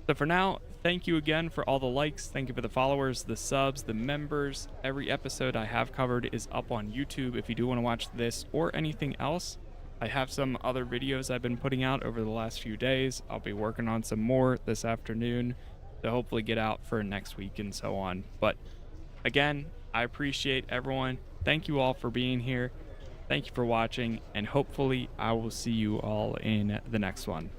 So for now, thank you again for all the likes. Thank you for the followers, the subs, the members. Every episode I have covered is up on YouTube if you do want to watch this or anything else. I have some other videos I've been putting out over the last few days. I'll be working on some more this afternoon to hopefully get out for next week and so on. But again, I appreciate everyone. Thank you all for being here. Thank you for watching, and hopefully I will see you all in the next one.